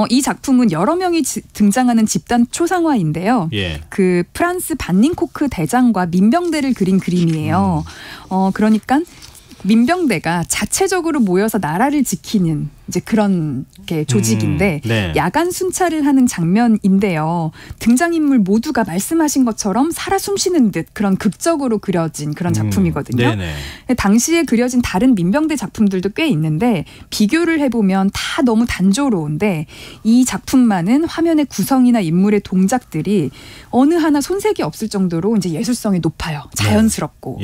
이 작품은 여러 명이 등장하는 집단 초상화인데요. 그 프란스 반닌코크 대장과 민병대를 그린 그림이에요. 그러니까 민병대가 자체적으로 모여서 나라를 지키는 이제 그런 게 조직인데 야간 순찰을 하는 장면인데요. 등장인물 모두가 말씀하신 것처럼 살아 숨쉬는 듯 그런 극적으로 그려진 그런 작품이거든요. 당시에 그려진 다른 민병대 작품들도 꽤 있는데 비교를 해보면 다 너무 단조로운데 이 작품만은 화면의 구성이나 인물의 동작들이 어느 하나 손색이 없을 정도로 이제 예술성이 높아요. 자연스럽고.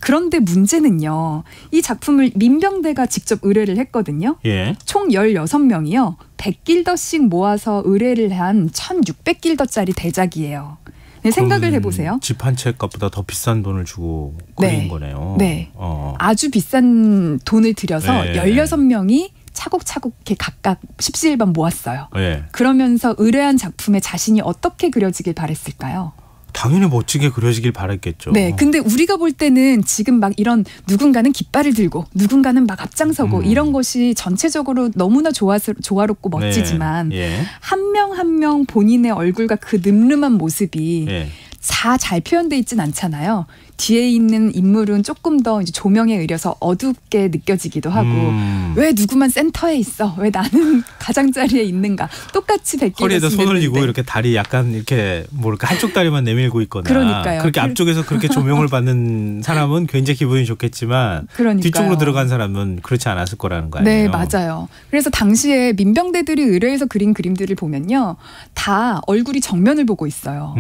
그런데 문제는요. 이 작품을 민병대가 직접 의뢰를 했거든요. 총 16명이요. 100길더씩 모아서 의뢰를 한 1600길더짜리 대작이에요. 생각을 해보세요. 집 한 채 값보다 더 비싼 돈을 주고 그린 거네요. 네. 아주 비싼 돈을 들여서 16명이 차곡차곡 이렇게 각각 십시일반 모았어요. 그러면서 의뢰한 작품에 자신이 어떻게 그려지길 바랬을까요? 당연히 멋지게 그려지길 바랬겠죠. 네, 근데 우리가 볼 때는 지금 막 이런 누군가는 깃발을 들고 누군가는 막 앞장서고 이런 것이 전체적으로 너무나 조화롭고 멋지지만 한 명 한 명 본인의 얼굴과 그 늠름한 모습이 잘 표현돼 있진 않잖아요. 뒤에 있는 인물은 조금 더 이제 조명에 의려서 어둡게 느껴지기도 하고 왜 누구만 센터에 있어? 왜 나는 가장자리에 있는가? 똑같이 베끼고 허리에다 손을 쥐고 이렇게 다리 약간 이렇게 뭐랄까 한쪽 다리만 내밀고 있거나 그러니까요. 그렇게 앞쪽에서 그렇게 조명을 받는 사람은 굉장히 기분이 좋겠지만 뒤쪽으로 들어간 사람은 그렇지 않았을 거라는 거 아니에요? 네, 맞아요. 그래서 당시에 민병대들이 의뢰해서 그린 그림들을 보면요. 다 얼굴이 정면을 보고 있어요.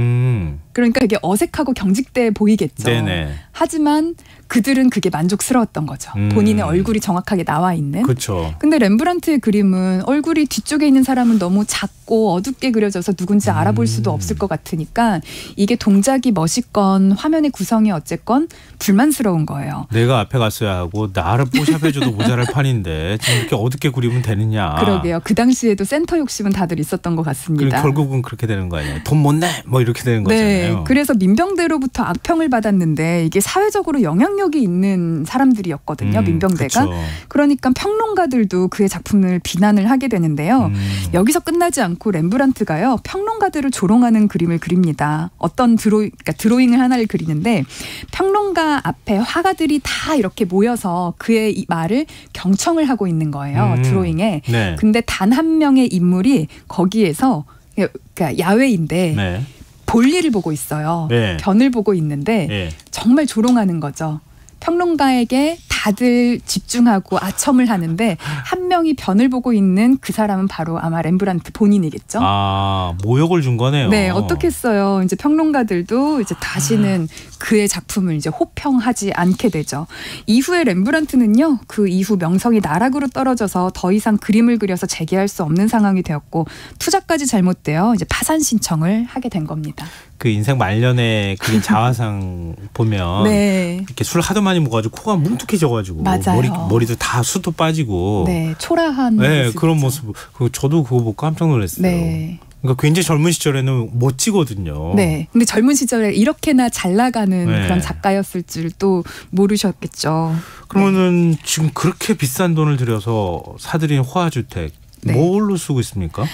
그러니까 되게 어색하고 경직돼 보이겠죠. 네네. 하지만 그들은 그게 만족스러웠던 거죠. 본인의 얼굴이 정확하게 나와 있는. 그렇죠. 근데 렘브란트의 그림은 얼굴이 뒤쪽에 있는 사람은 너무 작고 어둡게 그려져서 누군지 알아볼 수도 없을 것 같으니까 이게 동작이 멋있건 화면의 구성이 어쨌건 불만스러운 거예요. 내가 앞에 갔어야 하고 나를 뽀샵해줘도 모자랄 판인데 지금 이렇게 어둡게 그리면 되느냐. 그러게요. 그 당시에도 센터 욕심은 다들 있었던 것 같습니다. 결국은 그렇게 되는 거 아니에요. 돈 못 내! 뭐 이렇게 되는 네, 거잖아요. 그래서 민병대로부터 악평을 받았는데 이게 사회적으로 영향력이 있는 사람들이었거든요. 민병대가. 그쵸. 그러니까 평론가들도 그의 작품을 비난을 하게 되는데요. 여기서 끝나지 않고 렘브란트가요. 평론가들을 조롱하는 그림을 그립니다. 어떤 드로잉을 하나를 그리는데 평론가 앞에 화가들이 다 이렇게 모여서 그의 이 말을 경청을 하고 있는 거예요. 드로잉에. 네. 근데 단 한 명의 인물이 거기에서 그러니까 야외인데 네. 볼일을 보고 있어요. 변을 보고 있는데 정말 조롱하는 거죠. 평론가에게 다들 집중하고 아첨을 하는데 한 명이 변을 보고 있는 그 사람은 바로 아마 렘브란트 본인이겠죠. 아, 모욕을 준 거네요. 네, 어떻겠어요. 이제 평론가들도 이제 다시는 그의 작품을 이제 호평하지 않게 되죠. 이후에 렘브란트는요, 그 이후 명성이 나락으로 떨어져서 더 이상 그림을 그려서 재기할 수 없는 상황이 되었고 투자까지 잘못되어 이제 파산 신청을 하게 된 겁니다. 그 인생 말년에 그린 자화상 보면 이렇게 술 하도 많이 먹어가지고 코가 뭉툭해져가지고 머리도 다 숱도 빠지고 초라한 모습 그런 모습. 저도 그거 보고 깜짝 놀랐어요. 그러니까 굉장히 젊은 시절에는 멋지거든요. 네. 근데 젊은 시절에 이렇게나 잘 나가는 그런 작가였을 줄 또 모르셨겠죠. 그러면은 지금 그렇게 비싼 돈을 들여서 사들인 호화주택 뭘로 쓰고 있습니까?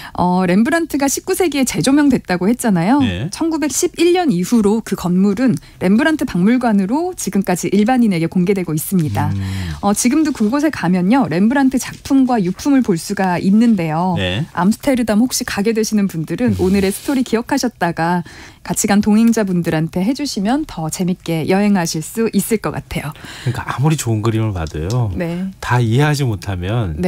렘브란트가 19세기에 재조명됐다고 했잖아요. 1911년 이후로 그 건물은 렘브란트 박물관으로 지금까지 일반인에게 공개되고 있습니다. 지금도 그곳에 가면요. 렘브란트 작품과 유품을 볼 수가 있는데요. 암스테르담 혹시 가게 되시는 분들은 오늘의 스토리 기억하셨다가 같이 간 동행자분들한테 해주시면 더 재밌게 여행하실 수 있을 것 같아요. 그러니까 아무리 좋은 그림을 봐도요. 다 이해하지 못하면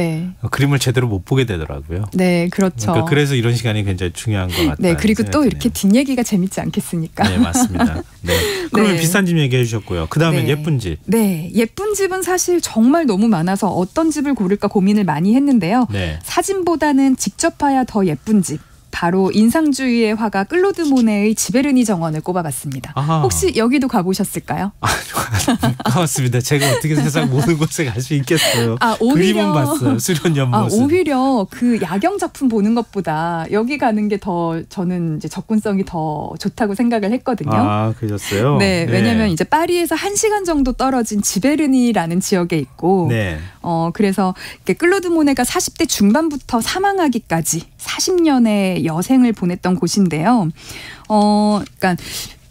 그림을 제대로 못 보게 되더라고요. 네, 그렇죠. 그러니까 그래서 이런 시간이 굉장히 중요한 것 같아요. 네, 그리고 또 이렇게 뒷얘기가 재밌지 않겠습니까? 네, 맞습니다. 네. 그러면 네. 비싼 집 얘기해 주셨고요. 그 다음에 네. 예쁜 집. 네, 예쁜 집은 사실 정말 너무 많아서 어떤 집을 고를까 고민을 많이 했는데요. 네. 사진보다는 직접 봐야 더 예쁜 집. 바로 인상주의의 화가 클로드 모네의 지베르니 정원을 꼽아봤습니다. 아하. 혹시 여기도 가보셨을까요? 고맙습니다. 제가 어떻게 세상 모든 곳에 갈 수 있겠어요. 오히려, 그림은 봤어요. 수련 연못은. 오히려 그 야경 작품 보는 것보다 여기 가는 게 더 저는 이제 접근성이 더 좋다고 생각을 했거든요. 아, 그러셨어요? 네, 왜냐하면 이제 파리에서 1시간 정도 떨어진 지베르니라는 지역에 있고, 네. 그래서 클로드 모네가 40대 중반부터 사망하기까지 40년의 여생을 보냈던 곳인데요. 그러니까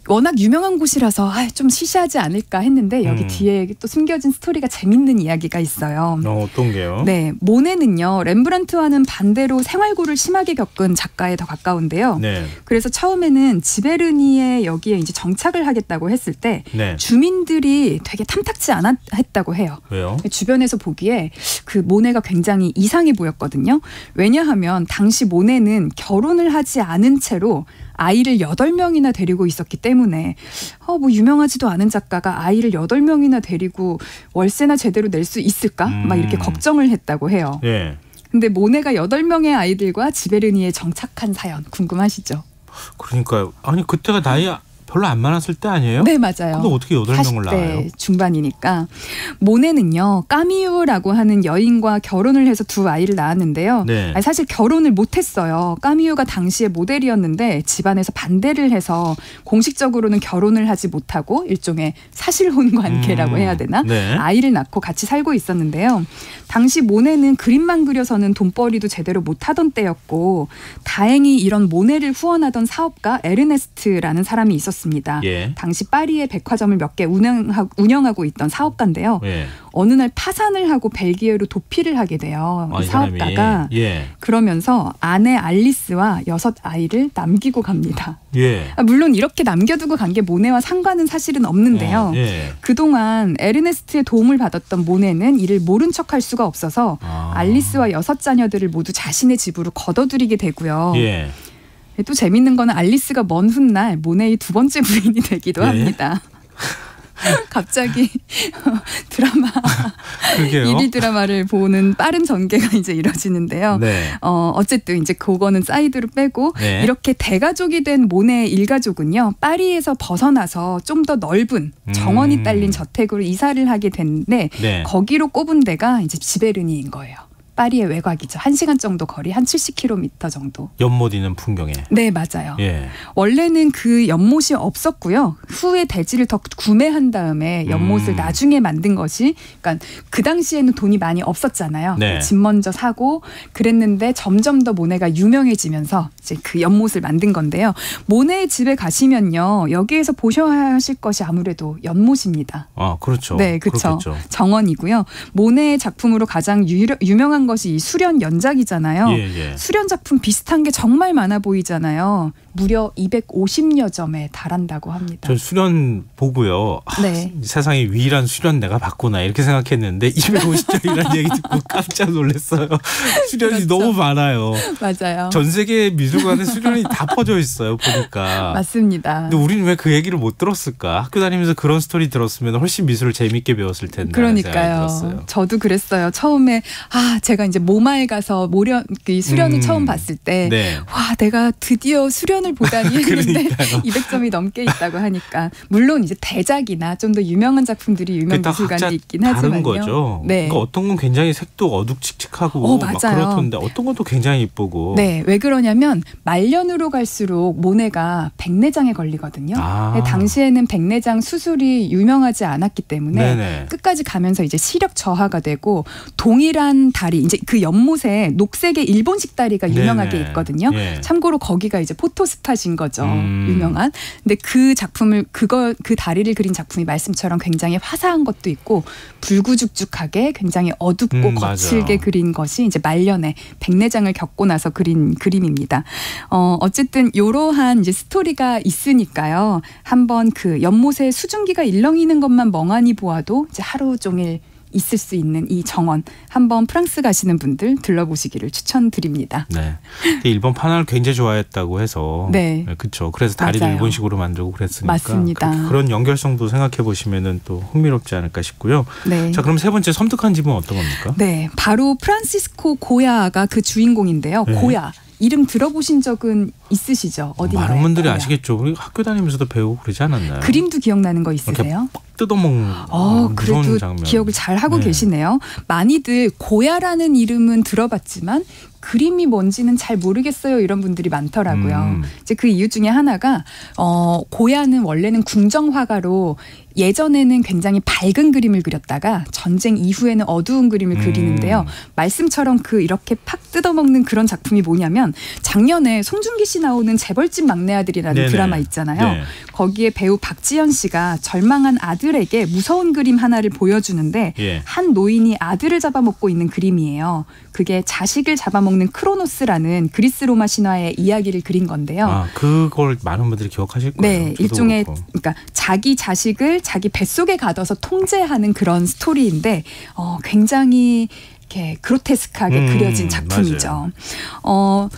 워낙 유명한 곳이라서 좀 시시하지 않을까 했는데 여기 뒤에 또 숨겨진 스토리가 재밌는 이야기가 있어요. 어떤 게요? 네, 모네는요 렘브란트와는 반대로 생활고를 심하게 겪은 작가에 더 가까운데요. 네. 그래서 처음에는 지베르니에 여기에 이제 정착을 하겠다고 했을 때 네. 주민들이 되게 탐탁지 않았다고 해요. 왜요? 주변에서 보기에 그 모네가 굉장히 이상해 보였거든요. 왜냐하면 당시 모네는 결혼을 하지 않은 채로 아이를 8명이나 데리고 있었기 때문에 뭐 유명하지도 않은 작가가 아이를 8명이나 데리고 월세나 제대로 낼 수 있을까? 막 이렇게 걱정을 했다고 해요. 네. 근데 모네가 8명의 아이들과 지베르니에 정착한 사연 궁금하시죠? 그러니까요. 아니 그때가 나이 별로 안 많았을 때 아니에요? 네, 맞아요. 근데 어떻게 8명을 낳아요? 40대 중반이니까. 모네는요. 까미유라고 하는 여인과 결혼을 해서 2 아이를 낳았는데요. 네. 사실 결혼을 못했어요. 까미유가 당시에 모델이었는데 집안에서 반대를 해서 공식적으로는 결혼을 하지 못하고 일종의 사실혼 관계라고 해야 되나? 네. 아이를 낳고 같이 살고 있었는데요. 당시 모네는 그림만 그려서는 돈벌이도 제대로 못하던 때였고 다행히 이런 모네를 후원하던 사업가 에르네스트라는 사람이 있었습니다. 예. 당시 파리의 백화점을 몇 개 운영하고 있던 사업가인데요. 예. 어느 날 파산을 하고 벨기에로 도피를 하게 돼요. 이 사업가가. 예. 그러면서 아내 알리스와 6 아이를 남기고 갑니다. 예. 물론 이렇게 남겨두고 간 게 모네와 상관은 사실은 없는데요. 예. 그동안 에르네스트의 도움을 받았던 모네는 이를 모른 척할 수가 없어서 알리스와 6 자녀들을 모두 자신의 집으로 거둬들이게 되고요. 예. 또 재밌는 거는 알리스가 먼 훗날 모네의 2번째 부인이 되기도 합니다. 갑자기 드라마 그러게요. 1위 드라마를 보는 빠른 전개가 이제 이뤄지는데요. 네. 어쨌든 이제 그거는 사이드로 빼고 네. 이렇게 대가족이 된 모네의 일가족은요. 파리에서 벗어나서 좀 더 넓은 정원이 딸린 저택으로 이사를 하게 됐는데 네. 거기로 꼽은 데가 이제 지베르니인 거예요. 파리의 외곽이죠. 1시간 정도 거리, 한 70km 정도. 연못 있는 풍경에. 네, 맞아요. 예. 원래는 그 연못이 없었고요. 후에 대지를 더 구매한 다음에 연못을 나중에 만든 것이, 그러니까 그 당시에는 돈이 많이 없었잖아요. 네. 집 먼저 사고 그랬는데 점점 더 모네가 유명해지면서 이제 그 연못을 만든 건데요. 모네의 집에 가시면요. 여기에서 보셔야 하실 것이 아무래도 연못입니다. 아, 그렇죠. 네, 그렇죠. 그렇겠죠. 정원이고요. 모네의 작품으로 가장 유명한 것이 이 수련 연작이잖아요. 예, 예. 수련 작품 비슷한 게 정말 많아 보이잖아요. 무려 250여 점에 달한다고 합니다. 전 수련 보고요. 네. 세상에 유일한 수련 내가 봤구나 이렇게 생각했는데 250점이라는 얘기 듣고 깜짝 놀랐어요. 수련이 그렇죠. 너무 많아요. 맞아요. 전 세계 미술관에 수련이 다 퍼져 있어요. 보니까. 맞습니다. 근데 우리는 왜 그 얘기를 못 들었을까? 학교 다니면서 그런 스토리 들었으면 훨씬 미술을 재밌게 배웠을 텐데. 그러니까요. 저도 그랬어요. 처음에 제가 이제 모마에 가서 수련을 처음 봤을 때 네. 와, 내가 드디어 수련을 보다니 했는데 200점이 넘게 있다고 하니까 물론 이제 대작이나 좀 더 유명한 작품들이 유명 미술관에 있긴 다른 하지만요. 거죠. 네. 그러니까 어떤 건 굉장히 색도 어둑칙칙하고 막 맞아요. 그렇던데 어떤 것도 굉장히 이쁘고. 네, 왜 그러냐면 말년으로 갈수록 모네가 백내장에 걸리거든요. 당시에는 백내장 수술이 유명하지 않았기 때문에 네네. 끝까지 가면서 이제 시력 저하가 되고 동일한 다리, 이제 그 연못에 녹색의 일본식 다리가 유명하게 네네. 있거든요. 예. 참고로 거기가 이제 포토스팟인 거죠. 유명한. 근데 그 작품을 그 다리를 그린 작품이 말씀처럼 굉장히 화사한 것도 있고 불구죽죽하게 굉장히 어둡고 거칠게 맞아요. 그린 것이 이제 말년에 백내장을 겪고 나서 그린 그림입니다. 어쨌든 이러한 이제 스토리가 있으니까요. 한번 그 연못에 수증기가 일렁이는 것만 멍하니 보아도 이제 하루 종일 있을 수 있는 이 정원 한번 프랑스 가시는 분들 들러보시기를 추천드립니다. 네. 일본 판화를 굉장히 좋아했다고 해서 네, 그렇죠. 그래서 다리도 맞아요. 일본식으로 만들고 그랬으니까 맞습니다. 그런 연결성도 생각해 보시면은 또 흥미롭지 않을까 싶고요. 네. 자, 그럼 세 번째 섬뜩한 집은 어떤 겁니까? 네, 바로 프란시스코 고야가 그 주인공인데요. 네. 고야. 이름 들어보신 적은 있으시죠? 어디인가요? 많은 분들이 고야. 아시겠죠. 우리 학교 다니면서도 배우고 그러지 않았나요? 그림도 기억나는 거 있으세요? 뜯어먹는 그래도 무서운 장면. 기억을 잘 하고 네. 계시네요. 많이들 고야라는 이름은 들어봤지만 그림이 뭔지는 잘 모르겠어요. 이런 분들이 많더라고요. 이제 그 이유 중에 하나가 고야는 원래는 궁정화가로 예전에는 굉장히 밝은 그림을 그렸다가 전쟁 이후에는 어두운 그림을 그리는데요. 말씀처럼 이렇게 팍 뜯어먹는 그런 작품이 뭐냐면 작년에 송중기 씨 나오는 재벌집 막내 아들이라는 네네. 드라마 있잖아요. 네. 거기에 배우 박지현 씨가 절망한 아들에게 무서운 그림 하나를 보여주는데 예. 한 노인이 아들을 잡아먹고 있는 그림이에요. 그게 자식을 잡아먹는 크로노스라는 그리스 로마 신화의 이야기를 그린 건데요. 그걸 많은 분들이 기억하실 거예요. 네, 일종의 그러니까 자기 자식을 자기 뱃속에 가둬서 통제하는 그런 스토리인데 굉장히 이렇게 그로테스크하게 그려진 작품이죠.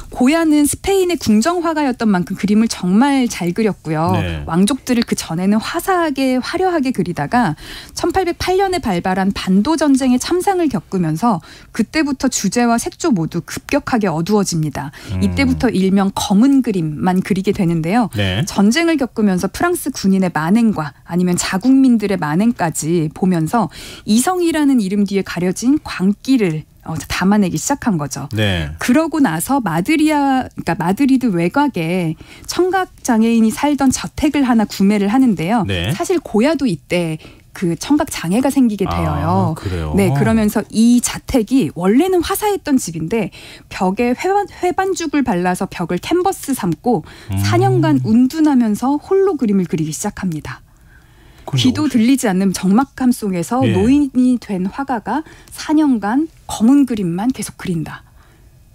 고야는 스페인의 궁정화가였던 만큼 그림을 정말 잘 그렸고요. 네. 왕족들을 그 전에는 화사하게 화려하게 그리다가 1808년에 발발한 반도 전쟁의 참상을 겪으면서 그때부터 주제와 색조 모두 급격하게 어두워집니다. 이때부터 일명 검은 그림만 그리게 되는데요. 네. 전쟁을 겪으면서 프랑스 군인의 만행과 아니면 자국민들의 만행까지 보면서 이성이라는 이름 뒤에 가려진 광기를 담아내기 시작한 거죠. 네. 그러고 나서 마드리드 외곽에 청각 장애인이 살던 저택을 하나 구매를 하는데요. 네. 사실 고야도 이때 그 청각 장애가 생기게 되어요. 그래요? 네, 그러면서 이 자택이 원래는 화사했던 집인데 벽에 회반죽을 발라서 벽을 캔버스 삼고 4년간 운둔하면서 홀로 그림을 그리기 시작합니다. 귀도 들리지 않는 적막함 속에서 예. 노인이 된 화가가 4년간 검은 그림만 계속 그린다.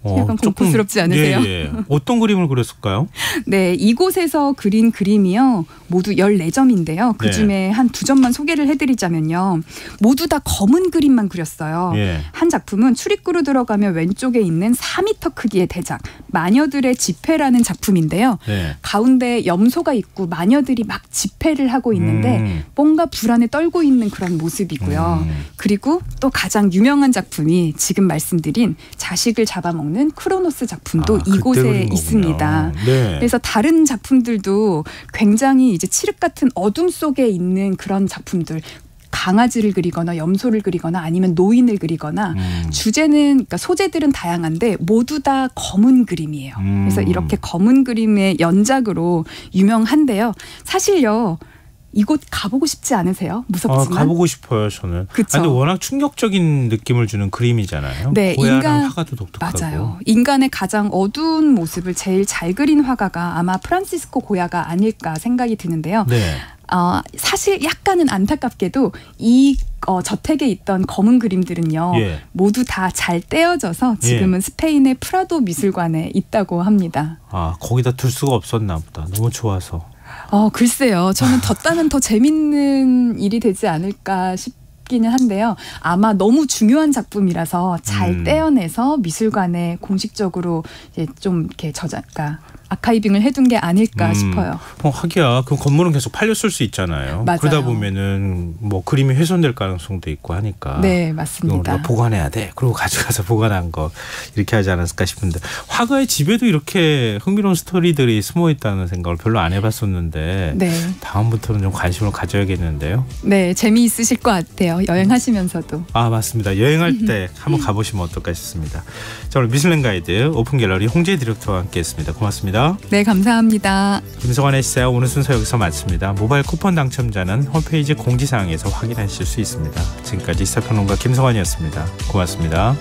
약간 공포스럽지 않으세요? 예. 어떤 그림을 그렸을까요? 네, 이곳에서 그린 그림이요. 모두 14점인데요. 그중에 네. 한 2점만 소개를 해드리자면요. 모두 다 검은 그림만 그렸어요. 예. 한 작품은 출입구로 들어가면 왼쪽에 있는 4m 크기의 대작 마녀들의 집회라는 작품인데요. 네. 가운데 염소가 있고 마녀들이 막 집회를 하고 있는데 뭔가 불안에 떨고 있는 그런 모습이고요. 그리고 또 가장 유명한 작품이 지금 말씀드린 자식을 잡아먹는 크로노스 작품도 이곳에 있습니다. 네. 그래서 다른 작품들도 굉장히 이제 칠흑 같은 어둠 속에 있는 그런 작품들, 강아지를 그리거나 염소를 그리거나 아니면 노인을 그리거나 주제는 그러니까 소재들은 다양한데 모두 다 검은 그림이에요. 그래서 이렇게 검은 그림의 연작으로 유명한데요. 사실요. 이곳 가보고 싶지 않으세요? 무섭지만. 가보고 싶어요, 저는. 그쵸. 근데 워낙 충격적인 느낌을 주는 그림이잖아요. 네, 고야랑 화가도 독특하고. 맞아요. 인간의 가장 어두운 모습을 제일 잘 그린 화가가 아마 프란시스코 고야가 아닐까 생각이 드는데요. 네. 사실 약간은 안타깝게도 이 저택에 있던 검은 그림들은요. 예. 모두 다 잘 떼어져서 지금은 스페인의 프라도 미술관에 있다고 합니다. 거기다 둘 수가 없었나 보다. 너무 좋아서. 글쎄요. 저는 뒀다면 더 재밌는 일이 되지 않을까 싶기는 한데요. 아마 너무 중요한 작품이라서 잘 떼어내서 미술관에 공식적으로 이제 좀 이렇게 아카이빙을 해둔 게 아닐까 싶어요. 하기야 그 건물은 계속 팔렸을 수 있잖아요. 맞아요. 그러다 보면은 뭐 그림이 훼손될 가능성도 있고 하니까. 네, 맞습니다. 우리가 보관해야 돼. 그리고 가져가서 보관한 거 이렇게 하지 않았을까 싶은데 화가의 집에도 이렇게 흥미로운 스토리들이 숨어 있다는 생각을 별로 안 해봤었는데 네. 다음부터는 좀 관심을 가져야겠는데요. 네, 재미있으실 것 같아요. 여행하시면서도. 맞습니다. 여행할 때 한번 가보시면 어떨까 싶습니다. 자, 오늘 미슐랭 가이드 오픈 갤러리 홍재 디렉터와 함께했습니다. 고맙습니다. 네, 감사합니다. 김성환의 시사야 오늘 순서 여기서 마칩니다. 모바일 쿠폰 당첨자는 홈페이지 공지사항에서 확인하실 수 있습니다. 지금까지 시사평론가 김성환이었습니다. 고맙습니다.